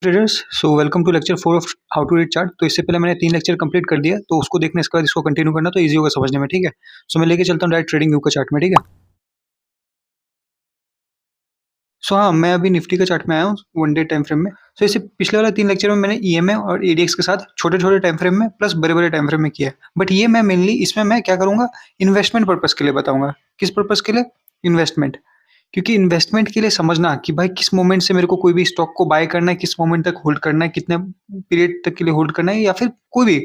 Traders so welcome to lecture 4 of how to read chart. तो इससे पहले मैंने 3 लेक्चर कंप्लीट कर दिया, तो उसको देखने इसके बाद इसको कंटिन्यू करना तो इजी होगा समझने में। ठीक है, सो मैं लेके चलता हूँ डायरेक्ट ट्रेडिंग व्यू का चार्ट में। ठीक है, सो हाँ, मैं अभी निफ्टी का चार्ट में आया हूँ वन डे टाइम फ्रेम में। सो इससे पिछले वाला 3 लेक्चर में मैंने ईएमए और एडीएक्स के साथ छोटे छोटे टाइम फ्रेम में प्लस बड़े बड़े टाइम फ्रेम में किया है। बट ये मैं मेनली इसमें मैं क्या करूँगा, इन्वेस्टमेंट पर्पज के लिए बताऊंगा। किस पर्पज के लिए? इन्वेस्टमेंट। क्योंकि इन्वेस्टमेंट के लिए समझना कि भाई किस मोमेंट से मेरे को कोई भी स्टॉक को बाय करना है, किस मोमेंट तक होल्ड करना है, कितने पीरियड तक के लिए होल्ड करना है, या फिर कोई भी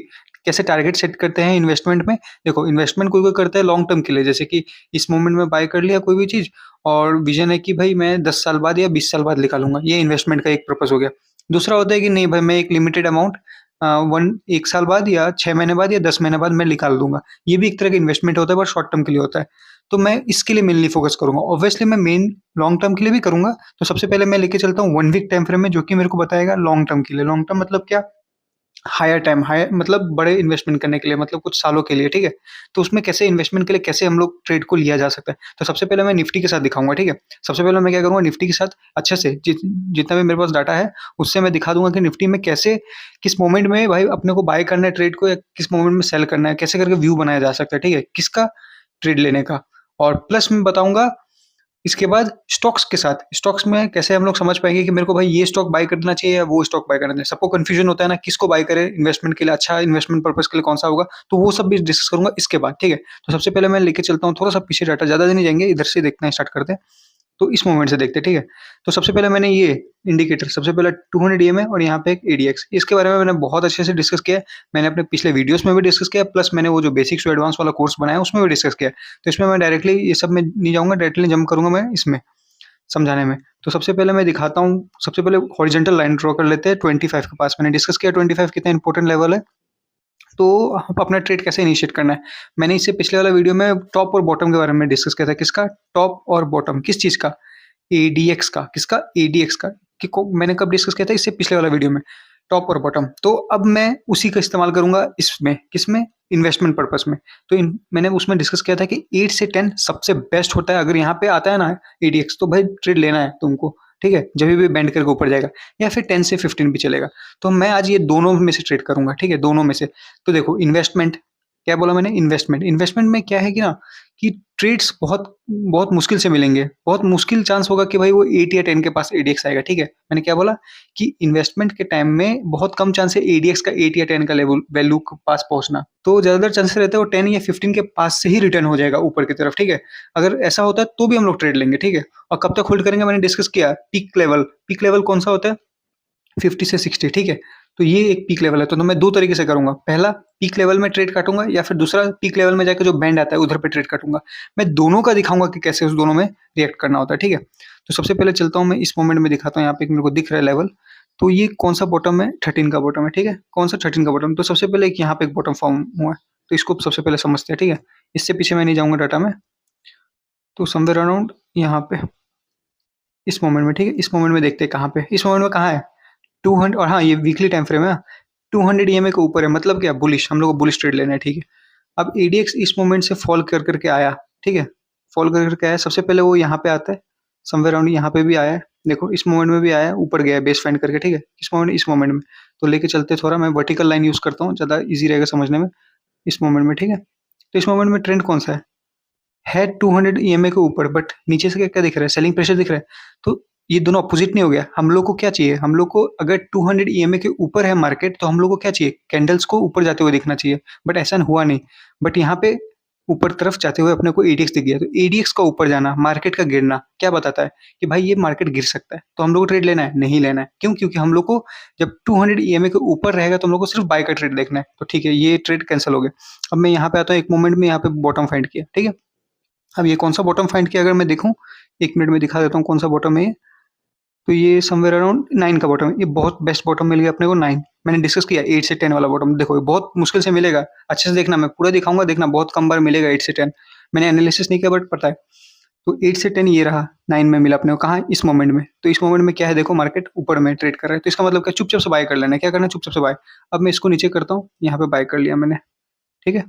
कैसे टारगेट सेट करते हैं इन्वेस्टमेंट में। देखो, इन्वेस्टमेंट कोई कोई करता है लॉन्ग टर्म के लिए, जैसे कि इस मोमेंट में बाय कर लिया कोई भी चीज और विजन है कि भाई मैं 10 साल बाद या 20 साल बाद निकालूंगा, ये इन्वेस्टमेंट का एक पर्पज हो गया। दूसरा होता है कि नहीं भाई, मैं एक लिमिटेड अमाउंट एक साल बाद या 6 महीने बाद या 10 महीने बाद मैं निकाल दूंगा। ये भी एक तरह का इन्वेस्टमेंट होता है, बट शॉर्ट टर्म के लिए होता है। तो मैं इसके लिए मेनली फोकस करूंगा। ऑब्वियसली मैं मेन लॉन्ग टर्म के लिए भी करूंगा। तो सबसे पहले मैं लेके चलता हूँ 1 वीक टाइम फ्रेम में, जो कि मेरे को बताएगा लॉन्ग टर्म के लिए। लॉन्ग टर्म मतलब क्या? हायर टाइम, हायर मतलब बड़े इन्वेस्टमेंट करने के लिए, मतलब कुछ सालों के लिए। ठीक है, तो उसमें कैसे इन्वेस्टमेंट के लिए कैसे हम लोग ट्रेड को लिया जा सकता है। तो सबसे पहले मैं निफ्टी के साथ दिखाऊंगा। ठीक है, सबसे पहले मैं क्या करूंगा, निफ्टी के साथ अच्छे से जितना भी मेरे पास डाटा है उससे मैं दिखा दूंगा कि निफ्टी में कैसे किस मोमेंट में भाई अपने को बाय करना है ट्रेड को, या किस मोमेंट में सेल करना है, कैसे करके व्यू बनाया जा सकता है। ठीक है, किसका? ट्रेड लेने का। और प्लस मैं बताऊंगा इसके बाद स्टॉक्स के साथ, स्टॉक्स में कैसे हम लोग समझ पाएंगे कि मेरे को भाई ये स्टॉक बाय करना चाहिए या वो स्टॉक बाय करना चाहिए। सबको कंफ्यूजन होता है ना, किसको बाय करे इन्वेस्टमेंट के लिए, अच्छा इन्वेस्टमेंट पर्पस के लिए कौन सा होगा। तो वो सब भी डिस्कस करूंगा इसके बाद। ठीक है, तो सबसे पहले मैं लेके चलता हूँ थोड़ा सा पीछे डाटा, ज्यादा नहीं जाएंगे, इधर से देखना स्टार्ट करते हैं। तो इस मोमेंट से देखते हैं। ठीक है, तो सबसे पहले मैंने ये इंडिकेटर, सबसे पहले 200 ईएमए और यहाँ पे एक एडीएक्स, इसके बारे में मैंने बहुत अच्छे से डिस्कस किया है। मैंने अपने पिछले वीडियोस में भी डिस्कस किया, प्लस मैंने वो जो बेसिक्स टू एडवांस वाला कोर्स बनाया उसमें भी डिस्कस किया है। तो इसमें मैं डायरेक्टली ये सब में नहीं जाऊंगा, डायरेक्टली जंप करूंगा मैं इसमें समझाने में। तो सबसे पहले मैं दिखाता हूँ, सबसे पहले हॉरिजॉन्टल लाइन ड्रॉ कर लेते हैं 25 के पास। मैंने डिस्कस किया 25 कितना इंपॉर्टेंट लेवल है, तो अपना ट्रेड कैसे इनिशिएट करना है। मैंने इससे पिछले वाला वीडियो में टॉप और बॉटम के बारे में डिस्कस किया था। किसका टॉप और बॉटम? किस चीज का? एडीएक्स का। किसका? एडीएक्स का। मैंने कब डिस्कस किया था? इससे पिछले वाला वीडियो में, टॉप और बॉटम। तो अब मैं उसी का इस्तेमाल करूंगा इसमें, किसमें? इन्वेस्टमेंट पर्पस में। तो मैंने उसमें डिस्कस किया था कि 8 से 10 सबसे बेस्ट होता है। अगर यहाँ पे आता है ना एडीएक्स, तो भाई ट्रेड लेना है तुमको। ठीक है, जब भी बैंड करके ऊपर जाएगा, या फिर 10 से 15 भी चलेगा। तो मैं आज ये दोनों में से ट्रेड करूंगा। ठीक है, दोनों में से। तो देखो, इन्वेस्टमेंट, क्या बोला मैंने? इन्वेस्टमेंट। इन्वेस्टमेंट में क्या है कि ना, कि ट्रेड्स बहुत बहुत मुश्किल से मिलेंगे। बहुत मुश्किल चांस होगा कि भाई वो 8 या 10 के पास एडीएक्स आएगा। ठीक है, मैंने क्या बोला कि इन्वेस्टमेंट के टाइम में बहुत कम चांस है एडीएक्स का 8 या 10 का लेवल वैल्यू के पास पहुंचना। तो ज्यादातर चांसेस रहते हैं वो 10 या 15 के पास से ही रिटर्न हो जाएगा ऊपर की तरफ। ठीक है, अगर ऐसा होता है तो भी हम लोग ट्रेड लेंगे। ठीक है, और कब तक होल्ड करेंगे मैंने डिस्कस किया। पीक लेवल, पीक लेवल कौन सा होता है? 50 से 60। ठीक है, तो ये एक पीक लेवल है। तो मैं दो तरीके से करूंगा, पहला पीक लेवल में ट्रेड काटूंगा, या फिर दूसरा पीक लेवल में जाकर जो बैंड आता है उधर पे ट्रेड काटूंगा। मैं दोनों का दिखाऊंगा कि कैसे उस दोनों में रिएक्ट करना होता है। ठीक है, तो सबसे पहले चलता हूँ मैं इस मोमेंट में, दिखाता हूँ यहाँ पे एक मेरे को दिख रहा है लेवल। तो ये कौन सा बॉटम है? 13 का बॉटम है। ठीक है, कौन सा 13 का बॉटम? तो सबसे पहले एक यहाँ पे एक बॉटम फॉर्म हुआ है, तो इसको सबसे पहले समझते हैं। ठीक है, इससे पीछे मैं नहीं जाऊंगा डाटा में। तो समवेयर अराउंड यहाँ पे इस मोमेंट में, ठीक है, इस मोमेंट में देखते हैं कहाँ पे, इस मोमेंट में कहाँ है 200। और हाँ, ये वीकली टाइम फ्रेम है, 200 ईएमए के ऊपर है। मतलब क्या? बुलिश, हम लोग को बुलिश ट्रेड लेना है। ठीक है, अब एडीएक्स इस मोमेंट से फॉल कर करके आया। ठीक है, फॉल कर करके आया। सबसे पहले वो यहाँ पे आता है, समवेयर अराउंड यहाँ पे भी आया है। देखो, इस मोमेंट में भी आया है, ऊपर गया है बेस फाइंड करके। ठीक है, इस मोमेंट में तो लेके चलते थोड़ा, मैं वर्टिकल लाइन यूज करता हूँ, ज्यादा इजी रहेगा समझने में। इस मोमेंट में, ठीक है, तो इस मोमेंट में ट्रेंड कौन सा है 200 ईएमए के ऊपर, बट नीचे से क्या क्या दिख रहा है? सेलिंग प्रेशर दिख रहा है। तो ये दोनों अपोजिट नहीं हो गया। हम लोग को क्या चाहिए? हम लोग को अगर 200 ईएमए के ऊपर है मार्केट, तो हम लोग को क्या चाहिए? कैंडल्स को ऊपर जाते हुए दिखना चाहिए। बट ऐसा हुआ नहीं। बट यहाँ पे ऊपर तरफ जाते हुए अपने को एडीएक्स दिख गया। तो एडीएक्स का ऊपर जाना, मार्केट का गिरना क्या बताता है? कि भाई ये मार्केट गिर सकता है, तो हम लोग को ट्रेड लेना है? नहीं लेना है। क्यों? क्योंकि हम लोग को जब 200 ईएमए के ऊपर रहेगा तो हम लोग को सिर्फ बाय का ट्रेड देखना है। तो ठीक है, ये ट्रेड कैंसिल हो गया। अब मैं यहाँ पे आता हूँ, एक मोमेंट में यहाँ पे बॉटम फाइंड किया। ठीक है, अब ये कौन सा बॉटम फाइंड किया अगर मैं देखूं, 1 मिनट में दिखा देता हूँ कौन सा बॉटम है ये। तो ये समवेयर अराउंड 9 का बॉटम है। ये बहुत बेस्ट बॉटम मिल गया अपने को 9। मैंने डिस्कस किया 8 से 10 वाला बॉटम। देखो, ये बहुत मुश्किल से मिलेगा। अच्छे से देखना, मैं पूरा दिखाऊंगा, देखना बहुत कम बार मिलेगा 8 से 10। मैंने एनालिसिस नहीं किया बट पता है। तो 8 से 10 ये रहा, 9 में मिला अपने को। कहाँ? इस मोमेंट में। तो इस मोमेंट में क्या है? देखो, मार्केट ऊपर में ट्रेड कर रहा है, तो इसका मतलब क्या? चुपचाप से बाय कर लेना है। क्या करना है? चुपचाप से बाय। अब मैं इसको नीचे करता हूँ, यहाँ पे बाय कर लिया मैंने। ठीक है,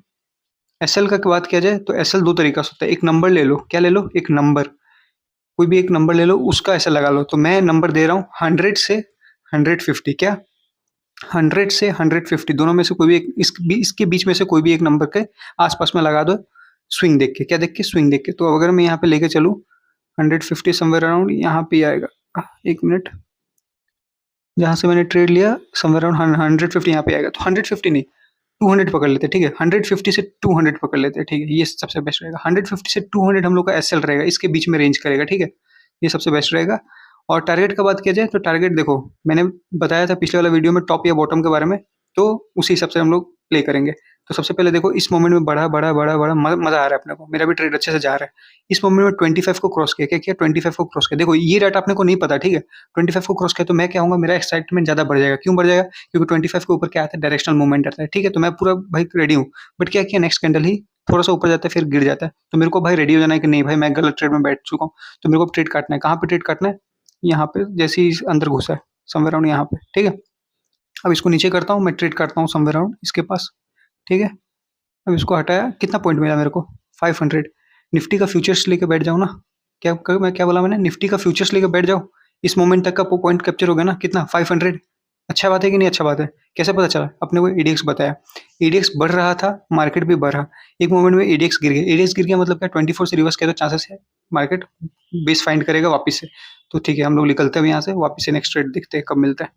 एसएल का बात किया जाए तो एसएल दो तरीका से होता है। एक नंबर ले लो, क्या ले लो? एक नंबर, कोई भी एक नंबर ले लो, उसका ऐसा लगा लो। तो मैं नंबर दे रहा हूँ 100 से 150 क्या 100 से 150 दोनों में से कोई भी एक इसके बीच में से कोई भी एक नंबर के आसपास में लगा दो स्विंग देख के। क्या देख के? स्विंग देख के। तो अगर मैं यहाँ पे लेके चलूँ 150 समवेयर अराउंड यहाँ पे आएगा। एक मिनट, जहाँ से मैंने ट्रेड लिया समवेयर अराउंड 150 यहाँ पे आएगा। तो 150 नहीं 200 पकड़ लेते हैं, ठीक है। 150 से 200 पकड़ लेते हैं, ठीक है। ये सबसे बेस्ट रहेगा। 150 से 200 हम लोग का एसएल रहेगा, इसके बीच में रेंज करेगा, ठीक है। ये सबसे बेस्ट रहेगा। और टारगेट का बात किया जाए तो टारगेट देखो मैंने बताया था पिछले वाला वीडियो में टॉप या बॉटम के बारे में, तो उसी हिसाब से हम लोग प्ले करेंगे। तो सबसे पहले देखो इस मोमेंट में बढ़ा बढ़ा बढ़ा बढ़ा मजा आ रहा है अपने को, मेरा भी ट्रेड अच्छे से जा रहा है। इस मोमेंट में 25 को क्रॉस किया। क्या किया? 25 को क्रॉस किया। देखो ये रेट अपने को नहीं पता, ठीक है। 25 को क्रॉस किया तो मैं क्या होऊंगा, मेरा एक्साइटमेंट ज्यादा बढ़ जाएगा। क्यों बढ़ जाएगा? क्योंकि 25 के ऊपर क्या आता है, डायरेक्शनल मूवमेंट आता है, ठीक है। तो मैं पूरा भाई रेडी हूँ। बट क्या किया, नेक्स्ट कैंडल ही थोड़ा सा ऊपर जाता है फिर गिर जाता है। तो मेरे को भाई रेडी हो जाना है कि नहीं भाई मैं गलत ट्रेड में बैठ चुका हूँ। तो मेरे को ट्रेड काटना है। कहाँ पे ट्रेड काटना है? यहाँ पे, जैसे ही अंदर घुसा है समवेयर अराउंड यहाँ पे, ठीक है। अब इसको नीचे करता हूँ, मैं ट्रेड करता हूँ समवेयर अराउंड इसके पास, ठीक है। अब इसको हटाया, कितना पॉइंट मिला मेरे को? 500। निफ्टी का फ्यूचर्स लेके बैठ जाओ ना। मैं क्या बोला मैंने? निफ्टी का फ्यूचर्स लेके बैठ जाओ। इस मोमेंट तक का पॉइंट कैप्चर हो गया ना, कितना? 500। अच्छा बात है कि नहीं? अच्छा बात है। कैसे पता चला? अपने को ईडीएक्स बताया। ईडीएक्स बढ़ रहा था, मार्केट भी बढ़ रहा। एक मोमेंट में ईडीएक्स गिर गया। ईडीएक्स गिर गया मतलब क्या? 24 से रिवर्स किया तो चांसेस है मार्केट बेस फाइंड करेगा वापस से। तो ठीक है, हम लोग निकलते हैं यहाँ से वापस से, नेक्स्ट ट्रेड देखते हैं कब मिलता है।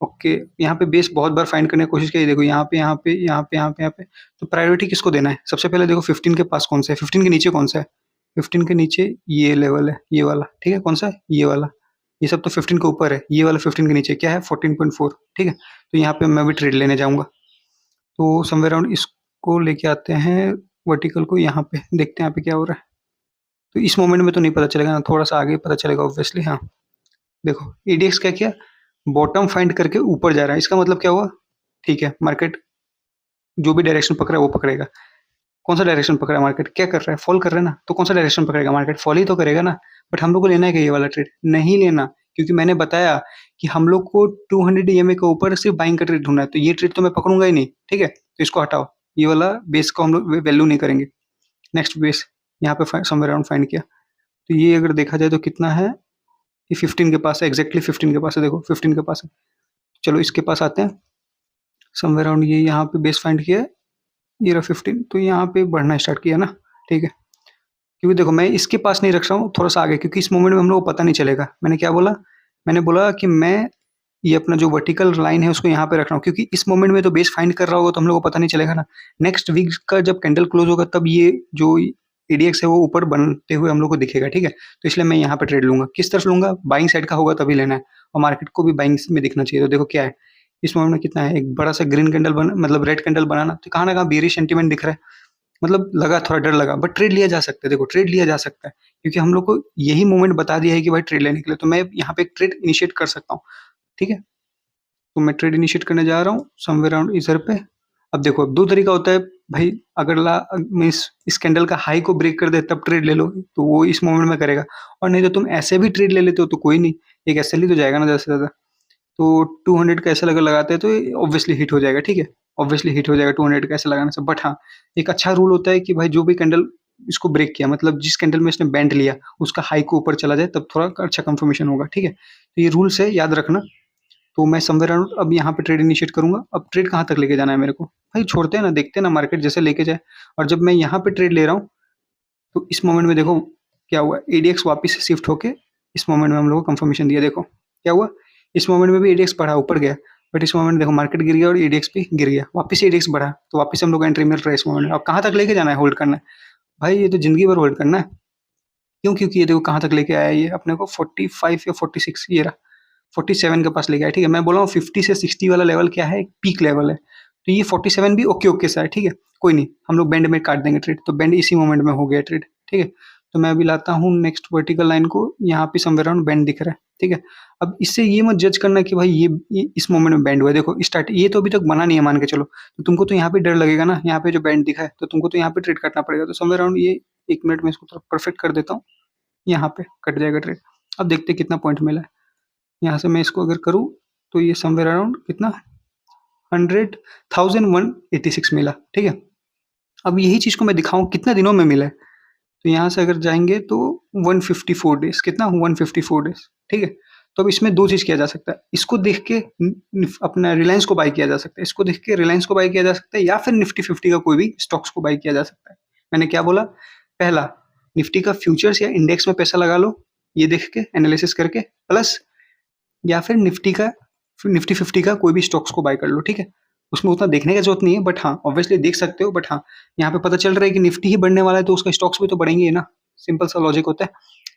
ओके, यहाँ पे बेस बहुत बार फाइंड करने की कोशिश की। देखो यहाँ पे यहाँ पे यहाँ पे यहाँ पे यहाँ पे। तो प्रायोरिटी किसको देना है? सबसे पहले देखो 15 के पास कौन सा है, 15 के नीचे कौन सा है? 15 के नीचे ये लेवल है, ये वाला, ठीक है। कौन सा है? ये वाला। ये सब तो 15 के ऊपर है, ये वाला 15 के नीचे क्या है? 14.4, ठीक है। तो यहाँ पे मैं भी ट्रेड लेने जाऊंगा। तो समवेयर अराउंड इसको लेके आते हैं वर्टिकल को, यहाँ पे देखते हैं यहाँ पे क्या हो रहा है। तो इस मोमेंट में तो नहीं पता चलेगा ना, थोड़ा सा आगे पता चलेगा ऑब्वियसली। हाँ देखो ईडीएक्स क्या किया, बॉटम फाइंड करके ऊपर जा रहा है। इसका मतलब क्या हुआ? ठीक है, मार्केट जो भी डायरेक्शन पकड़ा है वो पकड़ेगा। कौन सा डायरेक्शन पकड़ा है मार्केट? क्या कर रहा है? फॉल कर रहा है ना। तो कौन सा डायरेक्शन पकड़ेगा मार्केट? फॉल ही तो करेगा ना। बट हम लोग को लेना है कि ये वाला ट्रेड नहीं लेना, क्योंकि मैंने बताया कि हम लोग को 200 ईएमए के ऊपर सिर्फ बाइंग का ट्रेड ढूंढना है। तो ये ट्रेड तो मैं पकड़ूंगा ही नहीं, ठीक है। तो इसको हटाओ, ये वाला बेस को हम लोग वैल्यू नहीं करेंगे। नेक्स्ट बेस यहाँ पे समवेयर अराउंड फाइंड किया। तो ये अगर देखा जाए तो कितना है, ये 15 के पास है, एग्जैक्टली 15 के पास है। देखो 15 के पास है। चलो इसके पास आते हैं। समवेयर अराउंड ये यहाँ पे बेस फाइंड किया है, ये रहा 15। तो यहाँ पे बढ़ना स्टार्ट किया ना, ठीक है। क्योंकि देखो मैं इसके पास नहीं रख रहा हूँ, थोड़ा सा आगे, क्योंकि इस मोमेंट में हम लोग को पता नहीं चलेगा। मैंने क्या बोला? मैंने बोला कि मैं ये अपना जो वर्टिकल लाइन है उसको यहाँ पे रख रहा हूँ, क्योंकि इस मोमेंट में तो बेस फाइंड कर रहा होगा तो हम लोग को पता नहीं चलेगा ना। नेक्स्ट वीक का जब कैंडल क्लोज होगा तब ये जो एडीएक्स है वो ऊपर बनते हुए हम लोग को दिखेगा, ठीक है। तो इसलिए मैं यहाँ पे ट्रेड लूंगा। किस तरफ लूंगा? बाइंग साइड का होगा तभी लेना है, और मार्केट को भी बाइंग में दिखना चाहिए। तो देखो क्या है इस मोमेंट में, कितना है? एक बड़ा सा ग्रीन कैंडल बना, मतलब रेड कैंडल बनाना। तो कहाँ ना कहाँ बेरिश सेंटीमेंट दिख रहा है, मतलब लगा, थोड़ा डर लगा। बट ट्रेड लिया जा सकता है। देखो ट्रेड लिया जा सकता है, क्योंकि हम लोग को यही मोमेंट बता दिया है कि भाई ट्रेड लेने के लिए। तो मैं यहाँ पे एक ट्रेड इनिशिएट कर सकता हूँ, ठीक है। तो मैं ट्रेड इनिशिएट करने जा रहा हूँ समवेयर अराउंड इधर पे। अब देखो दो तरीका होता है भाई, अगर मीन्स इस कैंडल का हाई को ब्रेक कर दे तब ट्रेड ले लो, तो वो इस मोमेंट में करेगा। और नहीं तो तुम ऐसे भी ट्रेड ले लेते हो तो कोई नहीं, एक एसएल ही तो जाएगा ना ज़्यादा से ज़्यादा। तो 200 का ऐसे अगर लगाते हैं तो ऑब्वियसली हिट हो जाएगा, ठीक है। ऑब्वियसली हिट हो जाएगा 200 का ऐसे लगाने से। बट हाँ, एक अच्छा रूल होता है कि भाई जो भी कैंडल इसको ब्रेक किया, मतलब जिस कैंडल में इसने बैंड लिया उसका हाई को ऊपर चला जाए तब थोड़ा अच्छा कंफर्मेशन होगा, ठीक है। तो ये रूल्स है, याद रखना। तो मैं समवेयर अराउंड अब यहाँ पे ट्रेड इनिशिएट करूंगा। अब ट्रेड कहाँ तक लेके जाना है मेरे को? भाई छोड़ते हैं ना, देखते हैं ना मार्केट जैसे लेके जाए। और जब मैं यहाँ पे ट्रेड ले रहा हूँ तो इस मोमेंट में देखो क्या हुआ, एडीएक्स वापस से शिफ्ट होके इस मोमेंट में हम लोग को कंफर्मेशन दिया। देखो क्या हुआ, इस मोमेंट में भी एडीएक्स बढ़ा, ऊपर गया। बट इस मोमेंट देखो मार्केट गिर गया और एडीएक्स भी गिर गया, वापस एडीएक्स बढ़ा, तो वापस हम लोग एंट्री मिल रहा है इस मोमेंट में। अब कहाँ तक लेके जाना है? होल्ड करना है भाई, ये तो जिंदगी भर होल्ड करना है। क्यों? क्योंकि ये देखो कहाँ तक लेके आया, ये अपने को 45 या 46, ये रहा 47 के पास लेके आया, ठीक है। मैं बोला हूँ 50 से 60 वाला लेवल क्या है, पीक लेवल है। तो ये 47 भी ओके ओके सा है, ठीक है। कोई नहीं, हम लोग बैंड में काट देंगे ट्रेड। तो बैंड इसी मोमेंट में हो गया ट्रेड, ठीक है। तो मैं अभी लाता हूँ नेक्स्ट वर्टिकल लाइन को, यहाँ पे समवेयर अराउंड बैंड दिख रहा है, ठीक है। अब इससे ये मत जज करना कि भाई ये इस मोमेंट में बैंड हुआ है। देखो स्टार्ट, ये तो अभी तक बना नहीं है मान के चलो, तो तुमको तो यहाँ पे डर लगेगा ना, यहाँ पे जो बैंड दिखा है तो तुमको तो यहाँ पे ट्रेड करना पड़ेगा। तो समवेयर अराउंड ये, एक मिनट में इसको थोड़ा परफेक्ट कर देता हूँ, यहाँ पे कट जाएगा ट्रेड। अब देखते हैं कितना पॉइंट मिला है। यहाँ से मैं इसको अगर करूँ तो ये समवेयर अराउंड कितना, 100,186 मिला, ठीक है। अब यही चीज़ को मैं दिखाऊँ कितना दिनों में मिला है। तो यहाँ से अगर जाएंगे तो 154 डेज, कितना, 154 डेज, ठीक है। तो अब इसमें 2 चीज़ किया जा सकता है। इसको देख के अपना रिलायंस को बाय किया जा सकता है। इसको देख के रिलायंस को बाय किया जा सकता है या फिर निफ्टी 50 का कोई भी स्टॉक्स को बाय किया जा सकता है। मैंने क्या बोला? पहला, निफ्टी का फ्यूचर्स या इंडेक्स में पैसा लगा लो, ये देख के एनालिसिस करके, प्लस या फिर निफ्टी 50 का कोई भी स्टॉक्स को बाय कर लो, ठीक है? उसमें उतना देखने का ज़रूरत नहीं है, बट हाँ, ऑब्वियसली देख सकते हो, बट हाँ, यहाँ पे पता चल रहा है कि निफ्टी ही बढ़ने वाला है, तो उसका स्टॉक्स भी तो बढ़ेंगे ही ना। सिंपल सा लॉजिक होता है,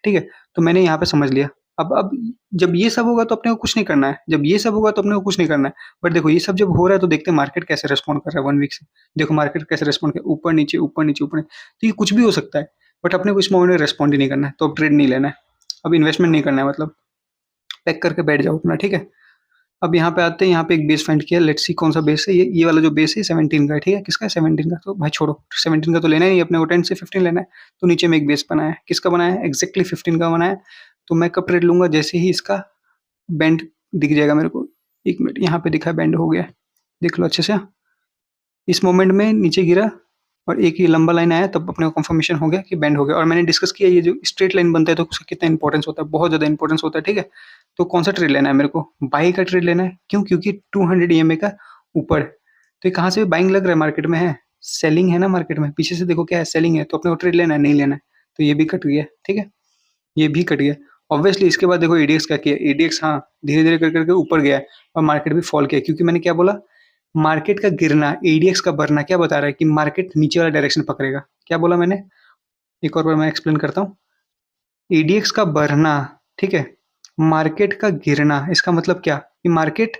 ठीक है? तो मैंने यहाँ पे समझ लिया। अब जब ये सब होगा तो अपने को कुछ नहीं करना है। जब ये सब होगा तो अपने को कुछ नहीं करना है। बट देखो, ये सब जब हो रहा है तो देखते हैं मार्केट कैसे रिस्पॉन्ड कर रहा है 1 वीक से। देखो मार्केट कैसे रिस्पॉन्ड कर, ऊपर नीचे, ऊपर नीचे, ऊपर नीचे। तो ये कुछ भी हो सकता है, बट अपने को इस मोमेंट में रिस्पॉन्ड ही नहीं करना है, तो अब ट्रेड नहीं लेना है। अब इन्वेस्टमेंट नहीं करना है, मतलब पैक करके बैठ जाओ अपना, ठीक है? अब यहाँ पे आते हैं, यहाँ पे एक बेस फाइंड किया। लेट्स सी कौन सा बेस है। ये वाला जो बेस है 17 का है, ठीक है? किसका है? 17 का। तो भाई छोड़ो, 17 का तो लेना ही नहीं अपने को, 10 से 15 लेना है। तो नीचे में एक बेस बनाया है। किसका बनाया है? एग्जैक्टली 15 का बनाया है। तो मैं कब ट्रेड लूंगा? जैसे ही इसका बैंड दिख जाएगा मेरे को। 1 मिनट, यहाँ पे दिखा बैंड हो गया, देख लो अच्छे से। इस मोमेंट में नीचे गिरा और एक ही लंबा लाइन आया, तब अपने को कंफर्मेशन हो गया कि बैंड हो गया। और मैंने डिस्कस किया ये जो स्ट्रेट लाइन बनता है तो उसका कितना इंपॉर्टेंस होता है, बहुत ज़्यादा इंपॉर्टेंस होता है, ठीक है? तो कौन सा ट्रेड लेना है मेरे को? बाई का ट्रेड लेना है। क्यों? क्योंकि 200 ईएमए का ऊपर है। तो ये कहाँ से बाइंग लग रहा है? मार्केट में है, सेलिंग है ना मार्केट में। पीछे से देखो क्या है, सेलिंग है। तो अपने को ट्रेड लेना है, नहीं लेना है। तो ये भी कट गया, ठीक है? ये भी कट गया। ऑब्वियसली इसके बाद देखो एडीएक्स क्या किया। एडीएक्स हाँ, धीरे धीरे कर करके ऊपर गया है और मार्केट भी फॉल किया, क्योंकि मैंने क्या बोला? मार्केट का गिरना, एडीएक्स का बढ़ना क्या बता रहा है? कि मार्केट नीचे वाला डायरेक्शन पकड़ेगा। क्या बोला मैंने? एक और बार मैं एक्सप्लेन करता हूँ। एडीएक्स का बढ़ना, ठीक है, मार्केट का गिरना, इसका मतलब क्या? कि मार्केट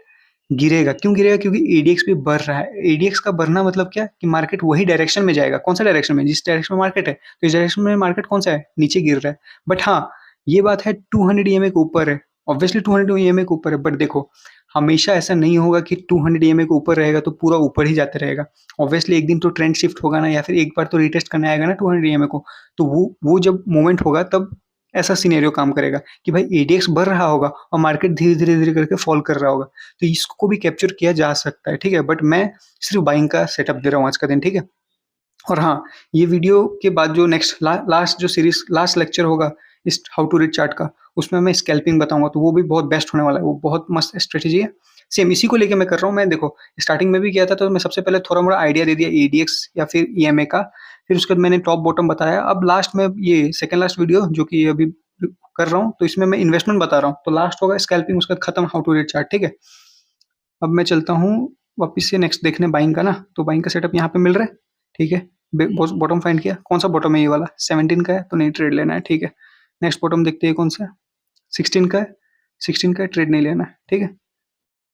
गिरेगा। क्यों गिरेगा? क्योंकि एडीएक्स भी बढ़ रहा है। एडीएक्स का बढ़ना मतलब क्या? कि मार्केट वही डायरेक्शन में जाएगा। कौन सा डायरेक्शन में? जिस डायरेक्शन में मार्केट है। तो इस डायरेक्शन में मार्केट कौन सा है? नीचे गिर रहा है। बट हाँ, ये बात है 200 ईएमए के ऊपर है। ऑब्वियसली 200 ईएमए के ऊपर है, बट देखो हमेशा ऐसा नहीं होगा कि 200 ईएमए के ऊपर रहेगा तो पूरा ऊपर ही जाते रहेगा। ऑब्वियसली एक दिन तो ट्रेंड शिफ्ट होगा ना, या फिर एक बार तो रिटेस्ट करने आएगा ना 200 ईएमए को। तो वो जब मोमेंट होगा तब ऐसा सिनेरियो काम करेगा कि भाई एडीएक्स बढ़ रहा होगा और मार्केट धीरे धीरे धीरे करके फॉल कर रहा होगा। तो इसको भी कैप्चर किया जा सकता है, ठीक है? बट मैं सिर्फ बाइंग का सेटअप दे रहा हूँ आज का दिन, ठीक है? और हाँ, ये वीडियो के बाद जो नेक्स्ट लास्ट जो सीरीज लास्ट लेक्चर होगा इस हाउ टू रीड चार्ट का, उसमें मैं स्कैल्पिंग बताऊंगा, तो वो भी बहुत बेस्ट होने वाला है। वो बहुत मस्त स्ट्रेटेजी है। सेम इसी को लेके मैं कर रहा हूँ। मैं देखो स्टार्टिंग में भी किया था, तो मैं सबसे पहले थोड़ा मोड़ा आइडिया दे दिया एडीएक्स या फिर ईएमए का, फिर उसके बाद मैंने टॉप बॉटम बताया। अब लास्ट में ये सेकंड लास्ट वीडियो जो कि अभी कर रहा हूँ, तो इसमें मैं इन्वेस्टमेंट बता रहा हूँ। तो लास्ट होगा स्कैल्पिंग, उसका खत्म हाउ टू रीड चार्ट, ठीक है? अब मैं चलता हूँ वापस से नेक्स्ट देखने बाइंग का ना। तो बाइंग का सेटअप यहाँ पे मिल रहा है, ठीक है? बॉटम फाइंड किया। कौन सा बॉटम है? ये वाला 17 का है, तो नहीं ट्रेड लेना है, ठीक है? नेक्स्ट बॉटम देखते हैं कौन सा है। 16 का है। 16 का है, ट्रेड नहीं लेना है, ठीक है?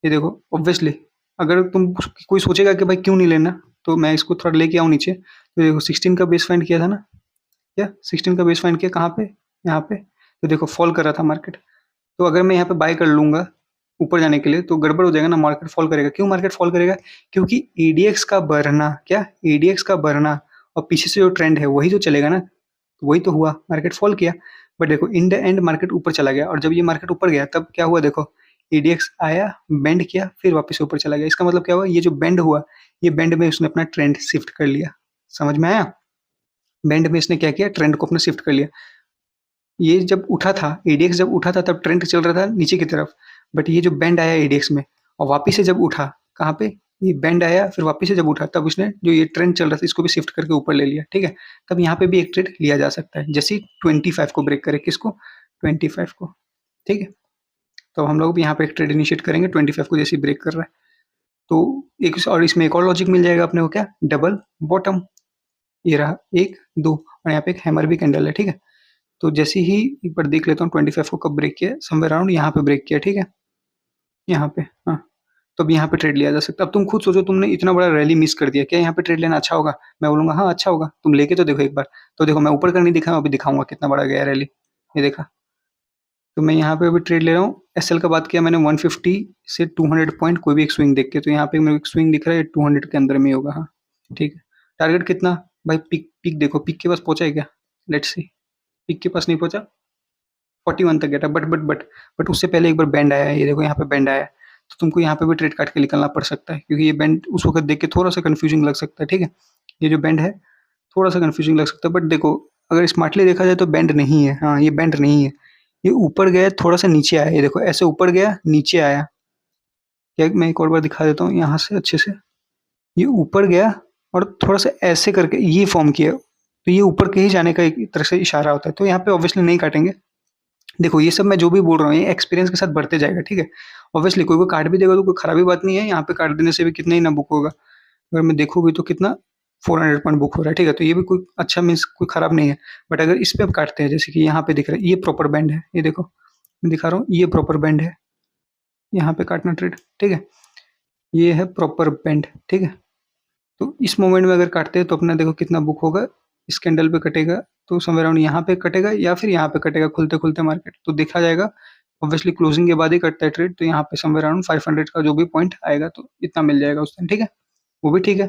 ये देखो ऑब्वियसली अगर तुम कोई सोचेगा कि भाई क्यों नहीं लेना, तो मैं इसको थोड़ा लेके आऊँ नीचे। तो देखो 16 का बेस फाइंड किया था ना, क्या 16 का बेस फाइंड किया कहाँ पे? यहाँ पे। तो देखो फॉल कर रहा था मार्केट। तो अगर मैं यहाँ पे बाय कर लूंगा ऊपर जाने के लिए, तो गड़बड़ हो जाएगा ना, मार्केट फॉल करेगा। क्यों मार्केट फॉल करेगा? क्योंकि एडीएक्स का बढ़ना, क्या एडीएक्स का बढ़ना और पीछे से जो ट्रेंड है वही तो चलेगा ना। तो वही तो हुआ, मार्केट फॉल किया। बट देखो इन द एंड मार्केट ऊपर चला गया, और जब ये मार्केट ऊपर गया तब क्या हुआ? देखो एडीएक्स आया, बेंड किया, फिर वापस ऊपर चला गया। इसका मतलब क्या हुआ? ये जो बेंड हुआ, ये बेंड में उसने अपना ट्रेंड शिफ्ट कर लिया। समझ में आया? बेंड में इसने क्या किया? ट्रेंड को अपना शिफ्ट कर लिया। ये जब उठा था, एडीएक्स जब उठा था, तब ट्रेंड चल रहा था नीचे की तरफ। बट ये जो बैंड आया एडीएक्स में और वापिस से जब उठा, कहाँ पे? ये बैंड आया, फिर वापिस से जब उठा, तब उसने जो ये ट्रेंड चल रहा था इसको भी शिफ्ट करके ऊपर ले लिया, ठीक है? तब यहाँ पे भी एक ट्रेड लिया जा सकता है, जैसे 25 को ब्रेक करे। किसको? 25 को, ठीक है? तो हम लोग भी यहाँ पे एक ट्रेड इनिशिएट करेंगे 25 को, जैसे ही ब्रेक कर रहा है। तो एक और इसमें एक और लॉजिक मिल जाएगा अपने को, क्या? Double bottom. ये रहा 1 2 और यहाँ पे एक हैमर भी कैंडल है, ठीक है? तो जैसे ही एक बार देख लेता हूँ 25 को कब ब्रेक किया, समवेयर अराउंड यहाँ पे ब्रेक किया, ठीक है? यहाँ पे, हाँ। तो अब यहाँ पे ट्रेड लिया जा सकता है। अब तुम खुद सोचो, तुमने इतना बड़ा रैली मिस कर दिया, क्या यहाँ पे ट्रेड लेना अच्छा होगा? मैं बोलूंगा हाँ अच्छा होगा। तुम लेके तो देखो एक बार। तो देखो मैं ऊपर का नहीं दिखाऊँ, अभी दिखाऊंगा कितना बड़ा गया रैली। ये देखा। तो मैं यहाँ पे अभी ट्रेड ले रहा हूँ। एसएल का बात किया मैंने 150 से 200 पॉइंट कोई भी एक स्विंग देख के। तो यहाँ पे मेरे को स्विंग दिख रहा है 200 के अंदर में ही होगा, हाँ ठीक है। टारगेट कितना? भाई पिक पिक देखो, पिक के पास पहुंचा है क्या? Let's see. पिक के पास नहीं पहुंचा, 41 तक गया था। बट उससे पहले एक बार बैंड आया है, ये देखो यहाँ पे बैंड आया है। तो तुमको यहाँ पे भी ट्रेड काट के निकलना पड़ सकता है, क्योंकि ये बैंड उस वक्त देख के थोड़ा सा कंफ्यूजिंग लग सकता है, ठीक है? ये जो बैंड है थोड़ा सा कंफ्यूजिंग लग सकता है, बट देखो अगर स्मार्टली देखा जाए तो बैंड नहीं है, हाँ ये बैंड नहीं है। ये ऊपर गया, थोड़ा-सा नीचे आया, ये देखो ऐसे ऊपर गया, नीचे आया। क्या मैं एक और बार दिखा देता हूँ यहाँ से अच्छे से। ये ऊपर गया और थोड़ा-सा ऐसे करके ये फ़ॉर्म किया, तो ये ऊपर के ही जाने का एक तरह से इशारा होता है, तो यहाँ पे ऑब्वियसली नहीं काटेंगे। देखो ये सब मैं जो भी बोल रहा हूँ, ये एक्सपीरियंस के साथ बढ़ते जाएगा, ठीक है? ऑब्वियसली कोई-कोई काट भी देगा तो कोई खराबी बात नहीं है, यहाँ पे काट देने से भी कितना ही ना बुक होगा। अगर मैं देखूँगी तो कितना 400 पॉइंट बुक हो रहा है, ठीक है? तो ये भी कोई अच्छा मीन्स कोई खराब नहीं है। बट अगर इस पे आप काटते हैं, जैसे कि यहाँ पे दिख रहा है, ये प्रॉपर बैंड है, ये देखो, मैं दिखा रहा हूँ, ये प्रॉपर बैंड है, यहाँ पे काटना ट्रेड, ठीक है? ये है प्रॉपर बैंड, ठीक है? तो इस मोमेंट में अगर काटते हैं तो अपना देखो कितना बुक होगा, इस कैंडल पे कटेगा तो समवेयर अराउंड यहाँ पे कटेगा या फिर यहाँ पे कटेगा खुलते-खुलते मार्केट, तो देखा जाएगा। ऑब्वियसली क्लोजिंग के बाद ही कटता है ट्रेड, तो यहाँ पे समवेयर अराउंड 500 का जो भी पॉइंट आएगा तो इतना मिल जाएगा उस टाइम, ठीक है? वो भी ठीक है।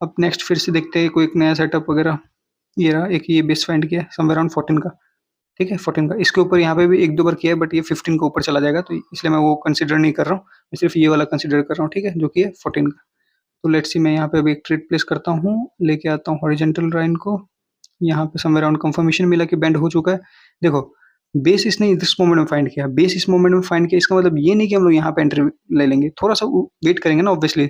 अब नेक्स्ट फिर से देखते हैं कोई एक नया सेटअप वगैरह। ये रहा एक, ये बेस फाइंड किया समवेयर अराउंड 14 का, ठीक है? 14 का, इसके ऊपर यहाँ पे भी 1-2 बार किया है बट ये 15 के ऊपर चला जाएगा, तो इसलिए मैं वो कंसीडर नहीं कर रहा हूँ। मैं सिर्फ ये वाला कंसीडर कर रहा हूँ, ठीक है? जो कि है 14 का। तो लेट्स सी, मैं यहाँ पे अभी एक ट्रेड प्लेस करता हूँ, लेके आता हूँ हॉरिजॉन्टल लाइन को। यहाँ पे समवेयर अराउंड कंफर्मेशन मिला कि बेंड हो चुका है। देखो बेस इसने इस मोमेंट में फाइंड किया, बेस इस मोमेंट में फाइंड किया, इसका मतलब ये नहीं कि हम लोग यहाँ पे एंट्री ले लेंगे, थोड़ा सा वेट करेंगे ना ऑब्वियसली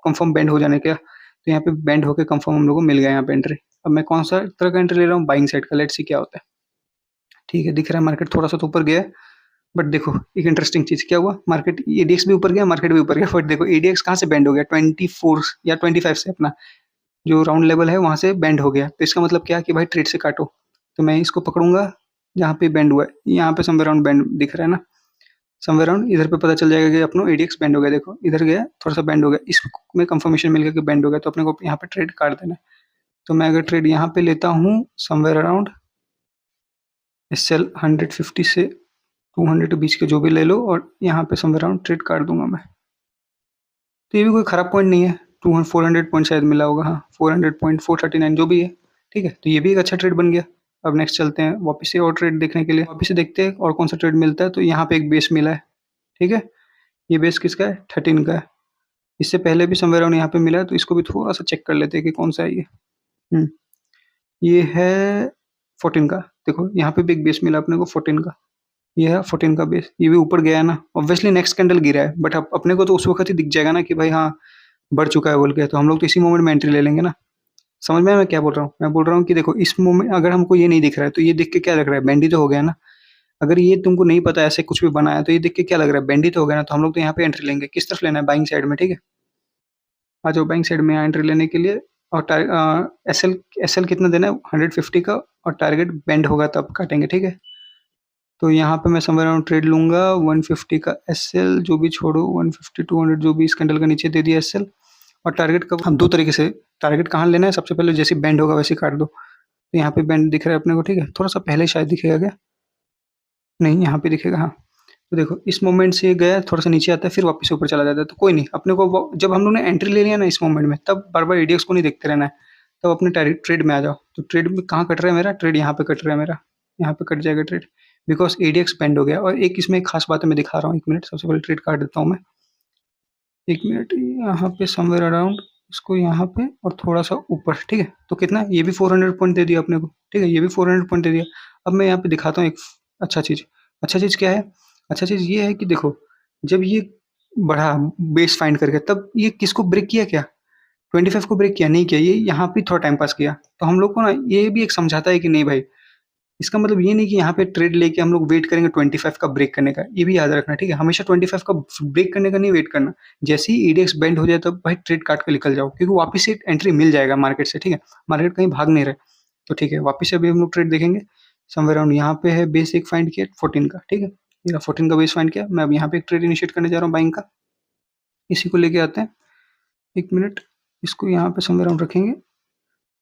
कंफर्म बेंड हो जाने का। तो यहाँ पे बेंड होकर कंफर्म हम लोग को मिल गया यहाँ पे एंट्री। अब मैं कौन सा तरह का एंट्री ले रहा हूँ, बाइंग साइड का, लेट्स सी क्या होता है। ठीक है, दिख रहा है मार्केट थोड़ा सा तो ऊपर गया है, बट देखो एक इंटरेस्टिंग चीज क्या हुआ, मार्केट एडीएक्स भी ऊपर गया, मार्केट भी ऊपर गया, बट देखो एडीएक्स कहाँ से बेंड हो गया, 24 या 25 से, अपना जो राउंड लेवल है वहां से बेंड हो गया। तो इसका मतलब क्या कि भाई ट्रेड से काटो। तो मैं इसको पकड़ूंगा जहाँ पे बेंड हुआ है, यहाँ पे समवेयर अराउंड बेंड दिख रहा है ना, समवेयर अराउंड इधर पे पता चल जाएगा कि अपनो एडीएक्स बेंड हो गया। देखो इधर गया, थोड़ा सा बेंड हो गया, इसमें कंफर्मेशन मिल गया कि बेंड हो गया, तो अपने को यहाँ पे ट्रेड काट देना है। तो मैं अगर ट्रेड यहाँ पे लेता हूँ समवेयर अराउंड एस एल 150 से 200 के बीच के जो भी ले लो, और यहाँ पे समवेयर अराउंड ट्रेड काट दूंगा मैं। तो ये भी कोई खराब पॉइंट नहीं है, 400 पॉइंट शायद मिला होगा, हाँ 400 पॉइंट 439 जो भी है, ठीक है? तो ये भी एक अच्छा ट्रेड बन गया। अब नेक्स्ट चलते हैं वापस से और ट्रेड देखने के लिए, वापस से देखते हैं और कौन सा ट्रेड मिलता है। तो यहाँ पे एक बेस मिला है, ठीक है? ये बेस किसका है, 13 का है। इससे पहले भी समवेयर अराउंड यहाँ पे मिला है, तो इसको भी थोड़ा सा चेक कर लेते हैं कि कौन सा है ये। ये है 14 का, देखो यहाँ पे भी एक बेस मिला अपने को 14 का, ये है 14 का बेस, ये भी ऊपर गया है ना। ऑब्वियसली नेक्स्ट कैंडल गिरा है, बट अपने को तो उस वक्त ही दिख जाएगा ना कि भाई हाँ बढ़ चुका है बोल के, तो हम लोग तो इसी मोमेंट में एंट्री ले लेंगे ना। समझ में आया मैं क्या बोल रहा हूँ? मैं बोल रहा हूँ कि देखो इस मोमेंट अगर हमको ये नहीं दिख रहा है तो ये देख के क्या लग रहा है, बेंडी तो हो गया ना। अगर ये तुमको नहीं पता ऐसे कुछ भी बना है तो ये देख के क्या लग रहा है, बेंडी तो हो गया ना। तो हम लोग तो यहाँ पे एंट्री लेंगे, किस तरफ लेना है, बाइंग साइड में, ठीक है? आ जाओ बाइंग साइड में यहाँ एंट्री लेने के लिए। और एस एल कितना देना है, 150 का, और टारगेट बेंड होगा तब काटेंगे, ठीक है? तो यहाँ पे मैं समवेयर अराउंड ट्रेड लूंगा 150 का एस एल, जो भी छोड़ो 150 200 जो भी इस कैंडल का नीचे दे दिया एस एल। और टारगेट का हम दो तरीके से, टारगेट कहाँ लेना है, सबसे पहले जैसे बैंड होगा वैसे काट दो। तो यहाँ पे बैंड दिख रहा है अपने को, ठीक है? थोड़ा सा पहले शायद दिखेगा क्या, नहीं यहाँ पे दिखेगा, हाँ। तो देखो इस मोमेंट से गया, थोड़ा सा नीचे आता है, फिर वापस ऊपर चला जाता है, तो कोई नहीं। अपने को जब हम लोग ने एंट्री ले लिया ना इस मोमेंट में, तब बार बार एडीएक्स को नहीं देखते रहना है, तब अपने ट्रेड में आ जाओ। तो ट्रेड में कहाँ कट रहा है मेरा, ट्रेड यहाँ पे कट रहा है मेरा, यहाँ पे कट जाएगा ट्रेड, बिकॉज एडीएक्स बेंड हो गया। और एक इसमें एक खास बात है, मैं दिखा रहा हूँ, 1 मिनट, सबसे पहले ट्रेड काट देता हूँ मैं, 1 मिनट। यहाँ पे समवेयर अराउंड इसको यहाँ पे और थोड़ा सा ऊपर, ठीक है? तो कितना, ये भी 400 पॉइंट दे दिया अपने को, ठीक है? ये भी 400 पॉइंट दे दिया। अब मैं यहाँ पे दिखाता हूँ एक अच्छा चीज, अच्छा चीज क्या है, अच्छा चीज ये है कि देखो जब ये बढ़ा बेस फाइंड करके, तब ये किसको ब्रेक किया, क्या 25 को ब्रेक किया, नहीं किया, ये यहाँ पे थोड़ा टाइम पास किया। तो हम लोग को ना ये भी एक समझाता है कि नहीं भाई, इसका मतलब ये नहीं कि यहाँ पे ट्रेड लेके हम लोग वेट करेंगे 25 का ब्रेक करने का, ये भी याद रखना, ठीक है? हमेशा 25 का ब्रेक करने का नहीं वेट करना। जैसे ही ईडीएक्स बेंड हो जाए तब भाई ट्रेड काट के निकल जाओ, क्योंकि वापस से एंट्री मिल जाएगा मार्केट से, ठीक है? मार्केट कहीं भाग नहीं रहे, तो ठीक है, वापस से अभी हम लोग ट्रेड देखेंगे। समवेयर अराउंड यहाँ पे है बेस एक फाइंड किया 14 का, ठीक है? मेरा 14 का बेस फाइंड किया, मैं अब यहाँ पे एक ट्रेड इनिशिएट करने जा रहा हूँ बाइंग का। इसी को लेके आते हैं, 1 मिनट, इसको यहाँ पे समवेयर अराउंड रखेंगे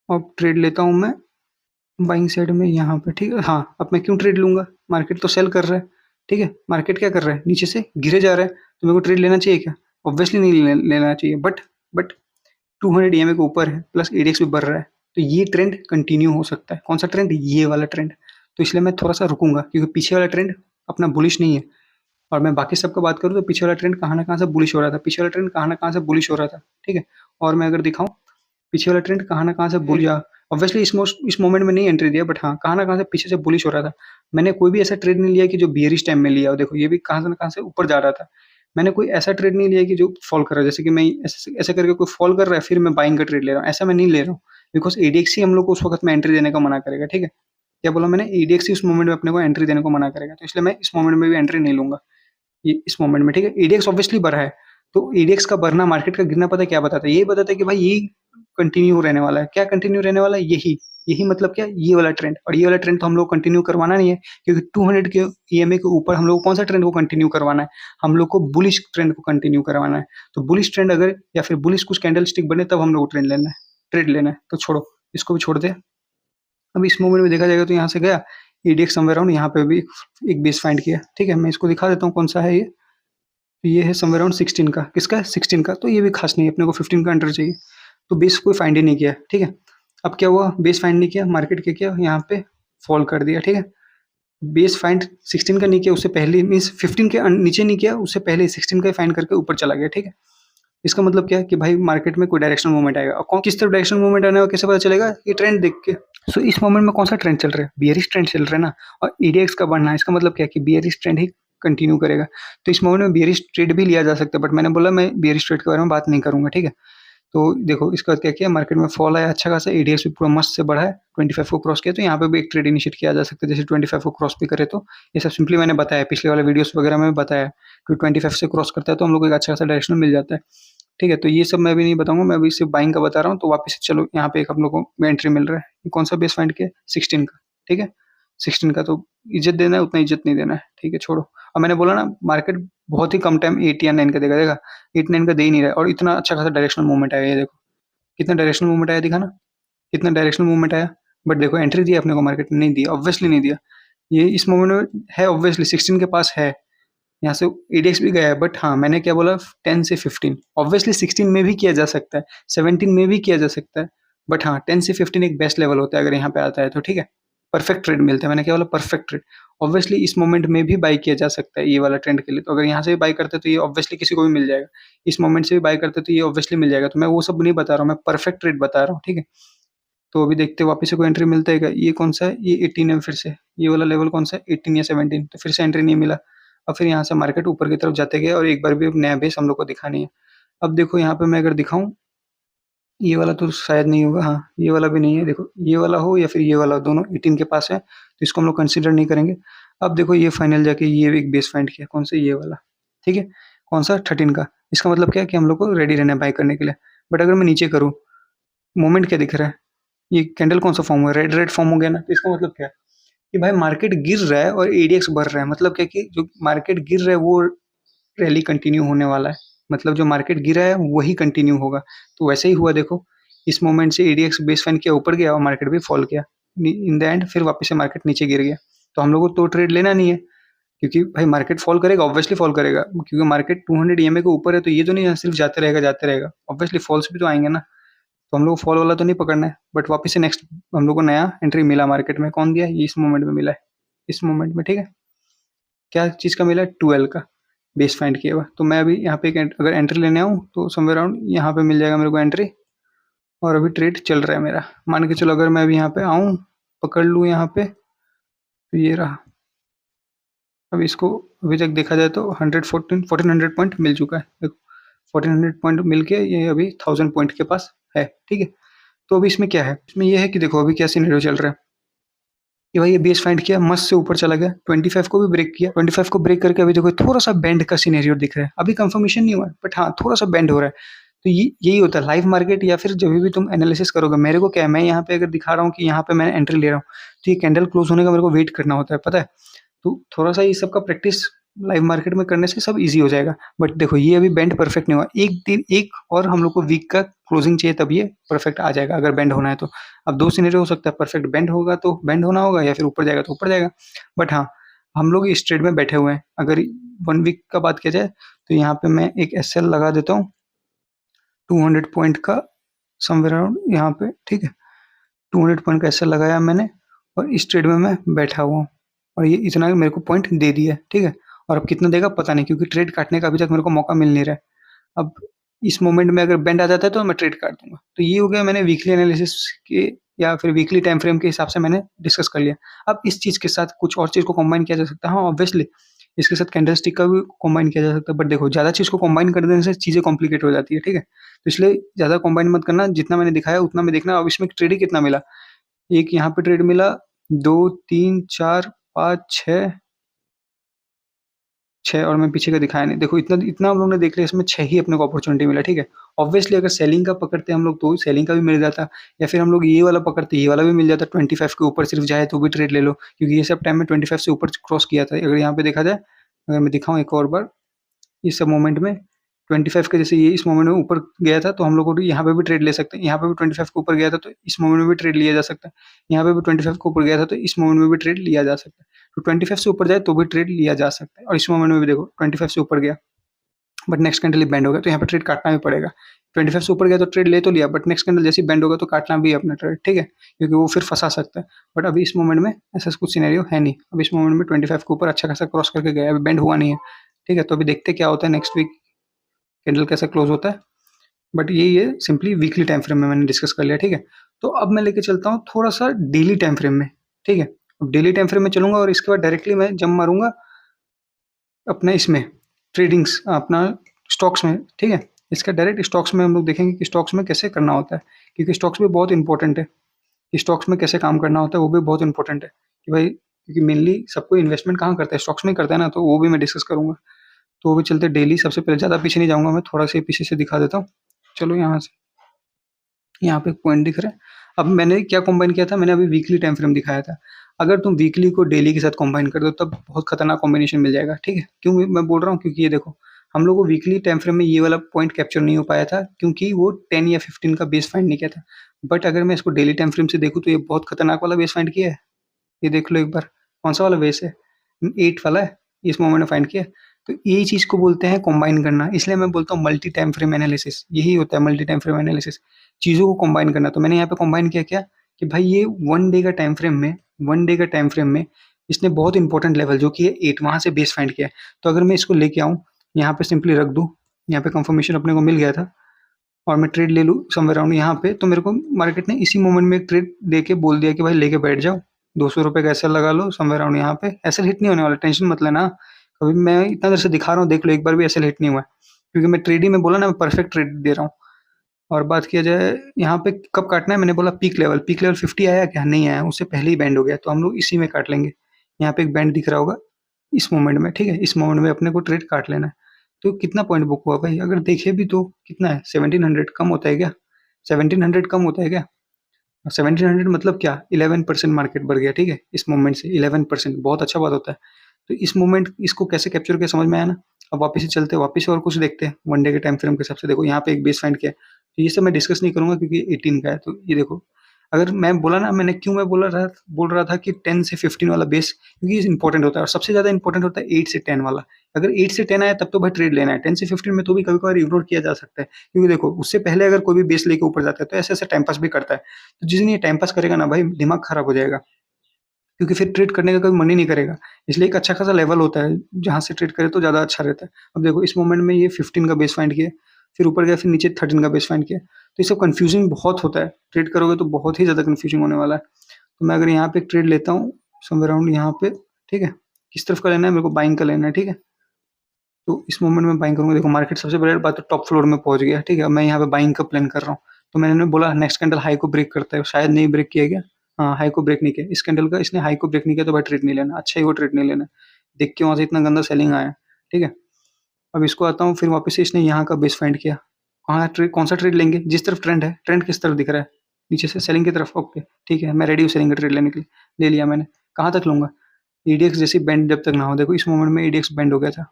और ट्रेड लेता हूँ मैं बाइंग साइड में यहाँ पे, ठीक है? हाँ, अब मैं क्यों ट्रेड लूंगा, मार्केट तो सेल कर रहा है, ठीक है? मार्केट क्या कर रहा है, नीचे से गिरे जा रहा है, तो मेरे को ट्रेड लेना चाहिए क्या? ऑब्वियसली नहीं लेना चाहिए, बट 200 ईएमए के ऊपर है, प्लस एडीएक्स भी बढ़ रहा है, तो ये ट्रेंड कंटिन्यू हो सकता है। कौन सा ट्रेंड, ये वाला ट्रेंड। तो इसलिए मैं थोड़ा सा रुकूंगा, क्योंकि पीछे वाला ट्रेंड अपना बुलिश नहीं है। और मैं बाकी सबका बात करूँ तो पीछे वाला ट्रेंड कहाँ ना कहाँ से बुलिश हो रहा था, पीछे वाला ट्रेंड कहाँ ना कहाँ से बुलिश हो रहा था, ठीक है? और मैं अगर दिखाऊं, पीछे वाला ट्रेंड कहाँ ना कहाँ से बुलिश, ऑब्वियसली इस मोमेंट में नहीं एंट्री दिया, बट हाँ, कहाँ न कहाँ से पीछे से बुलिश हो रहा था। मैंने कोई भी ऐसा ट्रेड नहीं लिया कि जो बियरिश टाइम में लिया हो। देखो ये भी कहाँ से न कहाँ से ऊपर जा रहा था। मैंने कोई ऐसा ट्रेड नहीं लिया कि जो फॉल कर रहा है, जैसे कि मैं ऐसे ऐसे करके कोई फॉल कर रहा है, फिर मैं बाइंग का ट्रेड ले रहा हूँ, ऐसा मैं नहीं ले रहा हूँ। बिकॉज़ एडीएक्स ही हम लोग को उस वक़्त में एंट्री देने का मना करेगा, ठीक है? क्या बोला मैंने? एडीएक्स ही उस मोमेंट में अपने को एंट्री देने को मना करेगा, तो इसलिए मैं इस मोमेंट में भी एंट्री नहीं लूँगा। ये इस मोमेंट में, ठीक है? एडीएक्स ऑब्वियसली बढ़ा है, तो एडीएक्स का बढ़ना, मार्केट का गिरना पता है क्या बताता है? यही बताता है कि भाई यही कंटिन्यू रहने वाला है। क्या कंटिन्यू रहने वाला है? यही। यही मतलब क्या? ये वाला ट्रेंड, और ये वाला ट्रेंड तो हम लोग को कंटिन्यू करवाना नहीं है, क्योंकि 200 के ईएमए के ऊपर हम लोग को कौन-सा ट्रेंड को कंटिन्यू करवाना है? हम लोग को बुलिश ट्रेंड को कंटिन्यू करवाना है। तो बुलिश ट्रेंड अगर या फिर बुलिश कुछ कैंडलस्टिक बने तब हम लोग को ट्रेड लेना है। तो छोड़ो, इसको भी छोड़ दे। अब इस मोमेंट में देखा जाएगा तो यहाँ से गया, एडीएक्स समवेयर अराउंड यहाँ पे भी एक बेस फाइंड किया, ठीक है? मैं इसको दिखा देता हूँ कौन-सा है ये। ये है समवेयर अराउंड 16 का। किसका है? 16 का। तो ये भी खास नहीं है, अपने को 15 का अंडर चाहिए। तो बेस कोई फाइंड ही नहीं किया, ठीक है? अब क्या हुआ? बेस फाइंड नहीं किया, मार्केट क्या किया? यहाँ पे फॉल कर दिया, ठीक है? बेस फाइंड 16 का नहीं किया, उससे पहले मीन्स 15 के नीचे नहीं किया, उससे पहले 16 का फाइंड करके ऊपर चला गया, ठीक है? इसका मतलब क्या है कि भाई मार्केट में कोई डायरेक्शनल मूवमेंट आएगा, और कौन किस तरफ डायरेक्शनल मूवमेंट आने का कैसे पता चलेगा? ये ट्रेंड देख के। सो इस मोमेंट में कौन सा ट्रेंड चल रहा है? बियरिश ट्रेंड चल रहा है ना, और ईडीएक्स का बढ़ना है, इसका मतलब क्या है कि बियरिश ट्रेंड ही कंटिन्यू करेगा। तो इस मोमेंट में बियरिश ट्रेड भी लिया जा सकता है, बट मैंने बोला मैं बियरिश ट्रेड के बारे में बात नहीं करूंगा, ठीक है? तो देखो इसका क्या किया, मार्केट में फॉल आया अच्छा खासा, एडीएक्स भी पूरा मस्त से बढ़ा है, 25 को क्रॉस किया, तो यहाँ पे भी एक ट्रेड इनिशिएट किया जा सकता है, जैसे 25 को क्रॉस भी करे तो। ये सब सिंपली मैंने बताया, पिछले वाले वीडियोस वगैरह में भी बताया, कि 25 से क्रॉस करता है तो हम लोग को एक अच्छा खासा डायरेक्शन मिल जाता है, ठीक है? तो ये सब मैं अभी नहीं बताऊंगा, मैं अभी सिर्फ बाइंग का बता रहा हूँ। तो वापस से चलो, यहाँ पे एक हम लोग को एंट्री मिल रहा है। ये कौन सा बेस फाइंड किया? 16 का, ठीक है? 16 का। तो इज्जत देना है, उतना इज्जत नहीं देना है, ठीक है? छोड़ो। और मैंने बोला ना, मार्केट बहुत ही कम टाइम 8 या 9 का देगा, देखा 8-9 का दे ही नहीं रहा है, और इतना अच्छा खासा डायरेक्शनल मूवमेंट आया। ये देखो कितना डायरेक्शनल मूवमेंट आया, दिखा ना कितना डायरेक्शनल मूवमेंट आया। बट देखो एंट्री दिया अपने को, मार्केट ने नहीं दिया, ऑब्वियसली नहीं दिया। ये इस मोमेंट में है, ऑब्वियसली 16 के पास है, यहाँ से एडीएक्स भी गया है, बट हाँ मैंने क्या बोला, 10 से 15, ऑब्वियसली 16 में भी किया जा सकता है, 17 में भी किया जा सकता है, बट हाँ 10 से 15 एक बेस्ट लेवल होता है अगर यहाँ पे आता है तो, ठीक है? परफेक्ट ट्रेड मिलता है, मैंने क्या बोला? Perfect trade. ऑब्वियसली इस मोमेंट में भी बाई किया जा सकता है ये वाला ट्रेंड के लिए, तो अगर यहाँ से भी बाई करते तो ये ऑब्वियसली किसी को भी मिल जाएगा, इस मोमेंट से भी बाई करते तो ये ऑब्वियसली मिल जाएगा। तो मैं वो सब नहीं बता रहा हूँ, मैं परफेक्ट ट्रेड बता रहा हूँ, ठीक है? तो अभी देखते हैं वापस से कोई एंट्री मिलता है क्या? ये कौन सा है? ये 18 है फिर से। ये वाला लेवल कौन सा है? 18 या 17। तो फिर से एंट्री नहीं मिला, और फिर यहाँ से मार्केट ऊपर की तरफ जाते गए, और एक बार भी नया बेस हम लोग को दिखा नहीं है। अब देखो यहाँ पे मैं अगर दिखाऊं, ये वाला तो शायद नहीं होगा, हाँ ये वाला भी नहीं है। देखो ये वाला हो या फिर ये वाला, दोनों 18 के पास है, तो इसको हम लोग कंसिडर नहीं करेंगे। अब देखो ये फाइनल जाके ये एक बेस फाइंड किया, कौन सा? ये वाला, ठीक है? कौन सा? 13 का। इसका मतलब क्या है कि हम लोग को रेडी रहना है बाय करने के लिए। बट अगर मैं नीचे करूँ, मोमेंट क्या दिख रहा है? ये कैंडल कौन सा फॉर्म हुआ है? रेड रेड फॉर्म हो गया ना, तो इसका मतलब क्या है कि भाई मार्केट गिर रहा है और एडीएक्स बढ़ रहा है। मतलब क्या कि जो मार्केट गिर रहा है वो रैली कंटिन्यू होने वाला है, मतलब जो मार्केट गिरा है वही कंटिन्यू होगा। तो वैसे ही हुआ, देखो इस मोमेंट से एडीएक्स बेस फाइन किया, ऊपर गया, और मार्केट भी फॉल किया इन द एंड, फिर वापस से मार्केट नीचे गिर गया। तो हम लोग को तो ट्रेड लेना नहीं है, क्योंकि भाई मार्केट फॉल करेगा, ऑब्वियसली फॉल करेगा, क्योंकि मार्केट 200 ईएमए के ऊपर है, तो ये तो नहीं सिर्फ जाते रहेगा, ऑब्वियसली फॉल्स भी तो आएंगे ना। तो हम लोग को फॉल वाला तो नहीं पकड़ना है, बट वापस से नेक्स्ट हम लोग को नया एंट्री मिला मार्केट में। कौन दिया? ये इस मोमेंट में मिला है, इस मोमेंट में, ठीक है? क्या चीज़ का मिला है? 12 का बेस फाइंड किया हुआ। तो मैं अभी यहाँ पे अगर एंट्री लेने आऊँ तो समवेयर अराउंड यहाँ पे मिल जाएगा मेरे को एंट्री, और अभी ट्रेड चल रहा है मेरा। मान के चलो अगर मैं अभी यहाँ पे आऊँ, पकड़ लूँ यहाँ पे, तो ये रहा। अब इसको अभी तक देखा जाए तो 1400 पॉइंट मिल चुका है, देखो 1400 पॉइंट मिल के ये अभी 1000 पॉइंट के पास है, ठीक है? तो अभी इसमें क्या है? इसमें ये है कि देखो अभी क्या सिनेरियो चल रहा है कि भाई ये बेस फाइंड किया, मस्त से ऊपर चला गया, 25 को भी ब्रेक किया, 25 को ब्रेक करके अभी देखो थोड़ा सा बेंड का सिनेरियो दिख रहा है। अभी कंफर्मेशन नहीं हुआ है, बट हाँ थोड़ा सा बेंड हो रहा है। तो ये यही होता है लाइव मार्केट, या फिर जब भी तुम एनालिसिस करोगे। मेरे को क्या है, मैं यहाँ पे अगर दिखा रहा हूँ कि यहाँ पे मैं एंट्री ले रहा हूँ, तो ये कैंडल क्लोज होने का मेरे को वेट करना होता है, पता है? तो थोड़ा सा ये सब का प्रैक्टिस लाइव मार्केट में करने से सब इजी हो जाएगा। बट देखो ये अभी बेंड परफेक्ट नहीं हुआ, एक दिन एक और हम लोग को वीक का क्लोजिंग चाहिए, तब ये परफेक्ट आ जाएगा अगर बेंड होना है तो। अब दो सिनेरियो हो सकता है, परफेक्ट बेंड होगा तो बेंड होना होगा, या फिर ऊपर जाएगा तो ऊपर जाएगा। बट हाँ हम लोग इस ट्रेड में बैठे हुए हैं। अगर 1 वीक का बात किया जाए तो यहाँ पे मैं एक एस लगा देता हूँ 200 पॉइंट का, समवेयर अराउंड यहाँ पे, ठीक है? 200 पॉइंट का एस लगाया मैंने, और इस ट्रेड में मैं बैठा हुआ हूँ, और ये इतना मेरे को पॉइंट दे दिया है, ठीक है? और अब कितना देगा पता नहीं, क्योंकि ट्रेड काटने का अभी तक मेरे को मौका मिल नहीं रहा है। अब इस मोमेंट में अगर बेंड आ जाता है तो मैं ट्रेड काट दूँगा। तो ये हो गया, मैंने वीकली एनालिसिस के या फिर वीकली टाइम फ्रेम के हिसाब से मैंने डिस्कस कर लिया। अब इस चीज़ के साथ कुछ और चीज़ को कंबाइन किया जा सकता है। हाँ, ऑब्वियसली इसके साथ कैंडलस्टिक का भी कंबाइन किया जा सकता है, बट देखो ज़्यादा चीज़ को कंबाइन कर देने से चीज़ें कॉम्प्लिकेट हो जाती है, ठीक है? तो इसलिए ज़्यादा कंबाइन मत करना, जितना मैंने दिखाया उतना में देखना। अब इसमें ट्रेड ही कितना मिला? एक यहाँ पे ट्रेड मिला, 2, 3, 4, 5, 6 और मैं पीछे का दिखाया नहीं। देखो इतना इतना हम लोग ने देख लिया, इसमें 6 ही अपने को अपॉर्च्युनिटी मिला, ठीक है? ऑब्वियसली अगर सेलिंग का पकड़ते हम लोग तो सेलिंग का भी मिल जाता, या फिर हम लोग ये वाला पकड़ते ये वाला भी मिल जाता, 25 के ऊपर सिर्फ जाए तो भी ट्रेड ले लो, क्योंकि ये सब टाइम में 25 से ऊपर क्रॉस किया था। अगर यहाँ पे देखा जाए, अगर मैं दिखाऊँ एक और बार, इस सब मोमेंट में 25 के जैसे ये इस मोमेंट में ऊपर गया था, तो हम लोग को यहाँ पे भी ट्रेड ले सकते हैं। यहाँ पे भी 25 के ऊपर गया था, तो इस मोमेंट में भी ट्रेड लिया जा सकता है। यहाँ पे भी 25 के ऊपर गया था, तो इस मोमेंट में भी ट्रेड लिया जा सकता है। तो 25 से ऊपर जाए तो भी ट्रेड लिया जा सकता है, और इस मोमेंट में भी देखो 25 से ऊपर गया, but next candle he band हो गया, तो यहाँ पे ट्रेड काटना भी पड़ेगा। 25 से ऊपर गया तो ट्रेड ले तो लिया, बट नेक्स्ट कैंडल जैसे ही बैंड होगा तो काटना भी है अपना ट्रेड, ठीक है? क्योंकि वो फिर फंसा सकता है। बट अभी इस मोमेंट में ऐसा कुछ सिनेरियो है नहीं। अब इस मोमेंट में 25 के ऊपर अच्छा खासा क्रॉस करके गया, अभी बैंड हुआ नहीं है, ठीक है? तो अभी देखते क्या होता है नेक्स्ट वीक, कैंडल कैसा क्लोज होता है। बट ये सिंपली वीकली टाइम फ्रेम में मैंने डिस्कस कर लिया, ठीक है? तो अब मैं लेके चलता हूँ थोड़ा सा डेली टाइम फ्रेम में, ठीक है? अब डेली टाइम फ्रेम में चलूंगा और इसके बाद डायरेक्टली मैं जंप मारूंगा अपना इसमें ट्रेडिंग्स अपना स्टॉक्स में, ठीक है? इसका डायरेक्ट स्टॉक्स में हम लोग देखेंगे कि स्टॉक्स में कैसे करना होता है, क्योंकि स्टॉक्स भी बहुत इंपॉर्टेंट है कि स्टॉक्स में कैसे काम करना होता है, वो भी बहुत इंपॉर्टेंट है कि भाई, क्योंकि मेनली सबको इन्वेस्टमेंट कहाँ करता है, स्टॉक्स में करता है ना, तो वो भी मैं डिस्कस करूंगा। तो वो भी चलते डेली। सबसे पहले ज़्यादा पीछे नहीं जाऊंगा मैं, थोड़ा सा पीछे से दिखा देता हूँ। चलो यहाँ से, यहाँ पे एक पॉइंट दिख रहा है। अब मैंने क्या कंबाइन किया था, मैंने अभी वीकली टाइम फ्रेम दिखाया था। अगर तुम वीकली को डेली के साथ कंबाइन कर दो तब बहुत खतरनाक कॉम्बिनेशन मिल जाएगा, ठीक है? क्यों मैं बोल रहा हूँ, क्योंकि ये देखो, हम लोग को वीकली टाइम फ्रेम में ये वाला पॉइंट कैप्चर नहीं हो पाया था, क्योंकि वो 10 या 15 का बेस फाइंड नहीं किया था। बट अगर मैं इसको डेली टाइम फ्रेम से देखूँ तो ये बहुत खतरनाक वाला बेस फाइंड किया है। ये देख लो एक बार, कौन सा वाला बेस है? 8 वाला है, इस मोमेंट में फाइंड किया। तो यही चीज़ को बोलते हैं कंबाइन करना, इसलिए मैं बोलता हूँ मल्टी टाइम फ्रेम एनालिसिस। यही होता है मल्टी टाइम फ्रेम एनालिसिस, चीज़ों को कंबाइन करना। तो मैंने यहाँ पे कंबाइन किया क्या, कि भाई ये 1 डे का टाइम फ्रेम में, 1 डे का टाइम फ्रेम में इसने बहुत इंपॉर्टेंट लेवल जो कि है 8, वहाँ से बेस फाइंड किया है। तो अगर मैं इसको लेके आऊँ, यहाँ पे सिंपली रख दूँ, यहाँ पे कंफर्मेशन अपने को मिल गया था, और मैं ट्रेड ले लूँ समवेयर अराउंड यहाँ पे, तो मेरे को मार्केट ने इसी मोमेंट में एक ट्रेड दे के बोल दिया कि भाई लेके बैठ जाओ, 200 रुपये का एसएल लगा लो समवेयर अराउंड यहाँ पे। एसएल हिट नहीं होने वाला, टेंशन मत लेना। कभी मैं इतना देर से दिखा रहा हूँ, देख लो एक बार भी एसएल हिट नहीं हुआ है, क्योंकि मैं ट्रेड ही में बोला ना, मैं परफेक्ट ट्रेड दे रहा हूँ। और बात किया जाए यहाँ पे कब काटना है, मैंने बोला पीक लेवल 50 आया क्या? नहीं आया, उससे पहले ही बैंड हो गया, तो हम लोग इसी में काट लेंगे। यहाँ पे एक बैंड दिख रहा होगा इस मोमेंट में, ठीक है? इस मोमेंट में अपने को ट्रेड काट लेना है। तो कितना पॉइंट बुक हुआ भाई, अगर देखे भी तो कितना है, 1700 कम होता है क्या? 1700 कम होता है क्या? 1700 मतलब क्या, 11% मार्केट बढ़ गया, ठीक है? इस मोमेंट से 11% बहुत अच्छा बात होता है। तो इस मोमेंट इसको कैसे कैप्चर किया समझ में आया ना? अब वापस से चलते हैं, वापस से और कुछ देखते हैं वन डे के टाइम फ्रेम के हिसाब से। देखो यहाँ पे एक बेस फाइंड किया है, तो ये सब मैं डिस्कस नहीं करूंगा क्योंकि 18 का है। तो ये देखो, अगर मैं बोला ना, मैंने क्यों मैं बोल रहा था कि 10 से 15 वाला बेस, क्योंकि ये इंपॉर्टेंट होता है, और सबसे ज्यादा इंपॉर्टेंट होता है 8 से 10 वाला। अगर 8 से 10 आया तब तो भाई ट्रेड लेना है, 10 से 15 में तो भी कभी कभार इग्नोर किया जा सकता है, क्योंकि देखो उससे पहले अगर कोई भी बेस लेके ऊपर जाता है तो ऐसे ऐसे टाइम पास भी करता है। तो जिस दिन ये टाइम पास करेगा ना भाई, दिमाग खराब हो जाएगा, क्योंकि फिर ट्रेड करने का कभी मन ही नहीं करेगा। इसलिए एक अच्छा खासा लेवल होता है जहाँ से ट्रेड करे तो ज़्यादा अच्छा रहता है। अब देखो इस मोमेंट में ये 15 का बेस फाइंड किया, फिर ऊपर गया, फिर नीचे 13 का बेस फाइंड किया। तो ये सब कन्फ्यूजिंग बहुत होता है, ट्रेड करोगे तो बहुत ही ज़्यादा कन्फ्यूजिंग होने वाला है। तो मैं अगर यहाँ पे एक ट्रेड लेता हूँ समवेयर अराउंड यहाँ पे, ठीक है? किस तरफ का लेना है मेरे को? बाइंग का लेना है, ठीक है? तो इस मोमेंट में बाइंग करूंगा। देखो मार्केट सबसे बड़ी बात तो टॉप फ्लोर में पहुंच गया, ठीक है? मैं यहाँ पे बाइंग का प्लान कर रहा हूँ। तो मैंने बोला नेक्स्ट कैंडल हाई को ब्रेक करता है, शायद नहीं ब्रेक किया गया। हाँ, हाई को ब्रेक नहीं किया इस कैंडल का, इसने हाई को ब्रेक नहीं किया, तो भाई ट्रेड नहीं लेना, अच्छा ही वो ट्रेड नहीं लेना। देख के वहां से इतना गंदा सेलिंग आया, ठीक है? अब इसको आता हूँ, फिर वापस से इसने यहाँ का बेस फाइंड किया। कहाँ ट्रेड, कौन सा ट्रेड लेंगे? जिस तरफ ट्रेंड है, ट्रेंड किस तरफ दिख रहा है? नीचे से सेलिंग की तरफ, ओके ठीक है, मैं रेडी हूँ सेलिंग का ट्रेड लेने के लिए। ले लिया मैंने। कहाँ तक लूंगा? ईडीएक्स जैसी बेंड जब तक ना हो। देखो इस मोमेंट में ईडीएक्स बेंड हो गया था,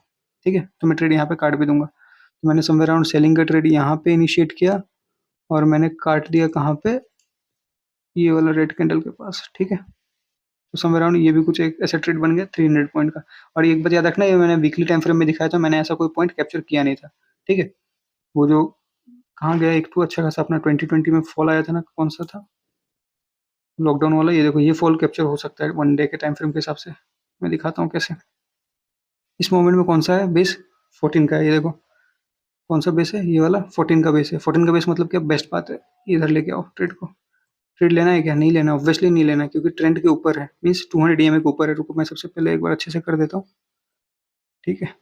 ठीक है? तो मैं ट्रेड यहाँ पे काट भी दूंगा। तो मैंने समवेयर अराउंड सेलिंग का ट्रेड यहाँ पे इनिशिएट किया, और मैंने काट दिया कहाँ पे, ये वाला रेड कैंडल के पास, ठीक है? तो समवेयर अराउंड ये भी कुछ एक ऐसा ट्रेड बन गया 300 पॉइंट का। और एक बात याद रखना, ये मैंने वीकली टाइम फ्रेम में दिखाया था, मैंने ऐसा कोई पॉइंट कैप्चर किया नहीं था, ठीक है? वो जो कहाँ गया, एक तो अच्छा खासा अपना 2020 में फॉल आया था ना, कौन सा था, लॉकडाउन वाला। ये देखो ये फॉल कैप्चर हो सकता है वन डे के टाइम फ्रेम के हिसाब से। मैं दिखाता हूँ कैसे। इस मोमेंट में कौन सा है बेस, 14 का है, ये देखो। कौन सा बेस है? ये वाला 14 का बेस है। 14 का बेस मतलब क्या? बेस्ट बात है, इधर लेके आओ ट्रेड को। ट्रेड लेना है क्या? नहीं लेना, ऑब्वियसली नहीं लेना, क्योंकि ट्रेंड के ऊपर है, मीन्स 200 ईएमए के ऊपर है। रुको मैं सबसे पहले एक बार अच्छे से कर देता हूँ, ठीक है।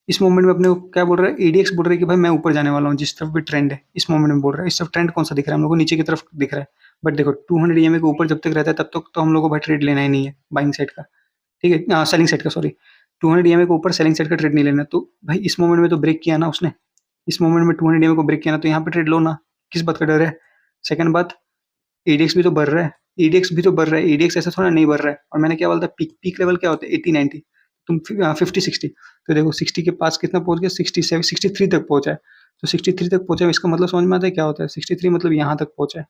इस मोमेंट में अपने को क्या बोल रहा है? ईडीएक्स बोल रहा है कि भाई मैं ऊपर जाने वाला हूँ, जिस तरफ भी ट्रेंड है। इस मोमेंट में बोल रहा है, इस तरफ ट्रेंड कौन सा दिख रहा है हम लोग को? नीचे की तरफ दिख रहा है। बट देखो 200 ईएमए के ऊपर जब तक रहता है तब तक तो हम लोग को भाई ट्रेड लेना ही नहीं है बाइंग साइड का, ठीक है, सेलिंग साइड का, सॉरी। 200 ईएमए के ऊपर सेलिंग साइड का ट्रेड नहीं लेना। तो भाई इस मोमेंट में तो ब्रेक किया ना उसने, इस मोमेंट में 200 ईएमए को ब्रेक किया ना, तो यहाँ पे ट्रेड लो ना। किस बात का डर है? सेकंड बात, ईडीएक्स भी तो बढ़ रहा है, ईडीएक्स भी तो बढ़ रहा है, ईडीएक्स ऐसा थोड़ा नहीं बढ़ रहा है। और मैंने क्या बोला था, पीक पीक लेवल क्या होता है? 80-90। तुम 50-60, तो देखो 60 के पास कितना पहुंच गया? 67 63 तक पहुंचा है। तो 63 तक पहुंचा है, इसका मतलब समझ में आता है क्या होता है? 63 मतलब यहाँ तक पहुंचा है।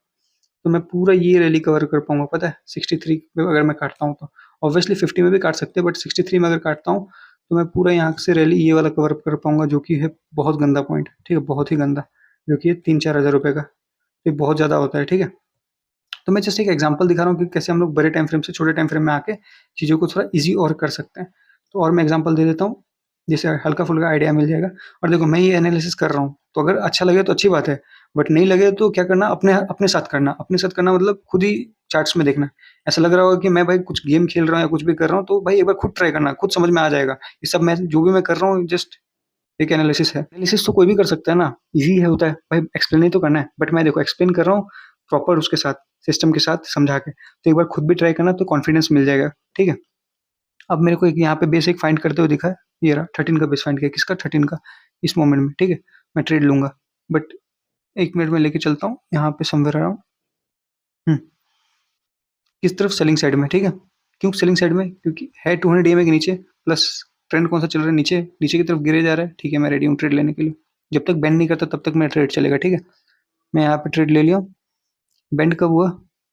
तो मैं पूरा ये रैली कवर कर पाऊंगा, पता है? 63 पे अगर मैं काटता हूँ तो ऑब्वियसली 50 में भी काट सकते हैं, बट 63 में अगर काटता हूँ तो मैं पूरा यहाँ से रैली ये वाला कवर कर पाऊंगा, जो कि है बहुत गंदा पॉइंट, ठीक है, बहुत ही गंदा, जो कि है 3-4 हज़ार रुपये का। तो ये बहुत ज़्यादा होता है, ठीक है। तो मैं जस्ट एक एग्जांपल दिखा रहा हूँ कि कैसे हम लोग बड़े टाइम फ्रेम से छोटे टाइम फ्रेम में आके चीज़ों को थोड़ा ईजी और कर सकते हैं। तो और मैं एग्जांपल दे देता हूँ, जिससे हल्का फुल्का आइडिया मिल जाएगा। और देखो मैं ये एनालिसिस कर रहा हूँ, तो अगर अच्छा लगे तो अच्छी बात है, बट नहीं लगे तो क्या करना? अपने अपने साथ करना। अपने साथ करना मतलब खुद ही चार्ट्स में देखना। ऐसा लग रहा होगा कि मैं भाई कुछ गेम खेल रहा हूँ या कुछ भी कर रहा हूँ, तो भाई एक बार खुद ट्राई करना, खुद समझ में आ जाएगा। ये सब मैं जो भी मैं कर रहा हूँ जस्ट एक एनालिसिस है। एनालिसिस तो कोई भी कर सकता है ना, इजी है होता है भाई, एक्सप्लेन ही तो करना है। बट मैं देखो एक्सप्लेन कर रहा हूँ प्रॉपर उसके साथ, सिस्टम के साथ समझा के। तो एक बार खुद भी ट्राई करना तो कॉन्फिडेंस मिल जाएगा, ठीक है। अब मेरे को एक यहाँ पे बेसिक फाइंड करते हुए दिखा है, ये रहा 13 का बेस फाइंड किया। किसका? 13 का, इस मोमेंट में, ठीक है। मैं ट्रेड लूंगा, बट 1 मिनट में लेके चलता हूँ यहाँ पे समवेयर अराउंड किस तरफ? सेलिंग साइड में, ठीक है। क्यों सेलिंग साइड में? क्योंकि है 200 ईएमए के नीचे, प्लस ट्रेंड कौन सा चल रहा है? नीचे, नीचे की तरफ गिरे जा रहा है, ठीक है। मैं रेडी हूँ ट्रेड लेने के लिए। जब तक बेंड नहीं करता तब तक मेरा ट्रेड चलेगा, ठीक है। मैं यहाँ पे ट्रेड ले लिया। बेंड कब हुआ?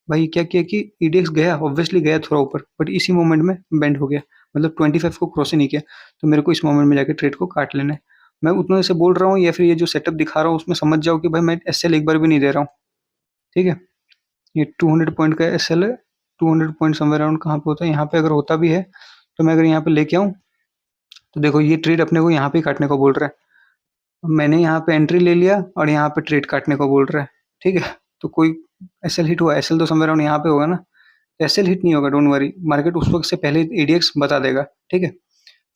भाई क्या किया कि ईडीएक्स गया, ऑब्वियसली गया थोड़ा ऊपर, बट इसी मोमेंट में बेंड हो गया, मतलब 25 को क्रॉस ही नहीं किया। तो मेरे को इस मोमेंट में जाके ट्रेड को काट लेना है। मैं उतना से बोल रहा हूँ, या फिर ये जो सेटअप दिखा रहा हूँ उसमें समझ जाओ कि भाई मैं एसएल एक बार भी नहीं दे रहा हूँ, ठीक है। ये 200 पॉइंट का एसएल है। 200 पॉइंट समवेयर अराउंड कहाँ पे होता है? यहाँ पे अगर होता भी है तो मैं अगर यहाँ पे लेके आऊँ, तो देखो ये ट्रेड अपने को यहाँ पे काटने को बोल रहा है। मैंने यहाँ पे एंट्री ले लिया और यहाँ पे ट्रेड काटने को बोल रहा है, ठीक है। तो कोई एसएल हिट हुआ? एसएल तो समवेयर अराउंड यहाँ पे होगा ना। एसएल हिट नहीं होगा, डोंट वरी, मार्केट उस वक्त से पहले एडीएक्स बता देगा, ठीक है।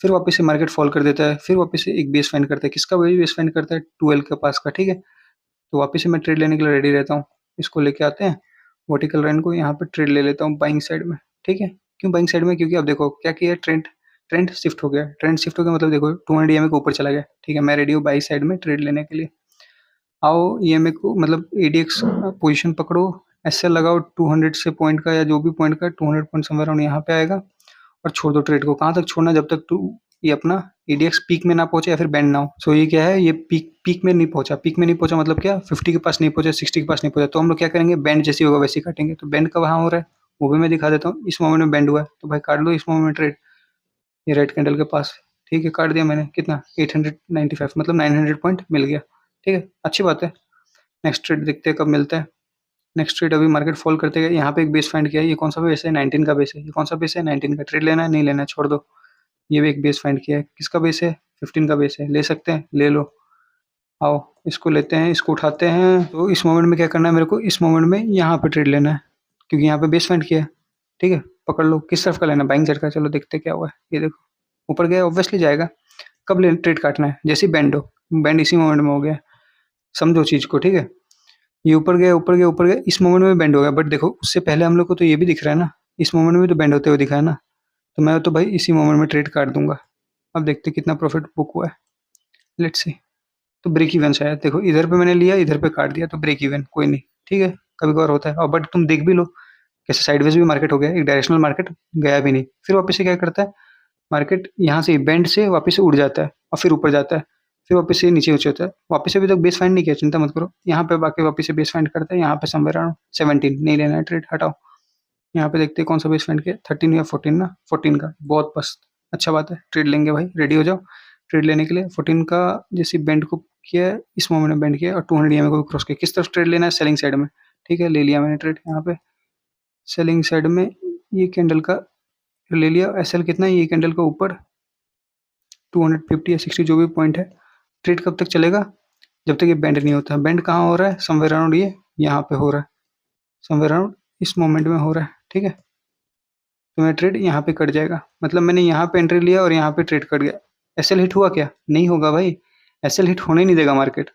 फिर वापस से मार्केट फॉल कर देता है, फिर वापस से एक बेस फाइंड करता है। किसका वही बेस फाइंड करता है? 12 के पास का, ठीक है। तो वापस से मैं ट्रेड लेने के लिए रेडी रहता हूँ। इसको लेके आते हैं वर्टिकल लाइन को, यहाँ पे ट्रेड ले लेता हूँ बाइंग साइड में, ठीक है। क्यों बाइंग साइड में? क्योंकि अब देखो क्या किया, ट्रेंड ट्रेंड शिफ्ट हो गया। ट्रेंड शिफ्ट हो गया मतलब देखो 200 ईएमए के ऊपर चला गया, ठीक है। मैं रेडी हूँ बाई साइड में ट्रेड लेने के लिए। आओ ईएमए को, मतलब एडीएक्स पोजीशन पकड़ो, एसएल लगाओ 200 से पॉइंट का, या जो भी पॉइंट का 200 पॉइंट समवेयर अराउंड यहाँ पे आएगा, और छोड़ दो ट्रेड को। कहाँ तक छोड़ना? जब तक टू ये अपना एडीएक्स पीक में ना पहुंचे या फिर बैंड ना हो। सो ये क्या है, ये पीक पीक में नहीं पहुंचा। पीक में नहीं पहुंचा मतलब क्या? 50 के पास नहीं पहुंचा, 60 के पास नहीं पहुंचा। तो हम लोग क्या करेंगे? बैंड जैसी होगा वैसे ही काटेंगे। तो बैंड का वहाँ हो रहा है, वो भी मैं दिखा देता हूँ। इस मोमेंट में बैंड हुआ है तो भाई काट लो इस मोमेंट में ट्रेड, ये रेड कैंडल के पास, ठीक है। काट दिया मैंने, कितना? 895, मतलब 900 पॉइंट मिल गया, ठीक है, अच्छी बात है। नेक्स्ट ट्रेड देखते हैं कब मिलता है। नेक्स्ट ट्रेड अभी मार्केट फॉल करते गए, यहाँ पे एक बेस फाइंड किया है। ये कौन सा बेस है? 19 का बेस है। ये कौन सा बेस है? 19 का। ट्रेड लेना है? नहीं लेना है, छोड़ दो। ये भी एक बेस फाइंड किया है। किसका बेस है? 15 का बेस है। ले सकते हैं, ले लो। आओ इसको लेते हैं, इसको उठाते हैं। तो इस मोमेंट में क्या करना है मेरे को? इस मोमेंट में यहाँ पे ट्रेड लेना है, क्योंकि यहाँ पे बेस फाइंड किया है, ठीक है। पकड़ लो। किस तरफ का लेना? बाइंग साइड का। चलो देखते क्या हुआ है। ये देखो ऊपर गया, ऑब्वियसली जाएगा। कब ले ट्रेड काटना है? जैसे ही बैंड हो, बैंड इसी मोमेंट में हो गया, समझो चीज को, ठीक है। ये ऊपर गया, ऊपर गया, ऊपर गया, इस मोमेंट में बैंड हो गया। बट देखो उससे पहले हम लोग को तो ये भी दिख रहा है ना, इस मोमेंट में तो बैंड होते हुए दिखा है ना। तो मैं तो भाई इसी मोमेंट में ट्रेड काट दूंगा। अब देखते कितना प्रॉफिट बुक हुआ है, लेट्स सी। तो ब्रेक इवन शायद, देखो इधर पे मैंने लिया, इधर पे काट दिया, तो ब्रेक इवन, कोई नहीं, ठीक है। कभी कभार होता है। और बट तुम देख भी लो कैसे साइडवेज भी मार्केट हो गया, एक डायरेक्शनल मार्केट गया भी नहीं। फिर वापस से क्या करता है मार्केट? यहाँ से बेंड से वापस से उड़ जाता है और फिर ऊपर जाता है, फिर वापस से नीचे ऊंचे होता है। वापस से अभी तक बेस फाइंड नहीं किया, चिंता मत करो। यहाँ पे बाकी वापस से बेस फाइंड करता है, यहाँ पे समवेयर अराउंड 17, नहीं लेना है ट्रेड, हटाओ। यहाँ पे देखते हैं कौन सा बेस फाइंड किया, 13 या 14 ना, 14 का, बहुत बस, अच्छा बात है। ट्रेड लेंगे भाई, रेडी हो जाओ ट्रेड लेने के लिए। 14 का जैसे बेंड को किया है, इस मोमेंट में बेंड किया और 200 ईएमए को भी क्रॉस किया। किस तरफ ट्रेड लेना है? सेलिंग साइड में, ठीक है। ले लिया मैंने ट्रेड यहाँ पे सेलिंग साइड में। ये कैंडल का ले लिया। एसएल कितना है? ये कैंडल का ऊपर 250 या 60 जो भी पॉइंट है। ट्रेड कब तक चलेगा? जब तक ये बेंड नहीं होता। बेंड कहाँ हो रहा है? समवेयर अराउंड ये यहाँ पे हो रहा है, समवेयर अराउंड इस मोमेंट में हो रहा है, ठीक है। तो मेरा ट्रेड यहाँ पे कट जाएगा, मतलब मैंने यहाँ पे एंट्री लिया और यहाँ पे ट्रेड कट गया। एसएल हिट हुआ क्या? नहीं होगा भाई, एसएल हिट होने नहीं देगा मार्केट।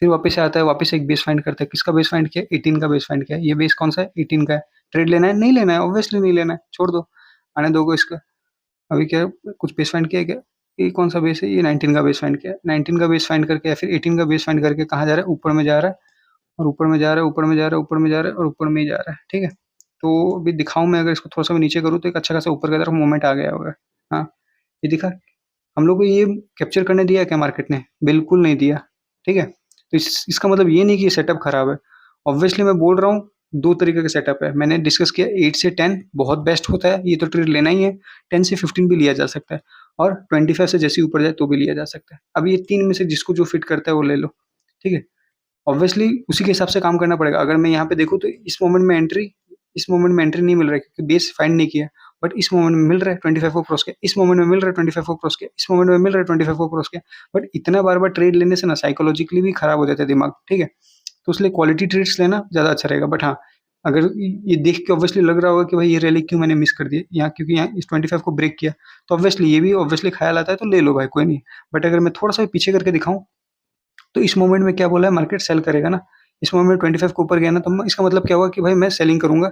फिर वापस से आता है, वापस एक बेस फाइंड करता है। किसका बेस फाइंड किया? 18 का बेस फाइंड किया। ये बेस कौन सा है? 18 का है। ट्रेड लेना है? नहीं लेना है, ऑब्वियसली नहीं लेना है, छोड़ दो, आने दोगे इसका। अभी क्या कुछ बेस फाइंड किया क्या? ये कौन सा बेस है? ये 19 का बेस फाइंड किया। 19 का बेस फाइंड करके या फिर 18 का बेस फाइंड करके कहाँ जा रहा है? ऊपर में जा रहा है, और ऊपर में जा रहा है, ऊपर में जा रहा है, ऊपर में जा रहा है, और ऊपर में ही जा रहा है, ठीक है। तो अभी दिखाऊं मैं, अगर इसको थोड़ा सा मैं नीचे करूँ तो एक अच्छा खासा ऊपर की तरफ मूवमेंट आ गया होगा। हाँ, ये दिखा। हम लोग को ये कैप्चर करने दिया क्या मार्केट ने? बिल्कुल नहीं दिया, ठीक है। तो इसका मतलब ये नहीं कि ये सेटअप खराब है। ऑब्वियसली मैं बोल रहा हूँ, दो तरीके का सेटअप है। मैंने डिस्कस किया 8 से 10 बहुत बेस्ट होता है, ये तो ट्रेड लेना ही है। 10 से 15 भी लिया जा सकता है, और 25 से जैसे ऊपर जाए तो भी लिया जा सकता है। अब ये तीन में से जिसको जो फिट करता है वो ले लो, ठीक है। ऑब्वियसली उसी के हिसाब से काम करना पड़ेगा। अगर मैं यहाँ पे देखूँ तो इस मोमेंट में एंट्री नहीं मिल रहा है, क्योंकि बेस फाइंड नहीं किया। बट इस मोमेंट में मिल रहा है 25 को क्रॉस किया, इस मोमेंट में मिल रहा है 25 को क्रॉस किया, इस मोमेंट में मिल रहा है 25 को क्रॉस किया। बट इतना बार बार ट्रेड लेने से ना साइकोलॉजिकली भी खराब हो जाता है दिमाग, ठीक है। तो इसलिए क्वालिटी ट्रेड्स लेना ज़्यादा अच्छा रहेगा। बट हाँ, अगर ये देख के ऑब्वियसली लग रहा होगा कि भाई ये रैली क्यों मैंने मिस कर दी यहाँ, क्योंकि यहाँ इस 25 को ब्रेक किया, तो ऑब्वियसली ये भी ऑब्वियसली ख्याल आता है, तो ले लो भाई, कोई नहीं। बट अगर मैं थोड़ा सा पीछे करके दिखाऊं, तो इस मोमेंट में क्या बोला है, मार्केट सेल करेगा ना। इस मोमेंट में 25 के ऊपर गया ना, तो इसका मतलब क्या हुआ कि भाई मैं सेलिंग करूंगा।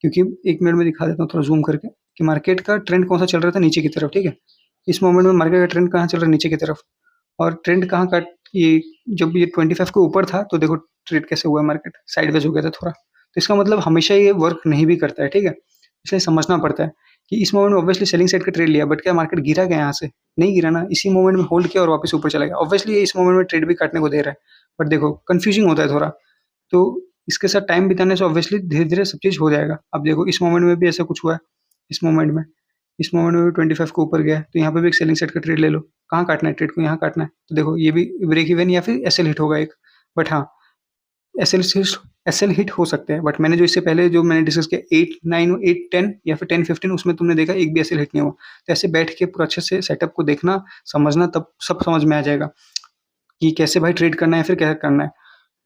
क्योंकि एक मिनट में दिखा देता हूँ थोड़ा जूम करके कि मार्केट का ट्रेंड कौन सा चल रहा था, नीचे की तरफ, ठीक है। इस मोमेंट में मार्केट का ट्रेंड कहाँ चल रहा है? नीचे की तरफ। और ट्रेंड कहाँ का? ये जब ये 25 के ऊपर था तो देखो ट्रेड कैसे हुआ, मार्केट साइडवेज हो गया था थोड़ा। तो इसका मतलब हमेशा ये वर्क नहीं भी करता है, ठीक है। इसलिए समझना पड़ता है कि इस मोमेंट में ऑब्वियसली सेलिंग साइड का ट्रेड लिया, बट क्या मार्केट गिरा गया यहाँ से? नहीं गिरा ना, इसी मोमेंट में होल्ड किया और वापस ऊपर चला गया। ऑब्वियसली ये इस मोमेंट में ट्रेड भी काटने को दे रहा है, बट देखो कंफ्यूजिंग होता है थोड़ा। तो इसके साथ टाइम बिताने से ऑब्वियसली धीरे-धीरे सब चीज़ हो जाएगा। अब देखो इस मोमेंट में भी ऐसा कुछ हुआ है, इस मोमेंट में भी 25 के ऊपर गया है, तो यहाँ पे भी एक सेलिंग साइड का ट्रेड ले लो। कहाँ काटना है ट्रेड को? यहाँ काटना है। तो देखो ये भी ब्रेक इवन या फिर एसएल हिट होगा एक। बट हाँ, एसएल हिट हो सकते हैं, बट मैंने जो इससे पहले जो मैंने डिस्कस किया 8, 9, 8, 10 या फिर 10, 15, उसमें तुमने देखा एक भी एसएल हिट नहीं हुआ। तो ऐसे बैठ के पूरा अच्छे से सेटअप को देखना, समझना, तब सब समझ में आ जाएगा कि कैसे भाई ट्रेड करना है, फिर क्या करना है।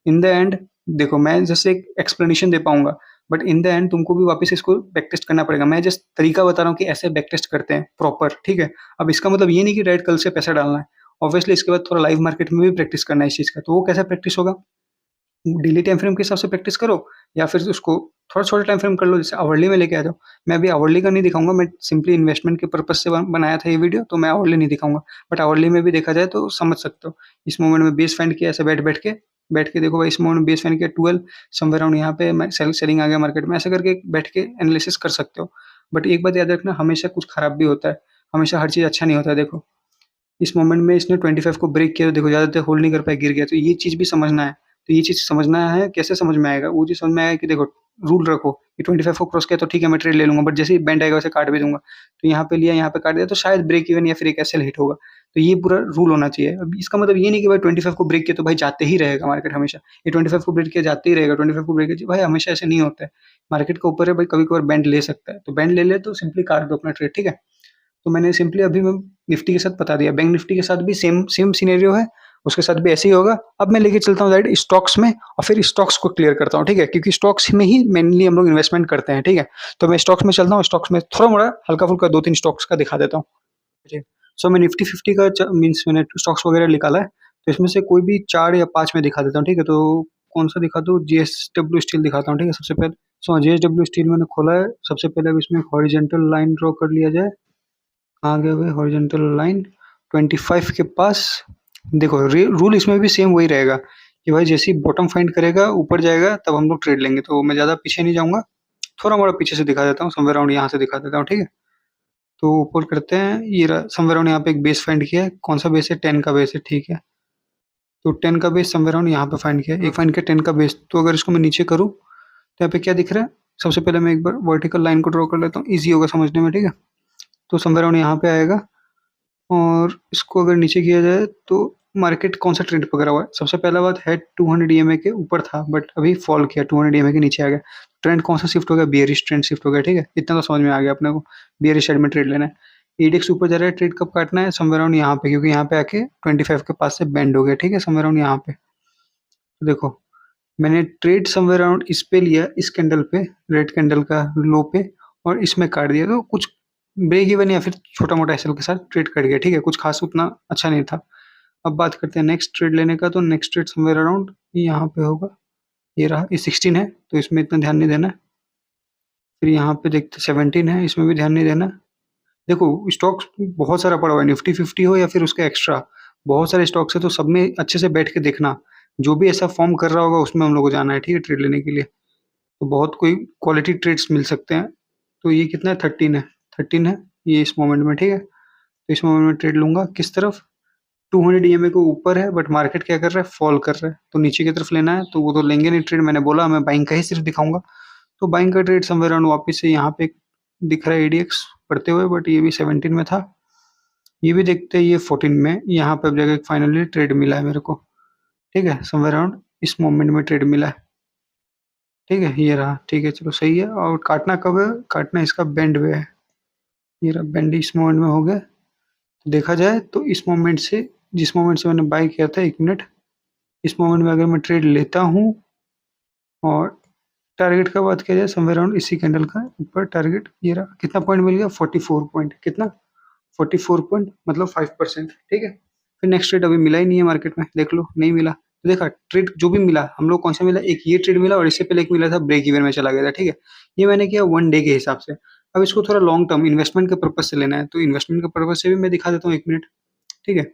इन द एंड देखो मैं जैसे एक एक्सप्लेनेशन दे पाऊंगा, बट इन द एंड तुमको भी वापस इसको बैक टेस्ट करना पड़ेगा। मैं जस्ट तरीका बता रहा हूँ कि ऐसे बैक टेस्ट करते हैं प्रॉपर, ठीक है। अब इसका मतलब ये नहीं कि डायरेक्ट कल से पैसा डालना है। ऑब्वियसली इसके बाद थोड़ा लाइव मार्केट में भी प्रैक्टिस करना है इस चीज़ का। तो वो कैसा प्रैक्टिस होगा? डेली टाइम फ्रेम के हिसाब से प्रैक्टिस करो, या फिर उसको थोड़ा छोटा टाइम फ्रेम कर लो, जैसे आवरली में लेके आ जाओ। मैं अभी आवरली का नहीं दिखाऊंगा, मैं सिंपली इन्वेस्टमेंट के पर्पज से बनाया था ये वीडियो, तो मैं आवरली नहीं दिखाऊंगा। बट आवरली में भी देखा जाए तो समझ सकते हो। इस मोमेंट में बेस फाइंड किया, ऐसे बैठ के देखो भाई, इस मोमेंट में बेस फाइंड किया 12 समवेयर अराउंड, यहाँ पे मैं सेलिंग आ गया मार्केट में, ऐसे करके बैठ के एनालिसिस कर सकते हो। बट एक बात याद रखना, हमेशा कुछ खराब भी होता है, हमेशा हर चीज़ अच्छा नहीं होता है। देखो इस मोमेंट में इसने 25 को ब्रेक किया, तो देखो ज़्यादा देर होल्ड नहीं कर पाया, गिर गया। तो ये चीज़ भी समझना है। तो ये चीज़ समझना है, कैसे समझ में आएगा? वो चीज़ समझ में आएगा कि देखो रूल रखो कि 25 को क्रॉस किया तो ठीक है मैं ट्रेड ले लूँगा, बट जैसे ही बेंड आएगा वैसे काट भी दूँगा। तो यहाँ पे लिया, यहाँ पे काट दिया, तो शायद ब्रेक इवन या फिर एक एसएल हिट होगा। तो ये पूरा रूल होना चाहिए। अब इसका मतलब ये नहीं कि भाई 25 को ब्रेक किया तो भाई जाते ही रहेगा मार्केट हमेशा। ये 25 को ब्रेक किया जाते ही रहेगा, 25 को ब्रेक किया भाई हमेशा ऐसे नहीं होता है। मार्केट के ऊपर है भाई, कभी-कभार बेंड ले सकता है। तो बेंड ले ले तो सिंपली काट दो अपना ट्रेड, ठीक है? तो मैंने सिंपली अभी मैं निफ्टी के साथ बता दिया। बैंक निफ्टी के साथ भी सेम सेम सिनेरियो है, उसके साथ भी ऐसे ही होगा। अब मैं लेके चलता हूँ डायरेक्ट स्टॉक्स में, और फिर स्टॉक्स को क्लियर करता हूँ, ठीक है। क्योंकि स्टॉक्स में ही मेनली हम लोग इन्वेस्टमेंट करते हैं, ठीक है। तो मैं स्टॉक्स में चलता हूँ, स्टॉक्स में थोड़ा मोड़ा हल्का फुल्का 2-3 स्टॉक्स का दिखा देता हूँ, ठीक है। सो मैं निफ्टी 50 का मीन्स मैंने स्टॉक्स वगैरह निकाला है, तो इसमें से कोई भी 4 या 5 में दिखा देता हूँ, ठीक है। तो कौन सा दिखा दूँ? जेएसडब्ल्यू स्टील दिखाता हूँ, ठीक है। सबसे पहले सो जेएसडब्ल्यू स्टील मैंने खोला है। सबसे पहले अब इसमें हॉरिजॉन्टल लाइन ड्रॉ कर लिया जाए। कहाँ गया भाई हॉरिजॉन्टल लाइन? 25 के पास। देखो रूल इसमें भी सेम वही रहेगा कि भाई जैसे ही बॉटम फाइंड करेगा, ऊपर जाएगा, तब हम लोग ट्रेड लेंगे। तो मैं ज़्यादा पीछे नहीं जाऊंगा, थोड़ा मोड़ा पीछे से दिखा देता हूँ, समवेयर अराउंड यहाँ से दिखा देता हूँ, ठीक है। तो ऊपर करते हैं, ये समवेयर अराउंड यहाँ पे एक बेस फाइंड किया है। कौन सा बेस है? 10 का बेस है, ठीक है। तो 10 का बेस समवेयर अराउंड यहाँ पे फाइंड किया है, एक फाइंड किया 10 का बेस। तो अगर इसको मैं नीचे करूँ तो यहाँ पे क्या दिख रहा है? सबसे पहले मैं एक बार वर्टिकल लाइन को ड्रॉ कर लेता हूँ, ईजी होगा समझने में, ठीक है। तो समवेयर अराउंड यहाँ पे आएगा, और इसको अगर नीचे किया जाए तो मार्केट कौन सा ट्रेंड पकड़ा हुआ है? सबसे पहला बात है 200 ईएमए के ऊपर था, बट अभी फॉल किया, 200 ईएमए के नीचे आ गया। ट्रेंड कौन सा शिफ्ट हो गया? बियरिश ट्रेंड शिफ्ट हो गया, ठीक है। इतना तो समझ में आ गया अपने को, बियरिश साइड में ट्रेड लेना है। एडीएक्स ऊपर जा रहा है, ट्रेड कब काटना है, समवेयर अराउंड यहाँ पे, क्योंकि यहाँ पे आके 25 के पास से बेंड हो गया, ठीक है, समवेयर अराउंड यहाँ पे। तो देखो मैंने ट्रेड समवेयर अराउंड इस पे लिया, इस कैंडल पे, रेड कैंडल का लो पे, और इसमें काट दिया, तो कुछ ब्रेक इवन या फिर छोटा मोटा एसएल के साथ ट्रेड कट गया, ठीक है, कुछ खास उतना अच्छा नहीं था। अब बात करते हैं नेक्स्ट ट्रेड लेने का, तो नेक्स्ट ट्रेड समवेयर अराउंड यहाँ पे होगा, ये रहा, ये 16 है तो इसमें इतना ध्यान नहीं देना। फिर यहाँ पे देखते 17 है, इसमें भी ध्यान नहीं देना। देखो स्टॉक्स बहुत सारा पड़ा हुआ है, निफ्टी 50 हो या फिर उसका एक्स्ट्रा, बहुत सारे स्टॉक्स है, तो सब में अच्छे से बैठ के देखना, जो भी ऐसा फॉर्म कर रहा होगा उसमें हम लोग को जाना है, ठीक है, ट्रेड लेने के लिए। तो बहुत कोई क्वालिटी ट्रेड्स मिल सकते हैं। तो ये कितना है, 13 है, 13 है ये इस मोमेंट में, ठीक है। तो इस मोमेंट में ट्रेड लूंगा, किस तरफ, 200 ईएमए के ऊपर है, बट मार्केट क्या कर रहा है, फॉल कर रहा है, तो नीचे की तरफ लेना है, तो वो तो लेंगे नहीं ट्रेड, मैंने बोला मैं बाइंग का ही सिर्फ दिखाऊंगा। तो बाइंग का ट्रेड समवेयर अराउंड वापस से यहाँ पे दिख रहा है एडीएक्स पढ़ते हुए, बट ये भी 17 में था, ये भी देखते हैं, ये 14 में, यहाँ पे अब जाके फाइनली ट्रेड मिला है मेरे को, ठीक है, समवेयर अराउंड इस मोमेंट में ट्रेड मिला है, ठीक है, ये रहा, ठीक है, चलो सही है। और काटना कब है, काटना इसका बेंड वे है, ये रहा बेंड इस मोमेंट में हो गया। तो देखा जाए तो इस मोमेंट से, जिस मोमेंट से मैंने बाय किया था, 1 मिनट, इस मोमेंट में अगर मैं ट्रेड लेता हूँ, और टारगेट का बात किया जाए, समवेयर अराउंड इसी कैंडल का ऊपर टारगेट, ये रहा, कितना पॉइंट मिल गया, 44 पॉइंट, कितना 44 पॉइंट, मतलब 5%, ठीक है। फिर नेक्स्ट ट्रेड अभी मिला ही नहीं है मार्केट में, देख लो नहीं मिला, तो देखा ट्रेड जो भी मिला हम लोग कौन सा मिला, एक ये ट्रेड मिला, और इससे पहले एक मिला था ब्रेक इवन में चला गया था, ठीक है। ये मैंने किया 1 डे के हिसाब से। अब इसको थोड़ा लॉन्ग टर्म इन्वेस्टमेंट के पर्पज से लेना है, तो इन्वेस्टमेंट के पर्पज से भी मैं दिखा देता हूँ 1 मिनट, ठीक है।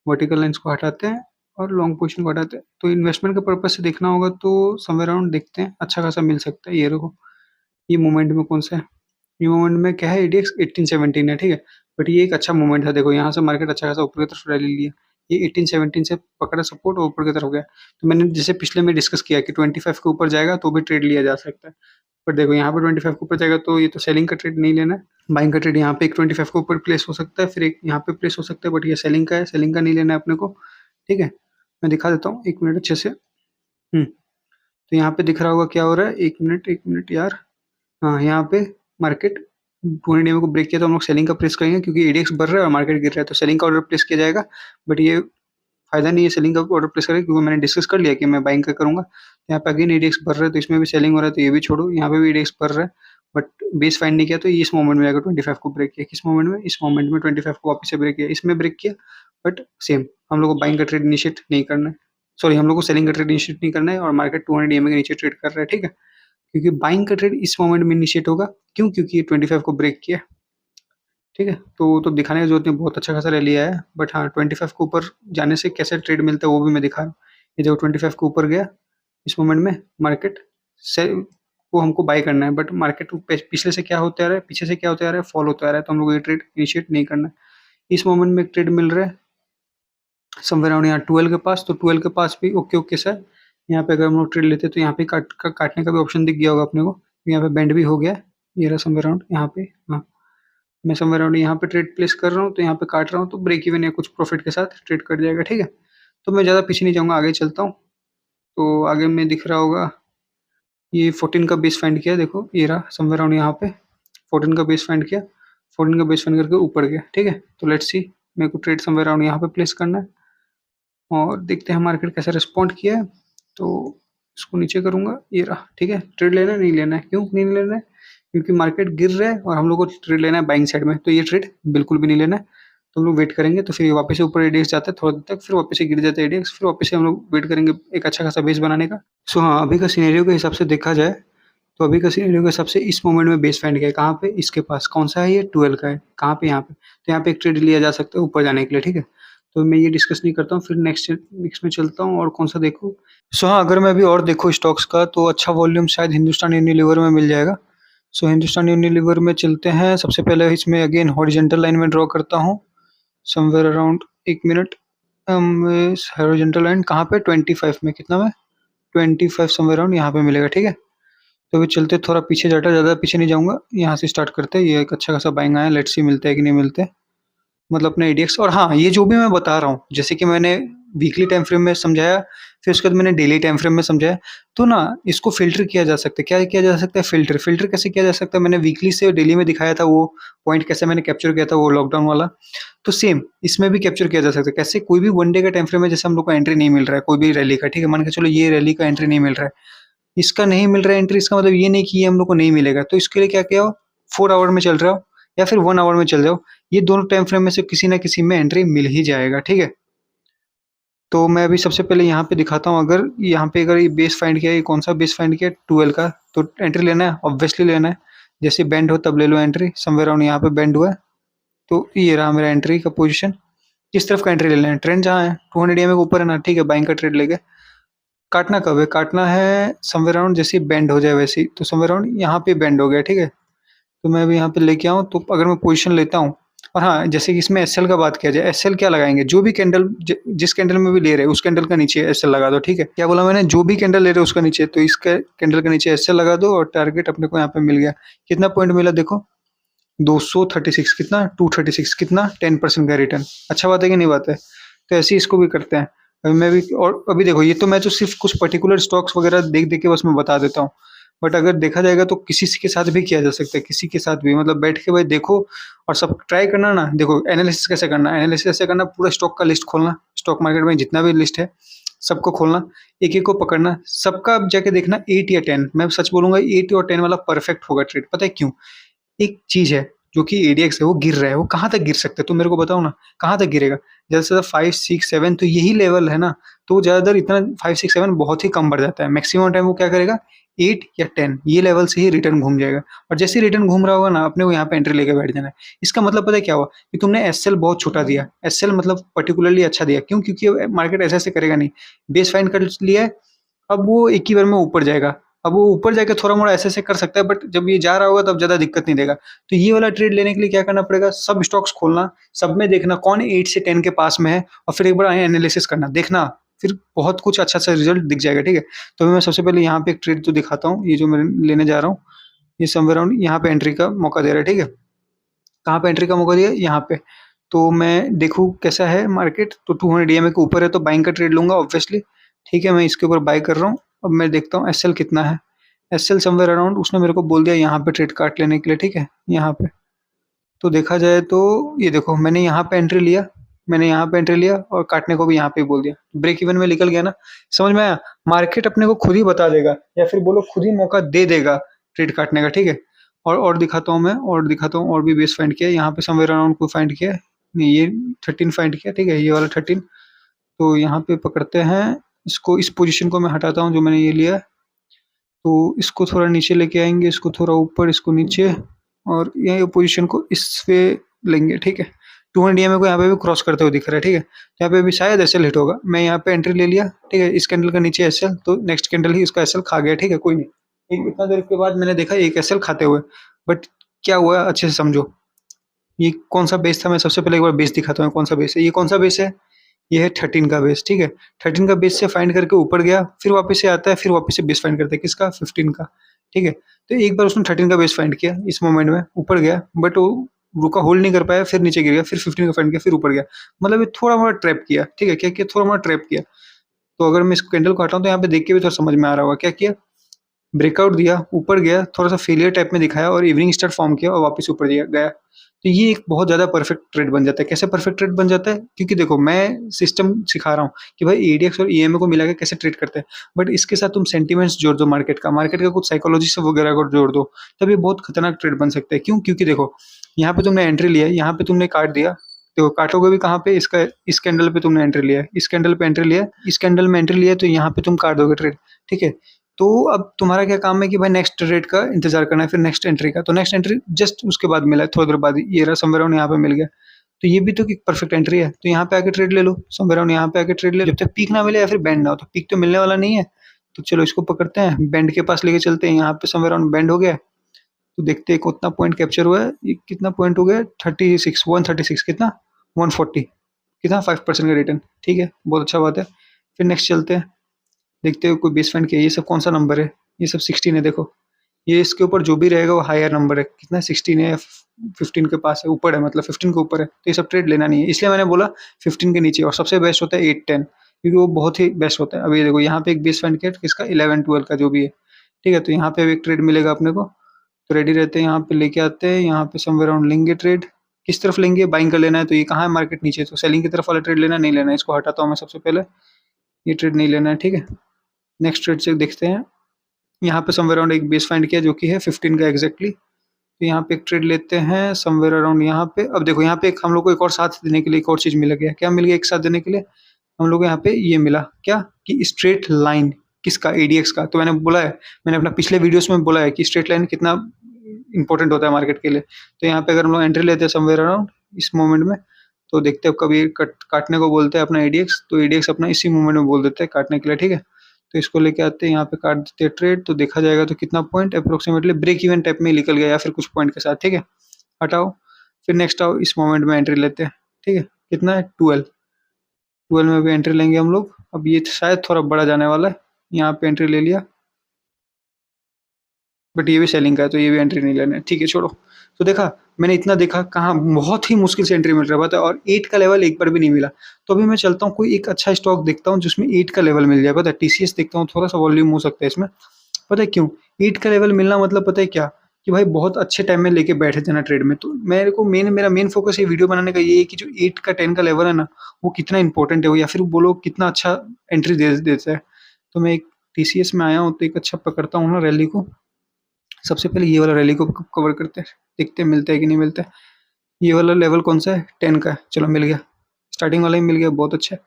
वर्टिकल लाइंस को हटाते हैं और लॉन्ग पोजीशन को हटाते हैं, तो इन्वेस्टमेंट के पर्पज से देखना होगा तो समवेयर अराउंड देखते हैं, अच्छा खासा मिल सकता है। ये देखो ये मोमेंट में कौन सा है, ये मोमेंट में क्या है, एडीएक्स 1817 है, ठीक है, बट ये एक अच्छा मोमेंट था, देखो यहाँ से मार्केट अच्छा खासा ऊपर की तरफ रैली लिया, ये 1817 से पकड़ा सपोर्ट और ऊपर की तरफ गया। तो मैंने जैसे पिछले में डिस्कस किया कि 25 के ऊपर जाएगा तो भी ट्रेड लिया जा सकता है, बट देखो यहाँ पर 25 के ऊपर जाएगा तो ये तो सेलिंग का ट्रेड नहीं लेना है, बाइंग का ट्रेड यहाँ पे एक 25 के ऊपर प्लेस हो सकता है, फिर एक यहाँ पे प्लेस हो सकता है, बट ये सेलिंग का है, सेलिंग का नहीं लेना है अपने को, ठीक है। मैं दिखा देता हूँ 1 मिनट अच्छे से। तो यहाँ पे दिख रहा होगा क्या हो रहा है, 1 मिनट यार, हाँ यहाँ पे मार्केट 200 ईएमए को ब्रेक किया, तो हम लोग सेलिंग का प्लेस करेंगे, क्योंकि एडीएक्स बढ़ रहा है और मार्केट गिर रहा है, तो सेलिंग का ऑर्डर प्लेस किया जाएगा। बट ये फायदा नहीं है सेलिंग का ऑर्डर प्लेस करें, क्योंकि मैंने डिस्कस कर लिया कि मैं बाइंग का करूंगा। यहाँ पे अगेन एडीएक्स बढ़ रहा है, तो इसमें भी सेलिंग हो रहा है, तो ये भी छोड़ो, यहाँ पे भी एडीएक्स बढ़ रहा है, बट बेस फाइंड नहीं किया, तो ये इस मोमेंट में जाकर 25 को ब्रेक किया, किस मोमेंट में, इस मोमेंट में 25 को वापस से ब्रेक किया, इसमें ब्रेक किया, बट सेम हम लोग को बाइंग का ट्रेड इनिशिएट नहीं करना है, सॉरी हम लोग को सेलिंग का ट्रेड इनिशिएट नहीं करना है, और मार्केट 200 ईएमए के नीचे ट्रेड कर रहा है, ठीक है, क्योंकि बाइंग का ट्रेड इस मोमेंट में इनिशिएट होगा, क्यों, क्योंकि ये 25 को ब्रेक किया, ठीक है। तो दिखाने की जरूरत नहीं, बहुत अच्छा खासा रैली आया है, बट हाँ 25 के ऊपर जाने से कैसे ट्रेड मिलता है वो भी मैं दिखा रहा हूँ। ये देखो 25 के ऊपर गया, इस मोमेंट में मार्केट से वो हमको बाय करना है, बट मार्केट पिछले से क्या होते आ रहा है, पीछे से क्या होते आ रहा है, फॉल होता आ रहा है, तो हम लोग ये ट्रेड इनिशिएट नहीं करना है। इस मोमेंट में एक ट्रेड मिल रहा है समवेयर अराउंड यहाँ 12 के पास, तो 12 के पास भी ओके ओके सर, यहाँ पे अगर हम लोग ट्रेड लेते हैं तो यहाँ पे काटने का भी ऑप्शन दिख गया होगा अपने को, यहाँ पे बेंड भी हो गया, ये रहा समवेयर अराउंड यहाँ पे, हाँ मैं समवेयर अराउंड यहाँ पे ट्रेड प्लेस कर रहा हूँ, तो यहाँ पे काट रहा हूँ, तो ब्रेक इवन या कुछ प्रॉफिट के साथ ट्रेड कट जाएगा, ठीक है। तो मैं ज़्यादा पीछे नहीं जाऊँगा, आगे चलता हूँ। तो आगे में दिख रहा होगा ये 14 का बेस फाइंड किया, देखो ये रहा समवेयर अराउंड यहाँ पे 14 का बेस फाइंड किया, 14 का बेस फाइंड करके ऊपर गया, ठीक है। तो लेट्स सी, मेरे को ट्रेड समवेयर अराउंड यहाँ पे प्लेस करना है, और देखते हैं मार्केट कैसे रिस्पॉन्ड किया है। तो इसको नीचे करूँगा, ये रहा, ठीक है। ट्रेड लेना है नहीं लेना है, क्यों नहीं लेना है, क्योंकि मार्केट गिर रहा है और हम लोग को ट्रेड लेना है बाइंग साइड में, तो ये ट्रेड बिल्कुल भी नहीं लेना है। तो हम लोग वेट करेंगे, तो फिर वापस से ऊपर एडीएक्स जाता है थोड़ा देर तक, फिर वापस से गिर जाता है एडीएक्स, फिर वापस से हम लोग वेट करेंगे एक अच्छा खासा बेस बनाने का। सो हाँ अभी का सिनेरियो के हिसाब से देखा जाए, तो अभी का सिनेरियो के हिसाब से इस मोमेंट में बेस फाइंड किया है, कहाँ पे, इसके पास कौन सा है, ये 12 का है, कहाँ पे, यहाँ पे, तो यहाँ पे एक ट्रेड लिया जा सकता है ऊपर जाने के लिए, ठीक है। तो मैं ये डिस्कस नहीं करता हूँ, फिर नेक्स्ट में चलता हूँ, और कौन सा देखूँ। सो हाँ अगर मैं अभी और देखूँ स्टॉक्स का, तो अच्छा वॉल्यूम शायद हिंदुस्तान यूनिलीवर में मिल जाएगा। सो हिंदुस्तान यूनिलीवर में चलते हैं, सबसे पहले इसमें अगेन हॉरिजेंटल लाइन में ड्रॉ करता हूँ, somewhere around 1 minute, horizontal line कहाँ पे, 25 में, कितना में 25 समवेयर अराउंड यहाँ पे मिलेगा, ठीक है। तो अभी चलते थोड़ा पीछे जाता, ज़्यादा पीछे नहीं जाऊँगा, यहाँ से स्टार्ट करते हैं, ये एक अच्छा खासा बाइंग आया, लेट्स सी मिलता है कि नहीं मिलते, मतलब अपने एडीएक्स। और हाँ ये जो भी मैं बता रहा हूँ, जैसे कि मैंने वीकली टाइम फ्रेम में समझाया, फिर उसके बाद मैंने डेली टाइम फ्रेम में समझाया। तो ना इसको फ़िल्टर किया जा सकता है। क्या किया जा सकता है? फ़िल्टर कैसे किया जा सकता है? मैंने वीकली से डेली में दिखाया था, वो पॉइंट कैसे मैंने कैप्चर किया था वो लॉकडाउन वाला। तो सेम इसमें भी कैप्चर किया जा सकता है। कैसे? कोई भी 1 डे का टाइम फ्रेम है, जैसे हम लोग को एंट्री नहीं मिल रहा है कोई भी रैली का, ठीक है? मान के चलो ये रैली का एंट्री नहीं मिल रहा है। इसका नहीं मिल रहा है एंट्री, इसका मतलब ये नहीं कि ये हम लोग को नहीं मिलेगा। तो इसके लिए क्या किया हो, 4 आवर में चल रहा हो या फिर 1 आवर में चल जाओ, ये दोनों टाइम फ्रेम में से किसी ना किसी में एंट्री मिल ही जाएगा, ठीक है? तो मैं अभी सबसे पहले यहाँ पे दिखाता हूँ, अगर यहाँ पे अगर ये बेस फाइंड किया है, ये कौन सा बेस फाइंड किया है 12 का, तो एंट्री लेना है, ऑब्वियसली लेना है। जैसे बेंड हो तब ले लो एंट्री, समवेयर अराउंड यहाँ पे बेंड हुआ है, तो ये रहा मेरा एंट्री का पोजीशन। किस तरफ का एंट्री ले लेना है? ट्रेंड जहाँ है 200 ईएमए के ऊपर है ना, ठीक है, बाइंग का ट्रेड लेके। काटना कब है? काटना है समवेयर अराउंड जैसे बेंड हो जाए वैसे ही, तो समवेयर अराउंड यहाँ पे बेंड हो गया, ठीक है? तो मैं अभी यहाँ पे लेके आऊँ, तो अगर मैं पोजीशन लेता हूँ, और हाँ, जैसे कि इसमें एसएल का बात किया जाए, एसएल क्या लगाएंगे? जो भी कैंडल जिस कैंडल में भी ले रहे हैं उस कैंडल का नीचे एसएल लगा दो, ठीक है? क्या बोला मैंने? जो भी कैंडल ले रहे हो उसका नीचे, तो इस कैंडल के नीचे एसएल लगा दो, और टारगेट अपने को यहाँ पे मिल गया। कितना पॉइंट मिला देखो, 236, कितना 236, कितना 10% का रिटर्न। अच्छा बात है कि नहीं बात है? तो ऐसे ही इसको भी करते हैं। अभी मैं भी, और अभी देखो ये तो मैं तो सिर्फ कुछ पर्टिकुलर स्टॉक्स वगैरह देख देख के बस मैं बता देता हूँ, बट अगर देखा जाएगा तो किसी के साथ भी किया जा सकता है, किसी के साथ भी, मतलब बैठ के भाई देखो और सब ट्राई करना ना। देखो एनालिसिस कैसे करना, एनालिसिस ऐसे करना, पूरा स्टॉक का लिस्ट खोलना, स्टॉक मार्केट में जितना भी लिस्ट है सबको खोलना, एक एक को पकड़ना, सबका जाके देखना 8 या 10। मैं सच बोलूंगा 8 और 10 वाला परफेक्ट होगा ट्रेड। पता है क्यों? एक चीज है, जो कि एडीएक्स है वो गिर रहा है, वो कहाँ तक गिर सकता है तुम मेरे को बताओ ना, कहाँ तक गिरेगा? ज्यादा से ज्यादा 5 6 7, तो यही लेवल है ना। तो ज्यादातर इतना 5 6 7 बहुत ही कम बढ़ जाता है, मैक्सिमम टाइम वो क्या करेगा 8 या 10 ये लेवल से ही रिटर्न घूम जाएगा। और जैसे ही रिटर्न घूम रहा होगा ना, अपने को यहाँ पे एंट्री लेके बैठ जाना है। इसका मतलब पता है क्या हुआ, कि तुमने एसएल बहुत छोटा दिया, एसएल मतलब पर्टिकुलरली अच्छा दिया। क्यों? क्योंकि मार्केट ऐसे ऐसे करेगा नहीं, बेस फाइंड कर लिया है, अब वो एक ही बार में ऊपर जाएगा। अब वो ऊपर जाके थोड़ा मोड़ा ऐसे ऐसे कर सकता है, बट जब ये जा रहा होगा तब ज्यादा दिक्कत नहीं देगा। तो ये वाला ट्रेड लेने के लिए क्या करना पड़ेगा, सब स्टॉक्स खोलना, सब में देखना कौन 8 से 10 के पास में है, और फिर एक बार एनालिसिस करना, देखना, फिर बहुत कुछ अच्छा सा रिजल्ट दिख जाएगा, ठीक है? तो मैं सबसे पहले यहाँ पे एक ट्रेड तो दिखाता हूँ, ये जो मैं लेने जा रहा हूँ, ये समवेयर अराउंड यहाँ पे एंट्री का मौका दे रहा है, ठीक है? कहाँ पे एंट्री का मौका दिया? यहाँ पे। तो मैं देखूँ कैसा है मार्केट, तो 200 ईएमए के ऊपर है तो बाइंग का ट्रेड लूंगा ऑब्वियसली, ठीक है? मैं इसके ऊपर बाय कर रहा हूँ। अब मैं देखता हूँ एसएल कितना है, एसएल समवेयर अराउंड, उसने मेरे को बोल दिया यहाँ पे ट्रेड काट लेने के लिए, ठीक है? यहाँ पे तो देखा जाए तो ये देखो, मैंने यहाँ पे एंट्री लिया, मैंने यहाँ पे एंट्री लिया, और काटने को भी यहाँ पे बोल दिया, ब्रेक इवन में निकल गया ना। समझ में आया? मार्केट अपने को खुद ही बता देगा, या फिर बोलो खुद ही मौका दे देगा ट्रेड काटने का, ठीक है? और दिखाता हूँ मैं, और दिखाता हूँ, और भी बेस फाइंड किया है यहाँ पे, समवेयर अराउंड को फाइंड किया है। नहीं, ये 13 फाइंड किया, ठीक है, ये वाला 13। तो यहाँ पे पकड़ते हैं इसको, इस पोजीशन को मैं हटाता हूँ जो मैंने ये लिया है। तो इसको थोड़ा नीचे लेके आएंगे, इसको थोड़ा ऊपर, इसको नीचे, और ये पोजीशन को इस पे लेंगे, ठीक है? 200 ईएमए को यहाँ पे भी क्रॉस करते हुए दिख रहा है, ठीक है? तो यहाँ पे भी शायद एसएल हिट होगा, मैं यहाँ पे एंट्री ले लिया, ठीक है? इस कैंडल का नीचे एसएल, तो नेक्स्ट कैंडल ही उसका एसएल खा गया, ठीक है? कोई नहीं, एक इतना देर के बाद मैंने देखा एक एसएल खाते हुए, बट क्या हुआ अच्छे से समझो। ये कौन सा बेस था, मैं सबसे पहले एक बार बेस दिखाता हूँ कौन सा बेस है। ये कौन सा बेस है? ये है 13 का बेस, ठीक है? 13 का बेस से फाइंड करके ऊपर गया, फिर वापस से आता है, फिर वापस से बेस फाइंड करता है, किसका? 15 का, ठीक है? तो एक बार उसने 13 का बेस फाइंड किया, इस मोमेंट में ऊपर गया, बट वो रुका, होल्ड नहीं कर पाया, फिर नीचे गिर गया, फिर 15 का फाइंड किया, फिर ऊपर गया। मतलब ये थोड़ा मोड़ा ट्रैप किया, ठीक है? क्या किया? थोड़ा मोड़ा ट्रैप किया। तो अगर मैं इस कैंडल को हटाऊं तो यहाँ पे देख के भी थोड़ा समझ में आ रहा होगा क्या किया। ब्रेकआउट दिया, ऊपर गया, थोड़ा सा फेलियर टाइप में दिखाया, और इवनिंग स्टार फॉर्म किया, और वापस ऊपर गया। तो ये एक बहुत ज्यादा परफेक्ट ट्रेड बन जाता है। कैसे परफेक्ट ट्रेड बन जाता है? क्योंकि देखो मैं सिस्टम सिखा रहा हूँ कि भाई एडीएक्स और ईएमए को मिला के कैसे ट्रेड करते हैं, बट इसके साथ तुम सेंटिमेंट्स जोड़ दो, मार्केट का कुछ साइकोलॉजी से वगैरह को जोड़ दो, तब ये बहुत खतरनाक ट्रेड बन सकता है। क्यों? क्योंकि देखो यहाँ पे तुमने एंट्री लिया, यहाँ पे तुमने काट दिया, तो काटोगे भी कहाँ पे? इसका, इस कैंडल पे तुमने एंट्री लिया, इस कैंडल पे एंट्री लिया, इस कैंडल में एंट्री लिया, तो यहाँ पे तुम काट दोगे ट्रेड, ठीक है? तो अब तुम्हारा क्या काम है कि भाई नेक्स्ट रेट का इंतजार करना है, फिर नेक्स्ट एंट्री का। तो नेक्स्ट एंट्री जस्ट उसके बाद मिला है, थोड़ी देर बाद ये रहा, समवेयर अराउंड यहाँ पे मिल गया। तो ये भी तो एक परफेक्ट एंट्री है, तो यहाँ पे आके ट्रेड ले लो, समवेयर अराउंड यहाँ पे आके ट्रेड ले लो, जब तक पीक ना मिले या फिर बैंड ना हो। तो पीक तो मिलने वाला नहीं है, तो चलो इसको पकड़ते हैं, बैंड के पास लेके चलते हैं। यहाँ पे समवेयर अराउंड बैंड हो गया, तो देखते हैं कितना पॉइंट कैप्चर हुआ है। ये कितना पॉइंट हो गया? 36, 136, कितना 140, कितना 5% का रिटर्न, ठीक है? बहुत अच्छा बात है। फिर नेक्स्ट चलते हैं, देखते हो कोई बेस फाइंड किया। ये सब कौन सा नंबर है? ये सब 16 है, देखो ये इसके ऊपर जो भी रहेगा वो हायर नंबर है। कितना 16 है, 15 के पास है, ऊपर है, मतलब 15 के ऊपर है, तो ये सब ट्रेड लेना नहीं है। इसलिए मैंने बोला 15 के नीचे, और सबसे बेस्ट होता है 8 10। क्योंकि वो बहुत ही बेस्ट होता है। अभी देखो यहाँ पे एक बेस फाइंड किया किसका 11-12 का जो भी है, ठीक है। तो यहाँ पे एक ट्रेड मिलेगा अपने को, तो रेडी रहते हैं, यहाँ पे लेके आते हैं, यहाँ पे समवेयर अराउंड लेंगे ट्रेड। किस तरफ लेंगे, बाइंग कर लेना है। तो ये कहाँ है मार्केट, नीचे, तो सेलिंग की तरफ वाला ट्रेड लेना नहीं लेना है, इसको हटाता हूँ मैं सबसे पहले, ये ट्रेड नहीं लेना है, ठीक है। नेक्स्ट ट्रेड से देखते हैं, यहाँ पे समवेयर अराउंड एक बेस फाइंड किया जो कि है 15 का एग्जैक्टली। तो यहाँ पे एक ट्रेड लेते हैं समवेयर अराउंड यहाँ पे। अब देखो यहाँ पे एक हम लोग को एक और साथ देने के लिए एक और चीज मिल गया, क्या मिल गया एक साथ देने के लिए, हम लोग को यहाँ पे ये मिला क्या कि स्ट्रेट लाइन किसका, एडीएक्स का। तो मैंने बोला है, मैंने अपना पिछले वीडियोस में बोला है कि स्ट्रेट लाइन कितना इंपॉर्टेंट होता है मार्केट के लिए। तो यहाँ पे अगर हम लोग एंट्री लेते हैं समवेयर अराउंड इस मोमेंट में, तो देखते हैं कभी काटने को बोलते हैं अपना एडीएक्स, तो एडीएक्स अपना इसी मोमेंट में बोल देते हैं काटने के लिए, ठीक है। तो इसको लेके आते हैं, यहाँ पे काट देते हैं ट्रेड, तो देखा जाएगा तो कितना point approximately break even type में निकल गया या फिर कुछ पॉइंट के साथ, ठीक है। हटाओ, फिर नेक्स्ट आओ, इस मोमेंट में एंट्री लेते हैं, ठीक है। कितना है 12 में भी एंट्री लेंगे हम लोग। अब ये शायद थोड़ा बड़ा जाने वाला है, यहाँ पे एंट्री ले लिया, बट ये भी सेलिंग का है तो ये भी एंट्री नहीं लेना है, ठीक है, छोड़ो। तो देखा, मैंने इतना देखा, कहाँ बहुत ही मुश्किल से एंट्री मिल रहा था और 8 का लेवल एक बार भी नहीं मिला। तो अभी मैं चलता हूँ कोई एक अच्छा स्टॉक देखता हूँ जिसमें 8 का लेवल मिल जाए। पता है, टीसीएस देखता हूँ, थोड़ा सा वॉल्यूम हो सकता है इसमें। पता है क्यों, 8 का लेवल मिलना मतलब पता है क्या, कि भाई बहुत अच्छे टाइम में लेके बैठे जाना ट्रेड में। तो मेरे को मेरा मेन फोकस ये वीडियो बनाने का ये है कि जो 8 का 10 का लेवल है ना, वो कितना इंपॉर्टेंट है वो, या फिर बोलो कितना अच्छा एंट्री दे देता है। तो मैं एक टीसीएस में आया हूँ तो एक अच्छा पकड़ता हूँ ना रैली को। सबसे पहले ये वाला रैली को कवर करते हैं, देखते हैं मिलता है कि नहीं मिलता है। ये वाला लेवल कौन सा है, 10 का है, चलो मिल गया, स्टार्टिंग वाला ही मिल गया, बहुत अच्छा है।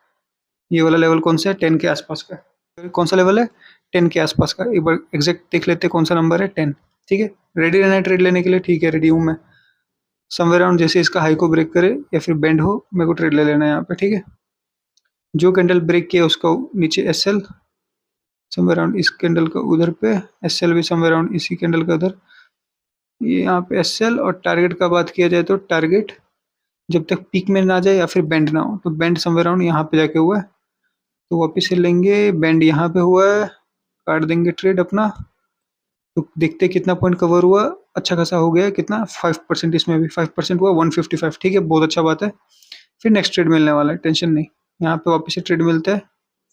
ये वाला लेवल कौन सा है, 10 के आसपास का है। कौन सा लेवल है, 10 के आसपास का। एक बार एग्जैक्ट देख लेते हैं कौन सा नंबर है, 10, ठीक है। रेडी रहना है ट्रेड लेने के लिए, ठीक है, रेडी हूँ मैं। समवेयर अराउंड जैसे इसका हाई को ब्रेक करे या फिर बेंड हो, मेरे को ट्रेड ले लेना है यहाँ पे, ठीक है। जो कैंडल ब्रेक किया उसका नीचे एसएल, समवेयर अराउंड इस कैंडल का उधर पे, एसएल भी समवेयर अराउंड इसी कैंडल का उधर। ये यहाँ पे एसएल और टारगेट का बात किया जाए तो टारगेट जब तक पीक में ना जाए या फिर बेंड ना हो, तो बेंड समवेयर अराउंड यहाँ पे जाके हुआ है, तो वापिस से लेंगे। बेंड यहाँ पे हुआ है, काट देंगे ट्रेड अपना। तो देखते हैं कितना पॉइंट कवर हुआ, अच्छा खासा हो गया, कितना 5%, इसमें भी 5% हुआ, 155, ठीक है, बहुत अच्छा बात है। फिर नेक्स्ट ट्रेड मिलने वाला है, टेंशन नहीं। यहाँ पे वापस से ट्रेड मिलता है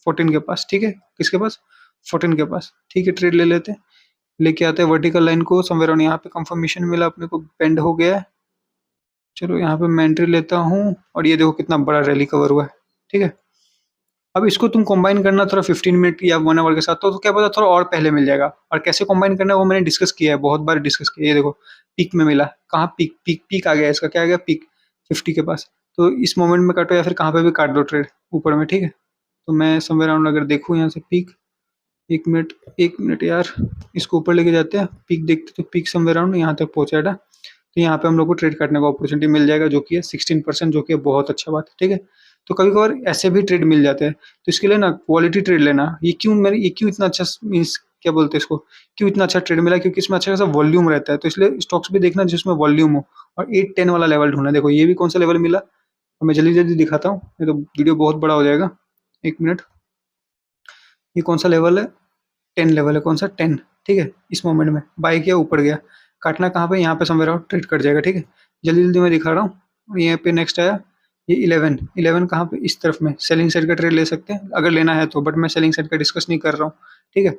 14 के पास, ठीक है, किसके पास, 14 के पास, ठीक है। ट्रेड ले लेते हैं, लेके आते हैं वर्टिकल लाइन को समवेयर अराउंड यहाँ पे कंफर्मेशन मिला अपने को, बेंड हो गया है। चलो यहाँ पे मैं एंट्री लेता हूँ और ये देखो कितना बड़ा रैली कवर हुआ है, ठीक है। अब इसको तुम कंबाइन करना थोड़ा 15 मिनट या 1 आवर के साथ, तो क्या पता थोड़ा और पहले मिल जाएगा। और कैसे कंबाइन करना है वो मैंने डिस्कस किया है, बहुत बार डिस्कस किया है। ये देखो पीक में मिला, कहाँ पीक पीक पीक आ गया, इसका क्या आ गया, पीक 50 के पास। तो इस मोमेंट में काटो या फिर कहाँ पे भी काट दो ट्रेड ऊपर में, ठीक है। तो मैं समवेयर अराउंड अगर देखूँ यहाँ से पीक, 1 मिनट यार, इसको ऊपर लेके जाते हैं, पीक देखते तो पीक समवेयर अराउंड यहाँ तक पहुँचा था। तो यहाँ पे हम लोग को ट्रेड काटने का अपॉर्चुनिटी मिल जाएगा जो कि है 16%, जो कि है बहुत अच्छा बात है, ठीक है। तो कभी कभार ऐसे भी ट्रेड मिल जाते हैं, तो इसके लिए ना क्वालिटी ट्रेड लेना। ये क्यों इतना अच्छा मीन्स क्या बोलते हैं इसको, क्यों इतना अच्छा ट्रेड मिला, क्योंकि इसमें अच्छा खासा वॉल्यूम रहता है। तो इसलिए स्टॉक्स भी देखना जिसमें वॉल्यूम हो, और 8-10 वाला लेवल ढूंढना। देखो ये भी कौन सा लेवल मिला, और मैं जल्दी जल्दी दिखाता हूँ, नहीं तो वीडियो बहुत बड़ा हो जाएगा। 1 मिनट, ये कौन सा लेवल है, 10 लेवल है, कौन सा 10, ठीक है। इस मोमेंट में बाई किया, ऊपर गया, काटना कहाँ पे, यहाँ पे समवेयर आउट ट्रेड कट जाएगा, ठीक है। जल्दी जल्दी मैं दिखा रहा हूँ। और यहाँ पे नेक्स्ट आया ये 11 कहाँ पे, इस तरफ में सेलिंग साइड का ट्रेड ले सकते हैं अगर लेना है तो, बट मैं सेलिंग साइड का डिस्कस नहीं कर रहा हूँ, ठीक है।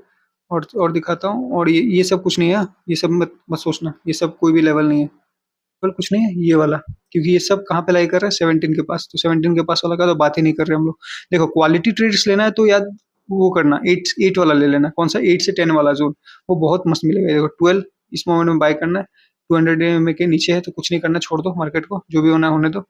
और दिखाता हूँ। और ये सब कुछ नहीं है, ये सब मत सोचना, ये सब कोई भी लेवल नहीं है, लेवल कुछ नहीं है ये वाला, क्योंकि ये सब कहाँ पे लाई कर रहा है, 17 के पास। तो 17 के पास वाला का तो बात ही नहीं कर रहे हम लोग। देखो क्वालिटी ट्रेड्स लेना है तो याद वो करना, 8 वाला ले लेना, कौन सा, 8 से 10 वाला जोन, वो बहुत मस्त मिलेगा। देखो 12 इस मोमेंट में बाय करना है, 200 EMA के नीचे है तो कुछ नहीं करना, छोड़ दो मार्केट को, जो भी होना है होने दो।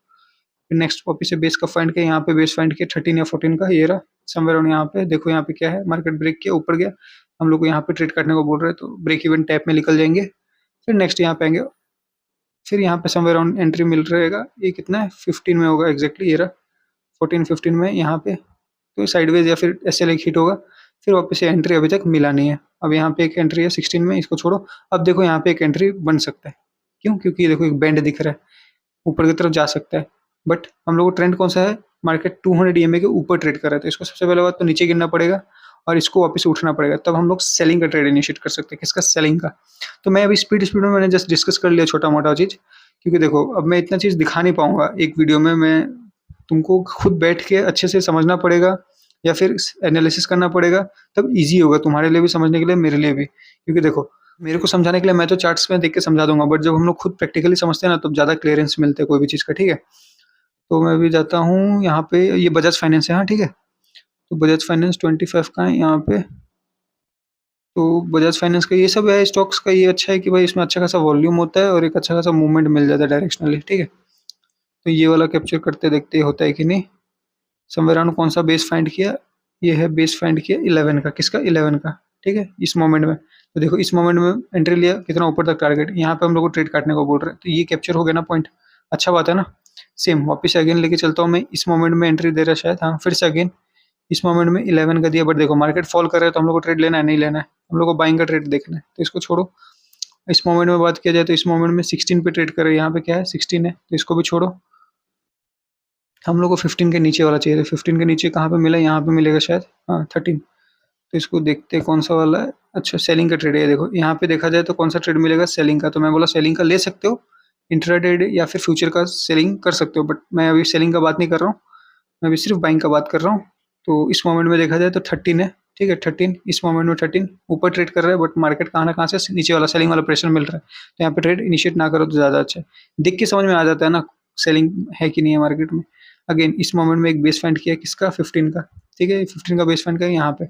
फिर नेक्स्ट वापिस से बेस का फाइंड किया, यहाँ पे बेस फाइंड किया 13 या 14 का, ये रहा समवेयर ऑन। यहाँ पे देखो, यहाँ पे क्या है, मार्केट ब्रेक किया, ऊपर गया, हम लोग को यहाँ पे ट्रेड करने को बोल रहे हैं, तो ब्रेक इवन टैप में निकल जाएंगे। फिर नेक्स्ट यहाँ पे आएंगे, फिर यहाँ पे समवेयर ऑन एंट्री मिल रहेगा, ये कितना है 15 में होगा एग्जैक्टली, ये रहा 14-15 में यहाँ पे। तो साइडवेज या फिर एसएल एक हिट होगा, फिर वापस से एंट्री अभी तक मिला नहीं है। अब यहाँ पे एक एंट्री है 16 में, इसको छोड़ो। अब देखो यहाँ पे एक एंट्री बन सकता है, क्यों, क्योंकि ये देखो एक बैंड दिख रहा है, ऊपर की तरफ जा सकता है। बट हम लोग को ट्रेंड कौन सा है, मार्केट 200 EMA के ऊपर ट्रेड कर रहा है, तो इसको सबसे पहले बात तो नीचे गिरना पड़ेगा और इसको वापस उठना पड़ेगा, तब हम लोग सेलिंग का ट्रेड इनिशिएट कर सकते हैं। किसका, सेलिंग का। तो मैं अभी स्पीड में मैंने जस्ट डिस्कस कर लिया छोटा मोटा चीज़, क्योंकि देखो अब मैं इतना चीज़ दिखा नहीं पाऊंगा एक वीडियो में, मैं तुमको खुद बैठ के अच्छे से समझना पड़ेगा, या फिर एनालिसिस करना पड़ेगा, तब ईज़ी होगा तुम्हारे लिए भी समझने के लिए, मेरे लिए भी। क्योंकि देखो, मेरे को समझाने के लिए मैं तो चार्ट्स में देख के समझा दूँगा, बट जब हम लोग खुद प्रैक्टिकली समझते हैं ना, तब ज़्यादा क्लियरेंस मिलता है कोई भी चीज़ का, ठीक है? तो मैं भी जाता हूँ यहाँ पे, ये बजाज फाइनेंस है, हाँ, ठीक है? तो बजाज फाइनेंस 25 का है यहाँ पे। तो बजाज फाइनेंस का ये सब है स्टॉक्स का, ये अच्छा है कि भाई इसमें अच्छा खासा वॉल्यूम होता है और एक अच्छा खासा मूवमेंट मिल जाता है डायरेक्शनली, ठीक है? तो ये वाला कैप्चर करते देखते होता है कि नहीं। समवेयर अराउंड कौन सा बेस फाइंड किया, ये है बेस फाइंड किया 11 का, किसका 11 का, ठीक है, इस मोमेंट में। तो देखो इस मोमेंट में एंट्री लिया, कितना ऊपर तक टारगेट, यहाँ पे हम लोग को ट्रेड काटने को बोल रहे हैं, तो ये कैप्चर हो गया ना पॉइंट, अच्छा बात है ना। सेम वापस से अगेन लेके चलता हूँ मैं, इस मोमेंट में एंट्री दे रहा है शायद, हाँ फिर से अगेन इस मोमेंट में 11 का दिया, बट देखो मार्केट फॉल कर रहा है तो हम लोग को ट्रेड लेना है नहीं लेना है, हम लोग को बाइंग का ट्रेड देखना है, तो इसको छोड़ो। इस मोमेंट में बात किया जाए तो इस मोमेंट में 16 पे ट्रेड कर रहे हैं, यहाँ पे क्या है 16 है, तो इसको भी छोड़ो। हम लोग को 15 के नीचे वाला चाहिए, तो 15 के नीचे कहाँ पे मिला, यहाँ पे मिलेगा शायद, हाँ 13। तो इसको देखते हैं कौन सा वाला है। अच्छा सेलिंग का ट्रेड है, देखो यहाँ पे देखा जाए तो कौन सा ट्रेड मिलेगा, सेलिंग का। तो मैं बोला सेलिंग का ले सकते हो, इंट्राडे या फिर फ्यूचर का सेलिंग कर सकते हो, बट मैं अभी सेलिंग का बात नहीं कर रहा हूँ, मैं अभी सिर्फ बाइंग का बात कर रहा हूँ। तो इस मोमेंट में देखा जाए तो 13 है, ठीक है 13, इस मोमेंट में 13 ऊपर ट्रेड कर रहा है, बट मार्केट कहाँ ना कहाँ से नीचे वाला सेलिंग वाला प्रेशर मिल रहा है, तो यहाँ पे ट्रेड इनिशिएट ना करो तो ज़्यादा अच्छा है। देख के समझ में आ जाता है ना सेलिंग है कि नहीं है मार्केट में। अगेन इस मोमेंट में एक बेस फाइंड किया किसका, 15 का, ठीक है 15 का बेस फाइंड किया यहाँ पे।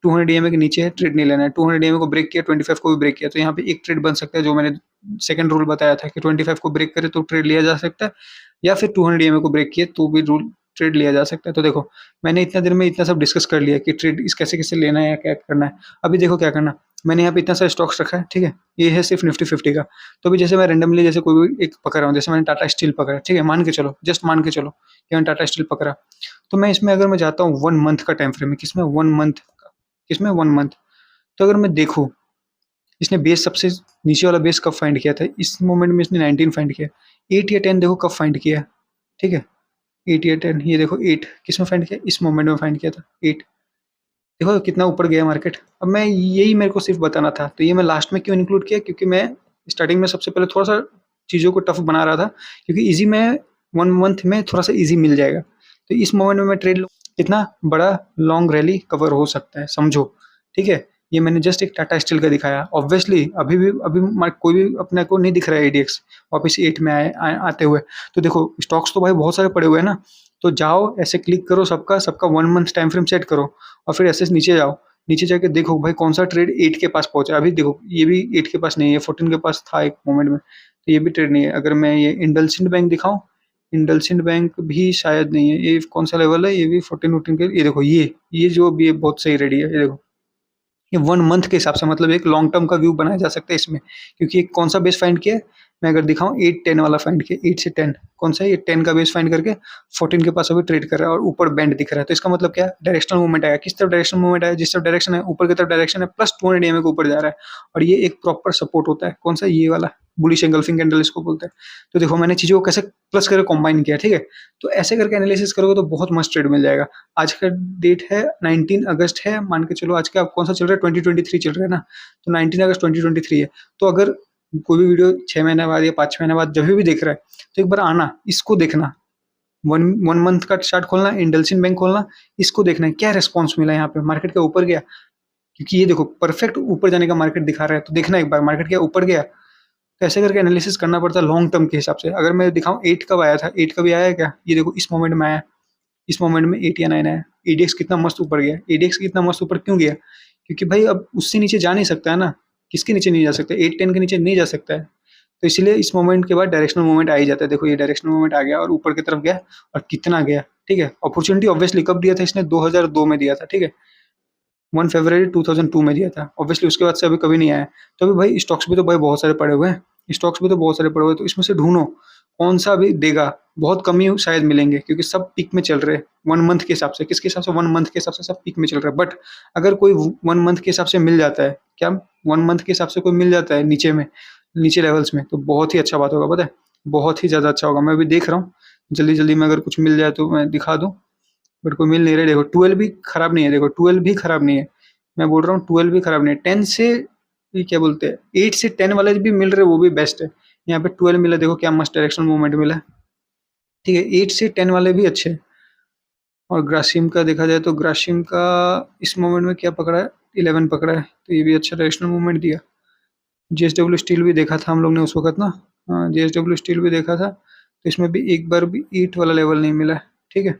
200 ईएमए के नीचे है, ट्रेड नहीं लेना है। 200 ईएमए को ब्रेक किया, 25 को भी ब्रेक किया, तो यहाँ पे एक ट्रेड बन सकता है, जो मैंने सेकंड रूल बताया था कि 25 को ब्रेक करे तो ट्रेड लिया जा सकता है, या फिर 200 ईएमए को ब्रेक किए तो भी रूल ट्रेड लिया जा सकता है। तो देखो मैंने इतना देर में इतना सब डिस्कस कर लिया कि ट्रेड इस कैसे कैसे लेना है या क्या करना है। अभी देखो क्या करना, मैंने यहाँ पे इतना सारा स्टॉक्स रखा है, ठीक है, ये है सिर्फ निफ्टी 50 का। तो अभी जैसे मैं रेंडमली जैसे कोई भी एक पकड़ रहा हूँ, जैसे मैंने टाटा स्टील पकड़ा, ठीक है, मान के चलो, जस्ट मान के चलो कि मैंने टाटा स्टील पकड़ा, तो मैं इसमें अगर मैं जाता हूँ 1 मंथ का टाइम फ्रेम में, किसमें 1 मंथ का, किसमें 1 मंथ। तो अगर मैं देखूँ इसने बेस सबसे नीचे वाला बेस कब फाइंड किया था, इस मोमेंट में इसने 19 फाइंड किया। 8 या 10 देखो कब फाइंड किया, ठीक है, 8 या 10, ये देखो 8 किस में फाइंड किया, इस मोमेंट में फाइंड किया था 8। देखो कितना ऊपर गया मार्केट। अब मैं यही मेरे को सिर्फ बताना था, तो ये मैं लास्ट में क्यों इंक्लूड किया, क्योंकि मैं स्टार्टिंग में सबसे पहले थोड़ा सा चीज़ों को टफ बना रहा था, क्योंकि इजी में 1 मंथ में थोड़ा सा इजी मिल जाएगा। तो इस मोमेंट में मैं ट्रेड लूँ, इतना बड़ा लॉन्ग रैली कवर हो सकता है, समझो, ठीक है। ये मैंने जस्ट एक टाटा स्टील का दिखाया, ऑब्वियसली अभी कोई भी अपने को नहीं दिख रहा है एडीएक्स वापस 8 में आते हुए। तो देखो स्टॉक्स तो भाई बहुत सारे पड़े हुए हैं ना, तो जाओ ऐसे क्लिक करो, सबका सबका 1 मंथ टाइम फ्रेम सेट करो, और फिर ऐसे नीचे जाओ, नीचे जाके देखो भाई कौन सा ट्रेड 8 के पास पहुंचा। अभी देखो ये भी 8 के पास नहीं है, 14 के पास था एक मोमेंट में, तो ये भी ट्रेड नहीं है। अगर मैं ये इंडलसिंड बैंक दिखाऊं, इंडलसिंड बैंक भी शायद नहीं है, ये कौन सा लेवल है, ये भी 14 के, ये देखो ये जो भी है बहुत सही रेडी है, ये देखो ये 1 मंथ के हिसाब से, मतलब एक लॉन्ग टर्म का व्यू बनाया जा सकता है इसमें, क्योंकि एक कौन सा बेस फाइंड किया है, मैं अगर दिखाऊं 8-10 वाला फाइंड किया, 8 से 10 कौन सा है, ये 10 का बेस फाइंड करके 14 के पास अभी ट्रेड कर रहा है और ऊपर बैंड दिख रहा है। तो इसका मतलब क्या है, डायरेक्शनल मूवमेंट आएगा, किस तरफ डायरेक्शनल मूवमेंट आया, जिस तरफ डायरेक्शन है ऊपर की तरफ डायरेक्शन है, प्लस 200 ईएमए के ऊपर जा रहा है, और ये एक प्रॉपर सपोर्ट होता है, कौन सा, ये वाला बुलिश एंगल्फिंग कैंडल इसको बोलते हैं। तो देखो मैंने चीजों को कैसे प्लस करके कॉम्बाइन किया, ठीक है। तो ऐसे करके एनालिसिस करोगे तो बहुत मस्त ट्रेड मिल जाएगा। आज का डेट है 19 अगस्त है, मान के चलो आज का कौन सा चल रहा है, 2023 चल रहा है ना, तो 19 अगस्त 2023 है। तो अगर कोई भी वीडियो 6 महीने बाद या 5 महीने बाद जब भी देख रहा है, तो एक बार आना, इसको देखना, वन मंथ का चार्ट खोलना, इंडलसिन बैंक खोलना, इसको देखना है क्या रिस्पॉन्स मिला यहाँ पे, मार्केट के ऊपर गया, क्योंकि ये देखो परफेक्ट ऊपर जाने का मार्केट दिखा रहा है, तो देखना एक बार मार्केट क्या ऊपर गया। तो ऐसे करके एनालिसिस करना पड़ता है लॉन्ग टर्म के हिसाब से। अगर मैं दिखाऊं 8 कब आया था, 8 कभी आया है क्या, ये देखो इस मोमेंट में आया, इस मोमेंट में 8 या 9 आया। एडीएक्स कितना मस्त ऊपर गया, एडीएक्स कितना मस्त ऊपर क्यों गया, क्योंकि भाई अब उससे नीचे जा नहीं सकता है ना, किसके नीचे नहीं जा सकता, 8-10 के नीचे नहीं जा सकता है। तो इसलिए इस मोमेंट के बाद डायरेक्शनल मूवमेंट आ ही जाता है। देखो ये डायरेक्शनल मूवमेंट आ गया और ऊपर की तरफ गया, और कितना गया, ठीक है। अपॉर्चुनिटी ऑब्वियसली कब दिया था इसने, 2002 में दिया था, ठीक है, 1 फरवरी 2002 में दिया था, ऑब्वियसली उसके बाद से अभी कभी नहीं आया। तो अभी भाई स्टॉक्स भी तो भाई बहुत सारे पड़े हुए हैं, स्टॉक्स भी तो बहुत सारे पड़े हुए हैं, तो इसमें से ढूंढो कौन सा अभी देगा। बहुत कम ही शायद मिलेंगे, क्योंकि सब पीक में चल रहे हैं 1 मंथ के हिसाब से, किसके हिसाब से, 1 मंथ के हिसाब से सब पीक में चल रहा है। बट अगर कोई 1 मंथ के हिसाब से मिल जाता है, क्या 1 मंथ के हिसाब से कोई मिल जाता है नीचे में, नीचे लेवल्स में, तो बहुत ही अच्छा बात होगा, पता है, बहुत ही ज़्यादा अच्छा होगा। मैं अभी देख रहा हूँ, जल्दी जल्दी में अगर कुछ मिल जाए तो मैं दिखा दूँ, बट कोई मिल नहीं रहा है। देखो 12 भी खराब नहीं है, देखो 12 भी खराब नहीं है, मैं बोल रहा हूँ 12 भी खराब नहीं है। 10 से, ये क्या बोलते हैं, 8 से 10 वाले भी मिल रहे, वो भी बेस्ट है। यहाँ पे 12 मिला, देखो क्या मस्त डायरेक्शनल मूवमेंट मिला, ठीक है, 8 से 10 वाले भी अच्छे हैं। और ग्रासिम का देखा जाए तो ग्रासिम का इस मोमेंट में क्या पकड़ा है, 11 पकड़ा है, तो ये भी अच्छा डायरेक्शनल मूवमेंट दिया। जेएसडब्ल्यू स्टील भी देखा था हम लोग ने उस वक्त ना, हाँ जेएसडब्ल्यू स्टील भी देखा था, तो इसमें भी एक बार भी ईट वाला लेवल नहीं मिला है, ठीक है।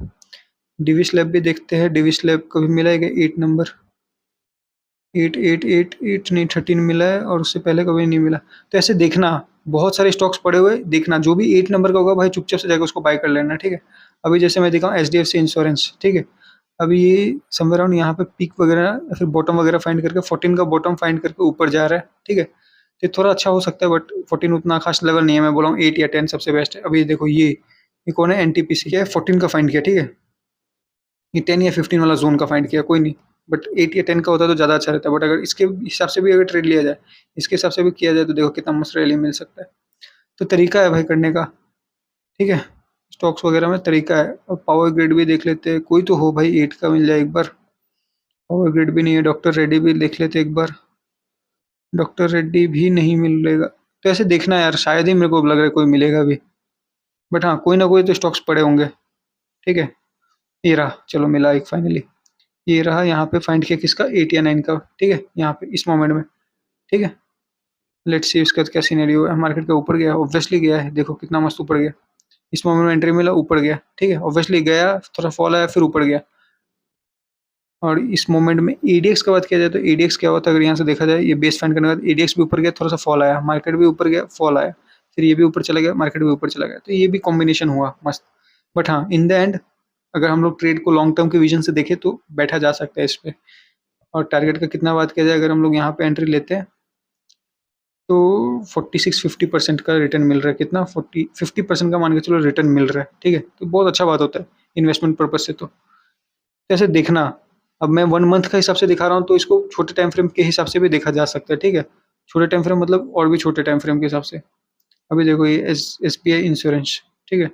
डिविस लैब भी देखते हैं, डिविस लैब कभी मिला है 8 नंबर, 8 नहीं 13 मिला है, और उससे पहले कभी नहीं मिला। तो ऐसे देखना, बहुत सारे स्टॉक्स पड़े हुए देखना, जो भी 8 नंबर का होगा भाई चुपचाप से जाकर उसको बाय कर लेना, ठीक है। अभी जैसे मैं दिखाऊँ एचडीएफसी इंश्योरेंस, ठीक है। अभी ये समवेयर अराउंड यहाँ पे पीक वगैरह या फिर बॉटम वगैरह फाइंड करके 14 का बॉटम फाइंड करके ऊपर जा रहा है, ठीक है। तो ये थोड़ा अच्छा हो सकता है, बट 14 उतना खास लेवल नहीं है, मैं बोला हूँ 8 या 10 सबसे बेस्ट है। अभी देखो ये कौन है, एनटीपीसी क्या है, 14 का फाइंड किया, ठीक है। ये 10 या 15 वाला जोन का फाइंड किया, कोई नहीं, बट 8 या 10 का होता तो ज़्यादा अच्छा रहता है। बट अगर इसके हिसाब से भी अगर ट्रेड लिया जाए, इसके हिसाब से भी किया जाए, तो देखो कितना मस्त रैली मिल सकता है। तो तरीका है भाई करने का, ठीक है। स्टॉक्स वगैरह में तरीका है। और पावर ग्रिड भी देख लेते हैं, कोई तो हो भाई 8 का मिल जाए एक बार। पावर ग्रिड भी नहीं है, डॉक्टर रेड्डी भी देख लेते एक बार, डॉक्टर रेड्डी भी नहीं मिलेगा। तो ऐसे देखना यार, शायद ही मेरे को लग रहा है कोई मिलेगा भी, बट हाँ कोई ना कोई तो स्टॉक्स पड़े होंगे, ठीक है। ये रहा, चलो मिला एक फाइनली, ये रहा यहाँ पे फाइंड किया किसका, 8 या 9 का, ठीक है, यहाँ पे इस मोमेंट में, ठीक है। लेट्स सी इसका क्या सिनेरियो है। मार्केट के ऊपर गया, ऑब्वियसली गया है, देखो कितना मस्त ऊपर गया, इस मोमेंट में एंट्री मिला, ऊपर गया, ठीक है, ऑब्वियसली गया, थोड़ा फॉल आया फिर ऊपर गया। और इस मोमेंट में एडीएक्स का बात किया जाए तो एडीएक्स क्या होता है, अगर यहाँ से देखा जाए, ये बेस फाइंड करने के बाद एडीएक्स भी ऊपर गया, थोड़ा सा फॉल आया, मार्केट भी ऊपर गया, फॉल आया, फिर ये भी ऊपर चला गया, मार्केट भी ऊपर चला गया, तो ये भी कॉम्बिनेशन हुआ मस्त। बट हाँ इन द एंड अगर हम लोग ट्रेड को लॉन्ग टर्म के विजन से देखें तो बैठा जा सकता है इस पे। और टारगेट का कितना बात किया जाए, अगर हम लोग यहाँ पे एंट्री लेते हैं तो 46-50% का रिटर्न मिल रहा है, कितना 50% का मान के चलो रिटर्न मिल रहा है, ठीक है। तो बहुत अच्छा बात होता है इन्वेस्टमेंट पर्पज से। तो ऐसे देखना, अब मैं 1 मंथ का हिसाब से दिखा रहा हूँ, तो इसको छोटे टाइम फ्रेम के हिसाब से भी देखा जा सकता है, ठीक है। छोटे टाइम फ्रेम मतलब और भी छोटे टाइम फ्रेम के हिसाब से। अभी देखो ये एसबीआई इंश्योरेंस, ठीक है।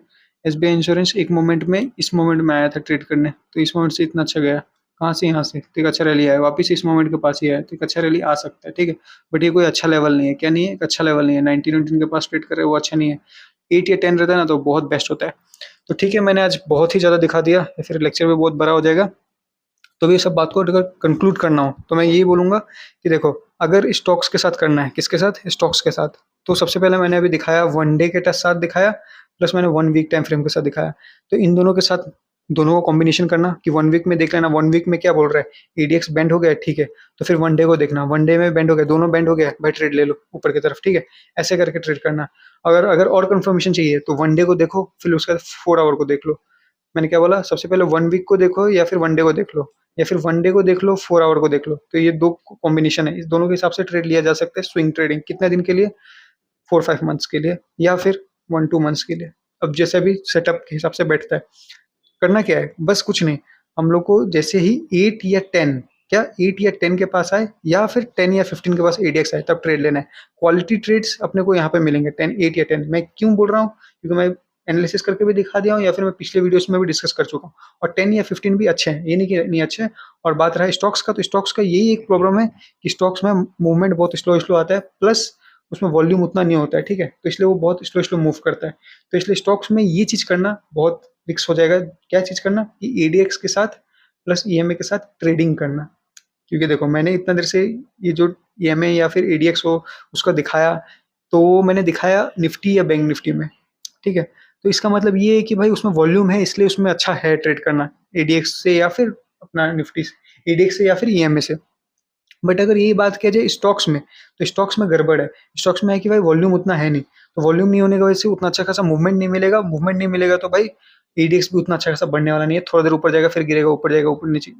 एसबीआई इंश्योरेंस एक मोमेंट में इस मोमेंट में आया था ट्रेड करने, तो इस मोमेंट से इतना अच्छा गया, कहाँ से, यहाँ से, तो एक अच्छा रैली आया, वापस इस मोमेंट के पास ही आया, तो एक अच्छा रैली आ सकता है, ठीक है। बट ये कोई अच्छा लेवल नहीं है, क्या नहीं है, एक अच्छा लेवल नहीं है। 19 के पास ट्रेड करे वो अच्छा नहीं है, 8 या 10 रहता है ना तो बहुत बेस्ट होता है। तो ठीक है, मैंने आज बहुत ही ज़्यादा दिखा दिया, या फिर लेक्चर भी बहुत बड़ा हो जाएगा। तो ये सब बात को अगर कंक्लूड करना हो तो मैं यही बोलूँगा कि देखो, अगर स्टॉक्स के साथ करना है, किसके साथ, स्टॉक्स के साथ, तो सबसे पहले मैंने अभी दिखाया 1 डे के साथ दिखाया, प्लस मैंने 1 वीक टाइम फ्रेम के साथ दिखाया। तो इन दोनों के साथ दोनों को कॉम्बिनेशन करना कि 1 वीक में देख लेना, 1 वीक में क्या बोल रहा है, एडीएक्स बैंड हो गया है, ठीक है, तो फिर 1 डे को देखना, 1 डे में बैंड हो गया, दोनों बैंड हो गया भाई ट्रेड ले लो ऊपर की तरफ, ठीक है। ऐसे करके ट्रेड करना। अगर अगर और कंफर्मेशन चाहिए तो 1 डे को देखो, फिर उसके बाद 4 आवर को देख लो। मैंने क्या बोला, सबसे पहले 1 वीक को देखो या फिर 1 डे को देख लो, या फिर 1 डे को देख लो, 4 आवर को देख लो। तो ये दो कॉम्बिनेशन है, इस दोनों के हिसाब से ट्रेड लिया जा सकता है। स्विंग ट्रेडिंग कितने दिन के लिए, 4-5 मंथ्स के लिए, या फिर 1-2 मंथ्स के लिए, अब जैसे भी सेटअप के हिसाब से बैठता है। करना क्या है, बस कुछ नहीं, हम लोग को जैसे ही 8 या 10, क्या 8 या 10 के पास आए, या फिर 10 या 15 के पास एडीएक्स आए, तब ट्रेड लेना है। क्वालिटी ट्रेड्स अपने को यहाँ पे मिलेंगे 8 या 10। मैं क्यों बोल रहा हूँ, क्योंकि मैं एनालिसिस करके भी दिखा दिया हूँ, या फिर मैं पिछले वीडियोस में भी डिस्कस कर चुका हूँ। और 10 या 15 भी अच्छे हैं, ये नहीं कि नहीं अच्छे हैं। और बात रहा स्टॉक्स का, तो स्टॉक्स का यही एक प्रॉब्लम है कि स्टॉक्स में मूवमेंट बहुत स्लो स्लो आता है, प्लस उसमें वॉल्यूम उतना नहीं होता है, ठीक है, तो इसलिए वो बहुत स्लो स्लो मूव करता है। तो इसलिए स्टॉक्स में ये चीज़ करना बहुत रिक्स हो जाएगा। क्या चीज़ करना, कि एडीएक्स के साथ प्लस ईएमए के साथ ट्रेडिंग करना। क्योंकि देखो मैंने इतना देर से ये जो ईएमए या फिर एडीएक्स हो उसका दिखाया, तो वो मैंने दिखाया निफ्टी या बैंक निफ्टी में, ठीक है। तो इसका मतलब ये है कि भाई उसमें वॉल्यूम है, इसलिए उसमें अच्छा है ट्रेड करना एडीएक्स से या फिर अपना निफ्टी से, एडीएक्स से या फिर ईएमए से। बट अगर यही बात किया जाए स्टॉक्स में, तो स्टॉक्स में गड़बड़ है। स्टॉक्स में है कि भाई वॉल्यूम उतना है नहीं, तो वॉल्यूम नहीं होने की वजह से उतना अच्छा खासा मूवमेंट नहीं मिलेगा। मूवमेंट नहीं मिलेगा तो भाई एडीएक्स भी उतना अच्छा खासा बढ़ने वाला नहीं है, थोड़ा देर ऊपर जाएगा फिर गिरेगा, ऊपर जाएगा ऊपर नीचे।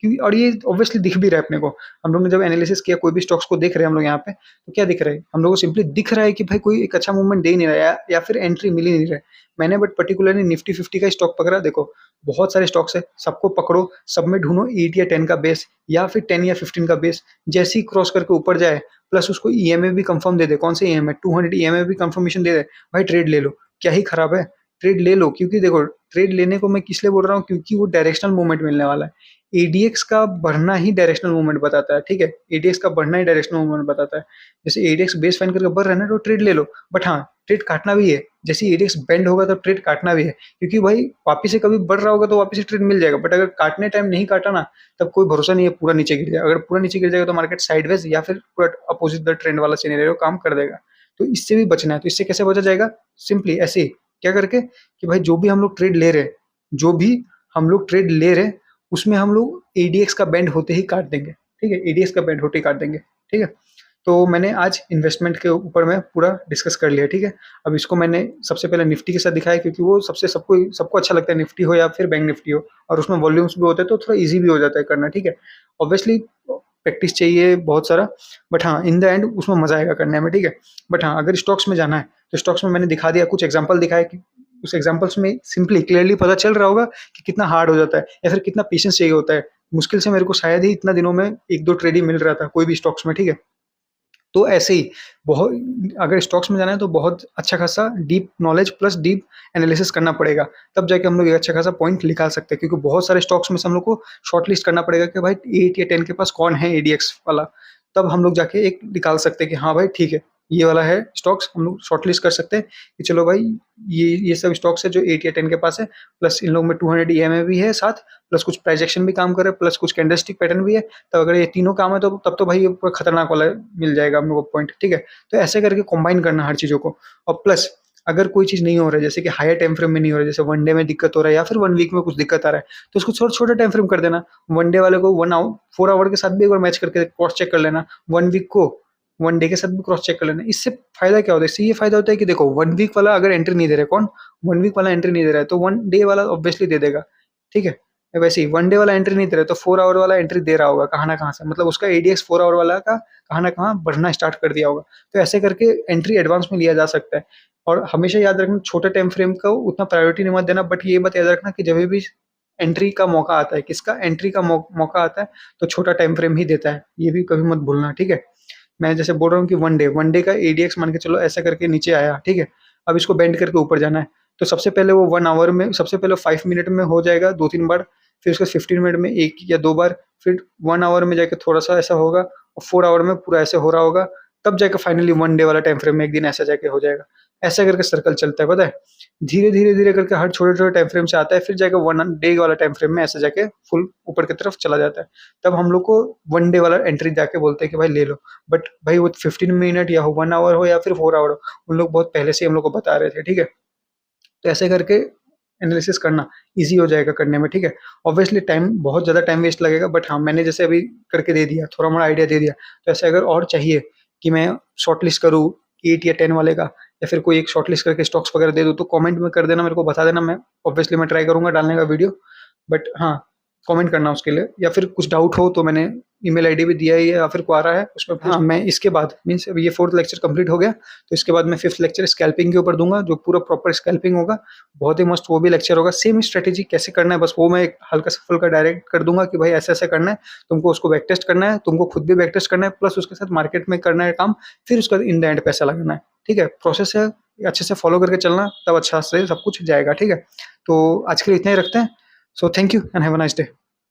क्योंकि और ये ऑब्वियसली दिख भी रहा है अपने को, हम लोग ने जब एनालिसिस किया कोई भी स्टॉक्स को देख रहे हैं हम लोग यहाँ पे, तो क्या दिख रहा है, हम लोग को सिंपली दिख रहा है कि भाई कोई एक अच्छा मूवमेंट दे ही नहीं रहा है, या फिर एंट्री मिल ही नहीं रहा है। मैंने बट पर्टिकुलरली निफ्टी 50 का स्टॉक पकड़ा। देखो बहुत सारे स्टॉक्स है, सबको पकड़ो, सब में ढूंढो 8 या 10 का बेस, या फिर 10 या 15 का बेस, जैसे ही क्रॉस करके ऊपर जाए, प्लस उसको ईएमए भी कंफर्म दे दे, कौन से ईएमए, 200 ईएमए भी कंफर्मेशन दे दे, भाई ट्रेड ले लो, क्या ही खराब है, ट्रेड ले लो। क्योंकि देखो ट्रेड लेने को मैं किस लिए बोल रहा हूँ, क्योंकि वो डायरेक्शनल मूवमेंट मिलने वाला है। एडीएक्स का बढ़ना ही डायरेक्शनल मूवमेंट बताता है, ठीक है? एडीएक्स का बढ़ना ही डायरेक्शनल मूवमेंट बताता है। जैसे एडीएक्स बेस फाइन करके बढ़ रहा है ना, तो ट्रेड ले लो, बट हाँ, ट्रेड काटना भी है। जैसे एडीएक्स बेंड होगा तो ट्रेड काटना भी है, क्योंकि भाई वापस से कभी बढ़ रहा होगा तो वापस से ट्रेड मिल जाएगा, बट अगर काटने टाइम नहीं काटा ना, तब कोई भरोसा नहीं है पूरा नीचे गिर जाएगा। अगर पूरा नीचे गिर जाएगा तो मार्केट साइडवेज या फिर पूरा अपोजिट द ट्रेंड वाला सिनेरियो काम कर देगा। तो इससे भी बचना है। तो इससे कैसे बचा जाएगा? सिंपली ऐसे ही, क्या करके कि भाई जो भी हम लोग ट्रेड ले रहे हैं, जो भी हम लोग ट्रेड ले रहे हैं, उसमें हम लोग एडीएक्स का बैंड होते ही काट देंगे, ठीक है? एडीएक्स का बैंड होते ही काट देंगे, ठीक है? तो मैंने आज इन्वेस्टमेंट के ऊपर में पूरा डिस्कस कर लिया, ठीक है? अब इसको मैंने सबसे पहले निफ्टी के साथ दिखाया, क्योंकि वो सबसे सबको सबको अच्छा लगता है, निफ्टी हो या फिर बैंक निफ्टी हो, और उसमें वॉल्यूम्स भी होते हैं तो थोड़ा ईजी भी हो जाता है करना, ठीक है? ऑब्वियसली प्रैक्टिस चाहिए बहुत सारा, बट हाँ, इन द एंड उसमें मजा आएगा करने में, ठीक है? बट हाँ, अगर स्टॉक्स में जाना है तो स्टॉक्स में मैंने दिखा दिया, कुछ एग्जाम्पल दिखाया कि उस एग्जाम्पल्स में सिंपली क्लियरली पता चल रहा होगा कि कितना हार्ड हो जाता है या फिर कितना पेशेंस चाहिए होता है। मुश्किल से मेरे को शायद ही इतना दिनों में एक दो ट्रेड ही मिल रहा था कोई भी स्टॉक्स में, ठीक है? तो ऐसे ही बहुत, अगर स्टॉक्स में जाना है तो बहुत अच्छा खासा deep knowledge plus deep analysis करना पड़ेगा, तब जाके हम लोग एक अच्छा खासा पॉइंट निकाल सकते हैं। क्योंकि बहुत सारे स्टॉक्स में से हम लोग को शॉर्ट लिस्ट करना पड़ेगा कि भाई 8 या 10 के पास कौन है एडीएक्स वाला, तब हम लोग जाके एक निकाल सकते हैं कि हाँ भाई ठीक है, ये वाला है स्टॉक्स, हम लोग शॉर्ट लिस्ट कर सकते हैं कि चलो भाई ये सब स्टॉक्स है जो 8 या 10 के पास है, प्लस इन लोग में 200 ईएमए भी है साथ, प्लस कुछ प्राइस एक्शन भी काम करे, प्लस कुछ कैंडलस्टिक पैटर्न भी है। तो अगर ये तीनों काम है तो तब तो भाई ये पूरा खतरनाक वाला मिल जाएगा हम लोग को पॉइंट, ठीक है? तो ऐसे करके कंबाइन करना हर चीज़ों को। और प्लस अगर कोई चीज़ नहीं हो रहा है, जैसे कि हायर टाइम फ्रेम में नहीं हो रहा है, जैसे वन डे में दिक्कत हो रहा है या फिर 1 वीक में कुछ दिक्कत आ रहा है, तो उसको छोटा छोटा टाइम फ्रेम कर देना। वन डे वाले को 1 आवर 4 आवर के साथ भी एक बार मैच करके क्रॉस चेक कर लेना, 1 वीक को 1 डे के साथ भी क्रॉस चेक कर लेना। इससे फायदा क्या होता है? इससे ये फायदा होता है कि देखो 1 वीक वाला अगर एंट्री नहीं दे रहा है, कौन 1 वीक वाला एंट्री नहीं दे रहा है, तो 1 डे वाला ऑब्वियसली दे देगा, ठीक है? वैसे ही 1 डे वाला एंट्री नहीं दे रहा है तो 4 आवर वाला एंट्री दे रहा होगा कहाँ ना कहाँ से, मतलब उसका एडीएक्स 4 आवर वाला का कहाँ ना कहाँ बढ़ना स्टार्ट कर दिया होगा। तो ऐसे करके एंट्री एडवांस में लिया जा सकता है। और हमेशा याद रखना, छोटे टाइम फ्रेम को उतना प्रायोरिटी नहीं मत देना, बट ये बात याद रखना कि जब भी एंट्री का मौका आता है, किसका एंट्री का मौका आता है, तो छोटा टाइम फ्रेम ही देता है, ये भी कभी मत भूलना, ठीक है? मैं जैसे बोल रहा हूँ कि 1 डे का एडीएक्स मान के चलो ऐसा करके नीचे आया, ठीक है? अब इसको बेंड करके ऊपर जाना है, तो सबसे पहले वो 1 आवर में, सबसे पहले 5 मिनट में हो जाएगा 2-3 बार, फिर उसके 15 मिनट में 1 या 2 बार, फिर 1 आवर में जाके थोड़ा-सा ऐसा होगा, और 4 आवर में पूरा ऐसे हो रहा होगा, तब जाके फाइनली 1 डे वाला टाइम फ्रेम में एक दिन ऐसा जाके हो जाएगा। ऐसा करके सर्कल चलता है, पता है? धीरे-धीरे करके हर छोटे-छोटे टाइम फ्रेम से आता है, फिर जाके 1 डे वाला टाइम फ्रेम में ऐसे जाके फुल ऊपर की तरफ चला जाता है। तब हम लोग को 1 डे वाला एंट्री जाके बोलते हैं कि भाई ले लो। बट भाई वो 15 मिनट या 1 आवर हो या फिर 4 आवर हो, उन लोग बहुत पहले से ही हम लोग को बता रहे थे, ठीक है? तो ऐसे करके एनालिसिस करना ईज़ी हो जाएगा करने में, ठीक है? ऑब्वियसली टाइम, बहुत ज़्यादा टाइम वेस्ट लगेगा, बट हाँ, मैंने जैसे अभी करके दे दिया, थोड़ा-मोड़ा आइडिया दे दिया। तो ऐसे अगर और चाहिए कि मैं शॉर्ट लिस्ट करूँ 8 या 10 वाले का, या फिर कोई एक शॉर्ट लिस्ट करके स्टॉक्स वगैरह दे दूँ, तो कमेंट में कर देना, मेरे को बता देना, मैं ऑब्वियसली मैं ट्राई करूँगा डालने का वीडियो। बट हाँ, कमेंट करना उसके लिए, या फिर कुछ डाउट हो तो मैंने ईमेल आईडी भी दिया ही है, या फिर को आ रहा है उसमें। हाँ, मैं इसके बाद मीन्स अब ये 4th लेक्चर कंप्लीट हो गया, तो इसके बाद मैं 5th लेक्चर स्कैल्पिंग के ऊपर दूंगा, जो पूरा प्रॉपर स्कैल्पिंग होगा। बहुत ही मस्त वो भी लेक्चर होगा, सेम स्ट्रेटेजी कैसे करना है, बस वो मैं एक हल्का सा फुल्का डायरेक्ट कर दूंगा कि भाई ऐसा ऐसा करना है, तुमको उसको बैक टेस्ट करना है, तुमको खुद भी बैक टेस्ट करना है, प्लस उसके साथ मार्केट में करना है काम, फिर उसका इन द एंड पैसा लगाना है, ठीक है? प्रोसेस है, अच्छे से फॉलो करके चलना, तब अच्छा से सब कुछ जाएगा, ठीक है? तो आज के लिए इतना ही रखते हैं। So thank you and have a nice day.